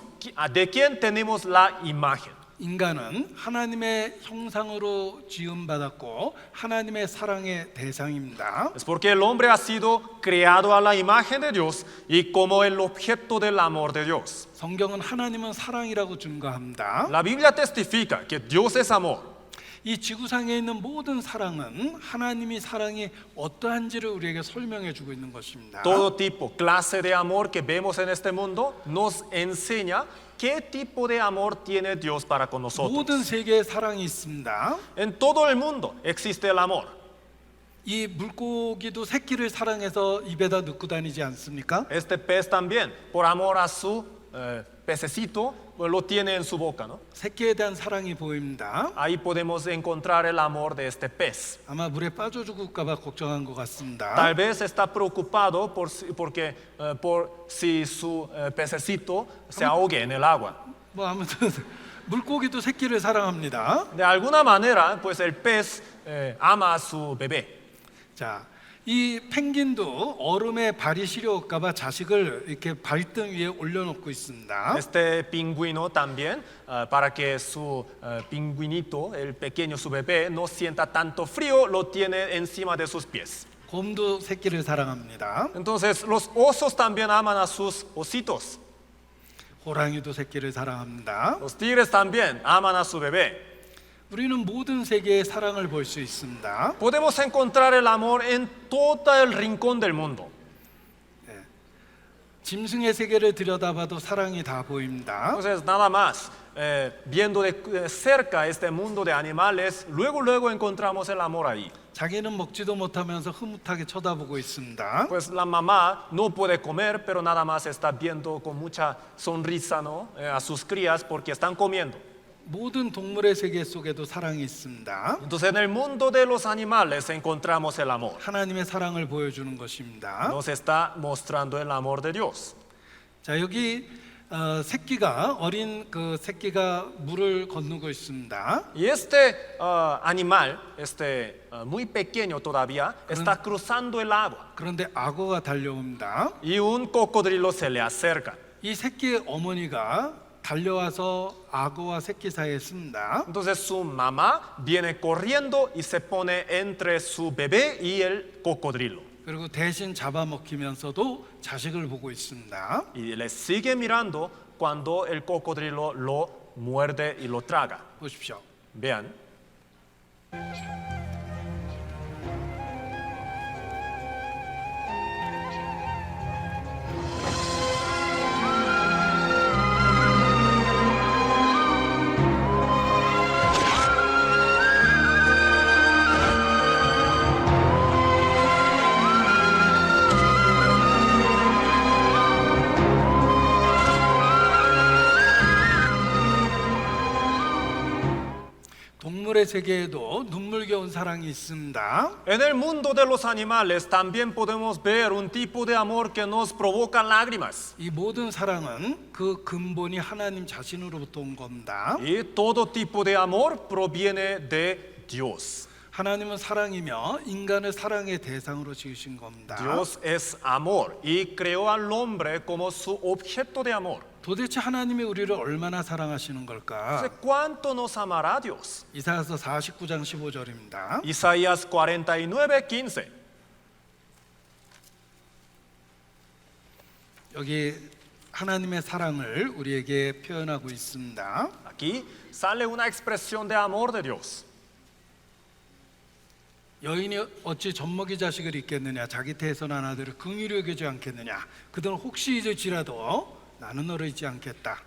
de quien tenemos la imagen. 인간은 하나님의 형상으로 지음받았고 하나님의 사랑의 대상입니다. Es porque el hombre ha sido creado a la imagen de Dios y como el objeto del amor de Dios. 성경은 하나님은 사랑이라고 증거합니다. La Biblia testifica que Dios es amor. 이 지구상에 있는 모든 사랑은 하나님이 사랑이 어떠한지를 우리에게 설명해 주고 있는 것입니다. Todo tipo, clase de amor que vemos en este mundo nos enseña qué tipo de amor tiene Dios para con nosotros. 모든 세계에 사랑이 있습니다. En todo el mundo existe el amor. 이 물고기도 새끼를 사랑해서 입에다 넣고 다니지 않습니까? Este pez también, por amor a su pececito, pues lo tiene en su boca, ¿no? 새끼에 대한 사랑이 보입니다. Ahí podemos encontrar el amor de este pez. 아마 물에 빠져 죽을까 봐 걱정한 것 같습니다. Tal vez está preocupado por si su pececito se ahogue en el agua. 뭐 아무튼 물고기도 새끼를 사랑합니다. De alguna manera, pues el pez ama a su bebé. 자, 이 펭귄도 얼음에 발이 시려울까 봐 자식을 이렇게 발등 위에 올려놓고 있습니다. Este pingüino también, para que su pingüinito, el pequeño, su bebé, no sienta tanto frío, lo tiene encima de sus pies. 곰도 새끼를 사랑합니다. Entonces, los osos también aman a sus ositos. 호랑이도 새끼를 사랑합니다. Los tigres también aman a su bebé. 우리는 모든 세계의 사랑을 볼 수 있습니다. Podemos encontrar el amor en todo el rincón del mundo. 짐승의 세계를 들여다봐도 사랑이 다 보입니다. Entonces, nada más, viendo de cerca este mundo de animales, luego encontramos el amor ahí. 자기는 먹지도 못하면서 흐뭇하게 쳐다보고 있습니다. Pues la mamá no puede comer, pero nada más está viendo con mucha sonrisa, ¿no? A sus crías porque están comiendo. 모든 동물의 세계 속에도 사랑이 있습니다. Entonces, en el mundo de los animales encontramos el amor. 하나님의 사랑을 보여주는 것입니다. Nos está mostrando el amor de Dios. 자, 여기 새끼가 어린 그 새끼가 물을 건너고 있습니다. Y este animal, muy pequeño todavía, está cruzando el agua. 그런데 악어가 달려옵니다. Y un cocodrilo se le acerca. 이 새끼의 어머니가 달려와서 악어와 새끼 사이에 씁니다. Entonces su mamá viene corriendo y se pone entre su bebé y el cocodrilo. 그리고 대신 잡아먹히면서도 자식을 보고 있습니다. Y le sigue mirando cuando el cocodrilo lo muerde y lo traga. 보십시오. Vean. 동물의 세계에도 눈물겨운 사랑이 있습니다. En el mundo de los animales también podemos ver un tipo de amor que nos provoca lágrimas. 이 모든 사랑은 그 근본이 하나님 자신으로부터 온 겁니다. Y todo tipo de amor proviene de Dios. 하나님은 사랑이며 인간을 사랑의 대상으로 지으신 겁니다. Dios es amor y creó al hombre como su objeto de amor. 도대체 하나님이 우리를 얼마나 사랑하시는 Entonces, 걸까? ¿cuánto nos amará Dios? 이사야서 49장 15절입니다. Isaías 49:15. 여기 하나님의 사랑을 우리에게 표현하고 있습니다. Aquí sale una expresión de amor de Dios. 여인이 어찌 젖먹이 자식을 잊겠느냐, 자기 태에서난 아들을 긍휼히 여기지 않겠느냐, 그들은 혹시 잊을지라도 나는 너를 잊지 않겠다.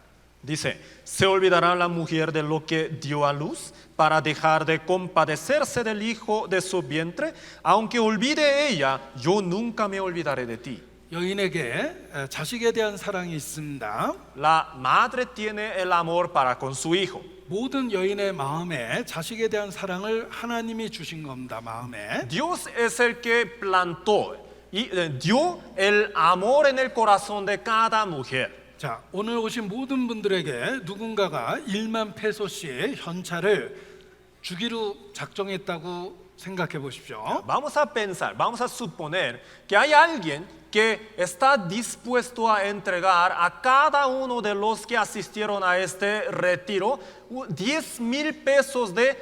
Dice, ¿se olvidará la mujer de lo que dio a luz para dejar de compadecerse del hijo de su vientre? Aunque olvide ella, yo nunca me olvidaré de ti. 여인에게 자식에 대한 사랑이 있습니다. La madre tiene el amor para con su hijo. 모든 여인의 마음에 자식에 대한 사랑을 하나님이 주신 겁니다. 마음에. Dios es el que plantó y dio el amor en el corazón de cada mujer. 자, 오늘 오신 모든 분들에게 누군가가 1만 페소씩 현찰을 주기로 작정했다고 생각해 보십시오. Vamos a pensar, vamos a suponer que hay alguien que está dispuesto a entregar a cada uno de los que asistieron a este retiro 10,000 pesos de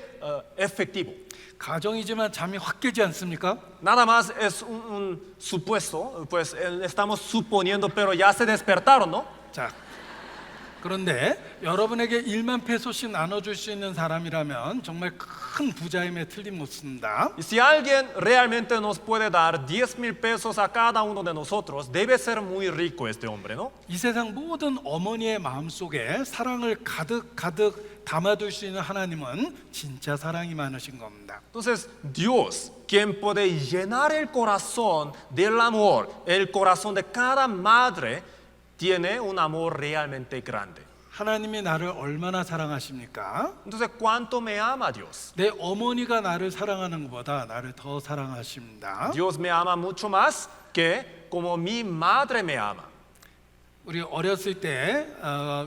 efectivo. 가정이지만 잠이 확 깨지 않습니까? Nada más es un supuesto, pues estamos suponiendo, pero ya se despertaron, ¿no? 자, 그런데 여러분에게 1만 페소씩 나눠줄 수 있는 사람이라면 정말 큰 부자임에 틀림없습니다. Y si alguien realmente nos puede dar 10,000 pesos a cada uno de nosotros, debe ser muy rico este hombre, ¿no? 이 세상 모든 어머니의 마음속에 사랑을 가득 담아둘 수 있는 하나님은 진짜 사랑이 많으신 겁니다. Entonces, Dios, quien puede llenar el corazón del amor, el corazón de cada madre, tiene un amor realmente grande. 하나님이 나를 얼마나 사랑하십니까? Entonces, ¿cuánto me ama Dios? 내 어머니가 나를 사랑하는 것보다 나를 더 사랑하십니다. Dios me ama mucho más que como mi madre me ama. 우리 어렸을 때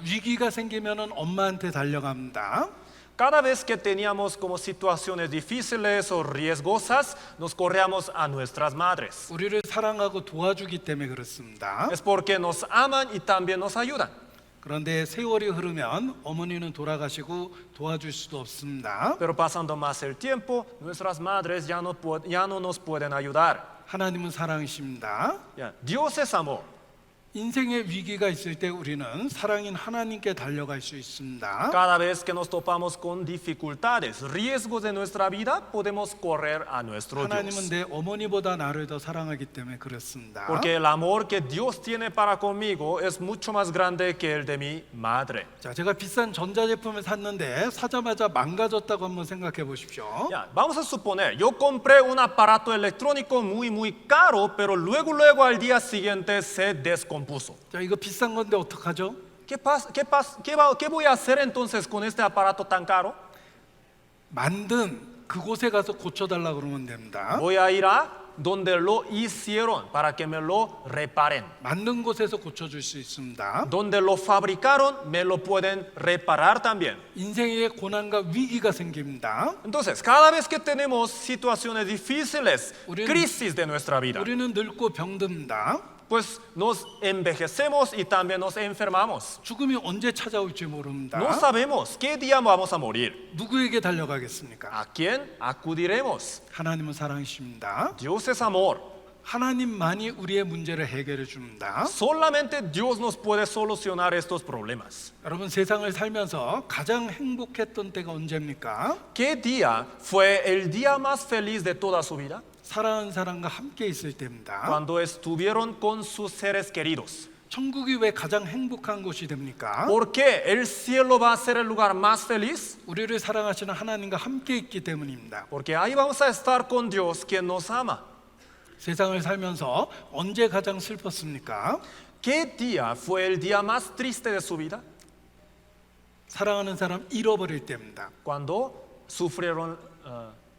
위기가 생기면은 엄마한테 달려갑니다. Cada vez que teníamos como situaciones difíciles o riesgosas, nos corríamos a nuestras madres. 우리를 사랑하고 도와주기 때문에 그렇습니다. Es porque nos aman y también nos ayudan. 그런데 세월이 흐르면 어머니는 돌아가시고 도와줄 수도 없습니다. Pero pasando más el tiempo, nuestras madres ya no nos pueden ayudar. 하나님은 사랑이십니다. Dios es amor. 인생의 위기가 있을 때 우리는 사랑인 하나님께 달려갈 수 있습니다. Cada vez que nos topamos con dificultades, riesgos de nuestra vida, podemos correr a nuestro 하나님은 Dios. 내 어머니보다 나를 더 사랑하기 때문에 그렇습니다. Porque el amor que Dios tiene para conmigo es mucho más grande que el de mi madre. 자, 제가 비싼 전자제품을 샀는데 사자마자 망가졌다고 한번 생각해 보십시오. Vamos a suponer, yo compré un aparato electrónico muy caro, pero luego al día siguiente se descompuso. 자, 이거 비싼 건데 어떡하죠? ¿Qué voy a hacer entonces con este aparato tan caro? 만든 그곳에 가서 고쳐달라 그러면 됩니다. Voy a ir a donde lo hicieron para que me lo reparen. 만든 곳에서 고쳐줄 수 있습니다. Donde lo fabricaron, me lo pueden reparar también. 인생에 고난과 위기가 생깁니다. Entonces, cada vez que tenemos situaciones difíciles, 우리는- crisis de nuestra vida, 우리는 늙고 병듭니다. pues nos envejecemos y también nos enfermamos. 죽음이 언제 찾아올지 모릅니다. No sabemos qué día vamos a morir. 누구에게 달려가겠습니까? ¿A quién acudiremos? 하나님은 사랑이십니다. Dios es amor. 하나님만이 우리의 문제를 해결해 줍니다. Solamente Dios nos puede solucionar estos problemas. 여러분 세상을 살면서 가장 행복했던 때가 언제입니까? ¿Qué día fue el día más feliz de toda su vida? 사랑하는 사람과 함께 있을 때입니다. Cuando estuvieron con sus seres queridos. 천국이 왜 가장 행복한 곳이 됩니까? ¿Por qué el cielo va a ser el lugar más feliz? 우리를 사랑하시는 하나님과 함께 있기 때문입니다. Porque ahí vamos a estar con Dios quien nos ama. 세상을 살면서 언제 가장 슬펐습니까? ¿Qué día fue el día más triste de su vida? 사랑하는 사람 잃어버릴 때입니다. Cuando sufrieron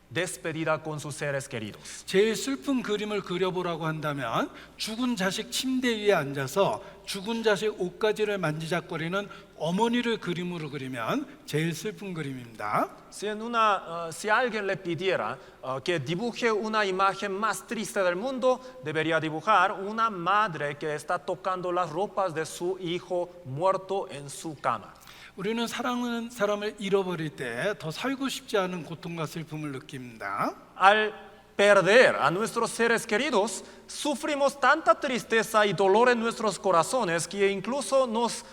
despedida con sus seres queridos. 제일 슬픈 그림을 그려보라고 한다면 죽은 자식 침대 위에 앉아서 죽은 자식 옷가지를 만지작거리는 어머니를 그림으로 그리면 제일 슬픈 그림입니다. Si alguien le pidiera que dibuje una imagen más triste del mundo, debería dibujar una madre que está tocando las ropas de su hijo muerto en su cama. 우리는 사랑하는 사람을 잃어버릴 때 더 살고 싶지 않은 고통과 슬픔을 느낍니다. Al perder a nuestros seres queridos, sufrimos tanta tristeza y dolor en nuestros corazones que incluso nos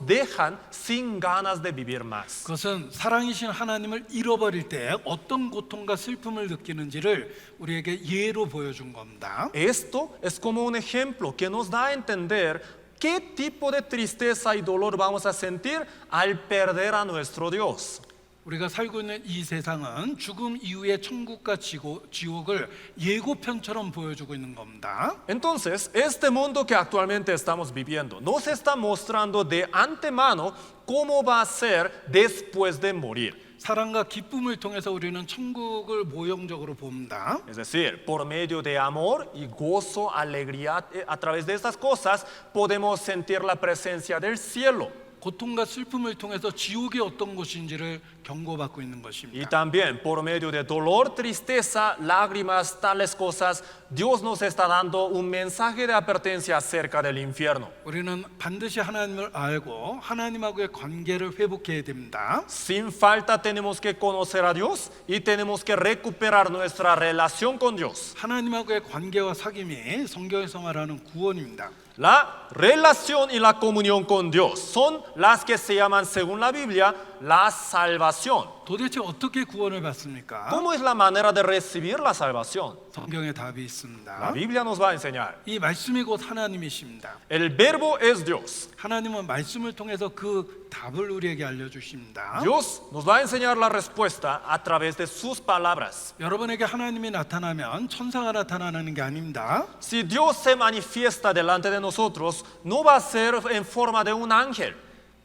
dejan sin ganas de vivir más. 그것은 사랑이신 하나님을 잃어버릴 때 어떤 고통과 슬픔을 느끼는지를 우리에게 예로 보여준 겁니다. Esto es como un ejemplo que nos da a entender qué tipo de tristeza y dolor vamos a sentir al perder a nuestro Dios. 우리가 살고 있는 이 세상은 죽음 이후의 천국과 지옥을 예고편처럼 보여주고 있는 겁니다. Entonces, este mundo que actualmente estamos viviendo nos está mostrando de antemano cómo va a ser después de morir. 사랑과 기쁨을 통해서 우리는 천국을 모형적으로 봅니다. Es decir, por medio de amor y gozo, alegría, a través de estas cosas podemos sentir la presencia del cielo. 고통과 슬픔을 통해서 지옥이 어떤 곳인지를 경고받고 있는 Y 것입니다. también por medio de dolor, tristeza, lágrimas, tales cosas, Dios nos está dando un mensaje de advertencia acerca del infierno. 우리는 반드시 하나님을 알고 하나님하고의 관계를 회복해야 됩니다. Sin falta tenemos que conocer a Dios y tenemos que recuperar nuestra relación con Dios. 하나님하고의 관계와 사귐이 성경에서 말하는 구원입니다. La relación y la comunión con Dios son las que se llaman, según la Biblia, la salvación. 도대체 어떻게 구원을 받습니까? ¿Cómo es la manera de recibir la salvación? 성경에 답이 La 있습니다. Biblia nos va a enseñar. 이 말씀이 곧 하나님이십니다. El verbo es Dios. 하나님은 말씀을 통해서 그 답을 우리에게 알려주십니다. Dios nos va a enseñar la respuesta a través de sus palabras. 여러분에게 하나님이 나타나면 천사가 나타나는 게 아닙니다. Si Dios se manifiesta delante de nosotros, no va a ser en forma de un ángel.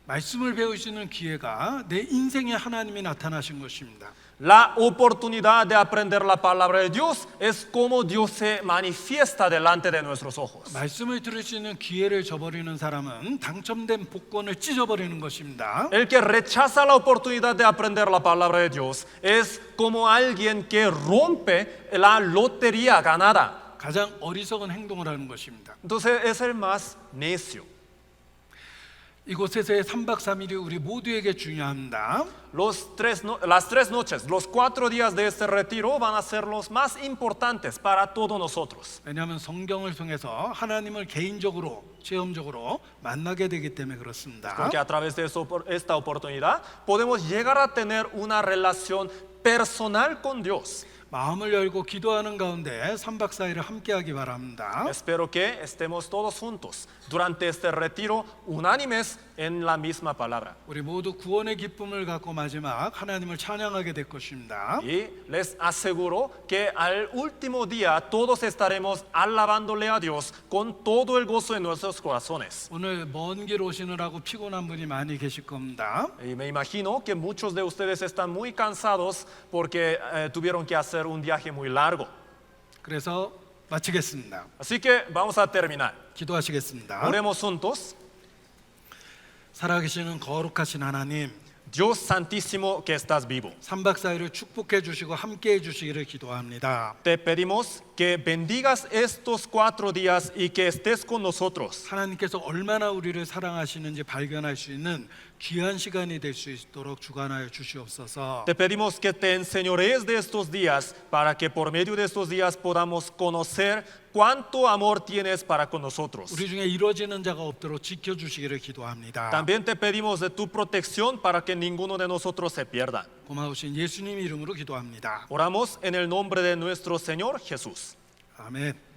말씀을 배우시는 기회가 내 인생에 하나님이 나타나신 것입니다. La oportunidad de aprender la palabra de Dios es como Dios se manifiesta delante de nuestros ojos. 말씀을 들을 수 있는 기회를 저버리는 사람은 당첨된 복권을 찢어버리는 것입니다. El que rechaza la oportunidad de aprender la palabra de Dios es como alguien que rompe la lotería ganada. 가장 어리석은 행동을 하는 것입니다. Entonces es el más necio. 이곳에서의 3박 3일이 우리 모두에게 중요합니다. Las 3 noches, los 4 días de este retiro van a ser los más importantes para todos nosotros. 왜냐하면 성경을 통해서 하나님을 개인적으로 체험적으로 만나게 되기 때문에 그렇습니다. Porque a través de esta oportunidad podemos llegar a tener una relación personal con Dios. 마음을 열고 기도하는 가운데 3박 4일을 함께하기 바랍니다. Espero que estemos todos juntos durante este retiro unánimes en la misma palabra. 우리 모두 구원의 기쁨을 갖고 마지막 하나님을 찬양하게 될 것입니다. Y les aseguro que al último día todos estaremos alabándole a Dios con todo el gozo en nuestros corazones. 오늘 먼 길 오시느라고 피곤한 분이 많이 계실 겁니다. Y me imagino que muchos de ustedes están muy cansados porque tuvieron que hacer un viaje muy largo. 그래서 마치겠습니다. Así que vamos a terminar. 기도하시겠습니다. Oremos juntos. 살아계시는 거룩하신 하나님, Dios Santísimo que estás vivo, 3박 4일을 축복해 주시고 함께 해 주시기를 기도합니다. te pedimos que bendigas estos 4 días y que estés con nosotros. 하나님께서 얼마나 우리를 사랑하시는지 발견할 수 있는 귀한 시간이 될 수 있도록 주관하여 주시옵소서. Te pedimos que te enseñorees de estos días para que por medio de estos días podamos conocer cuánto amor tienes para con nosotros. 우리 중에 이루어지는 자가 없도록 지켜 주시기를 기도합니다. También te pedimos de tu protección para que ninguno de nosotros se pierda. 고마우신 예수님 이름으로 기도합니다. Oramos en el nombre de nuestro Señor Jesús. 아멘.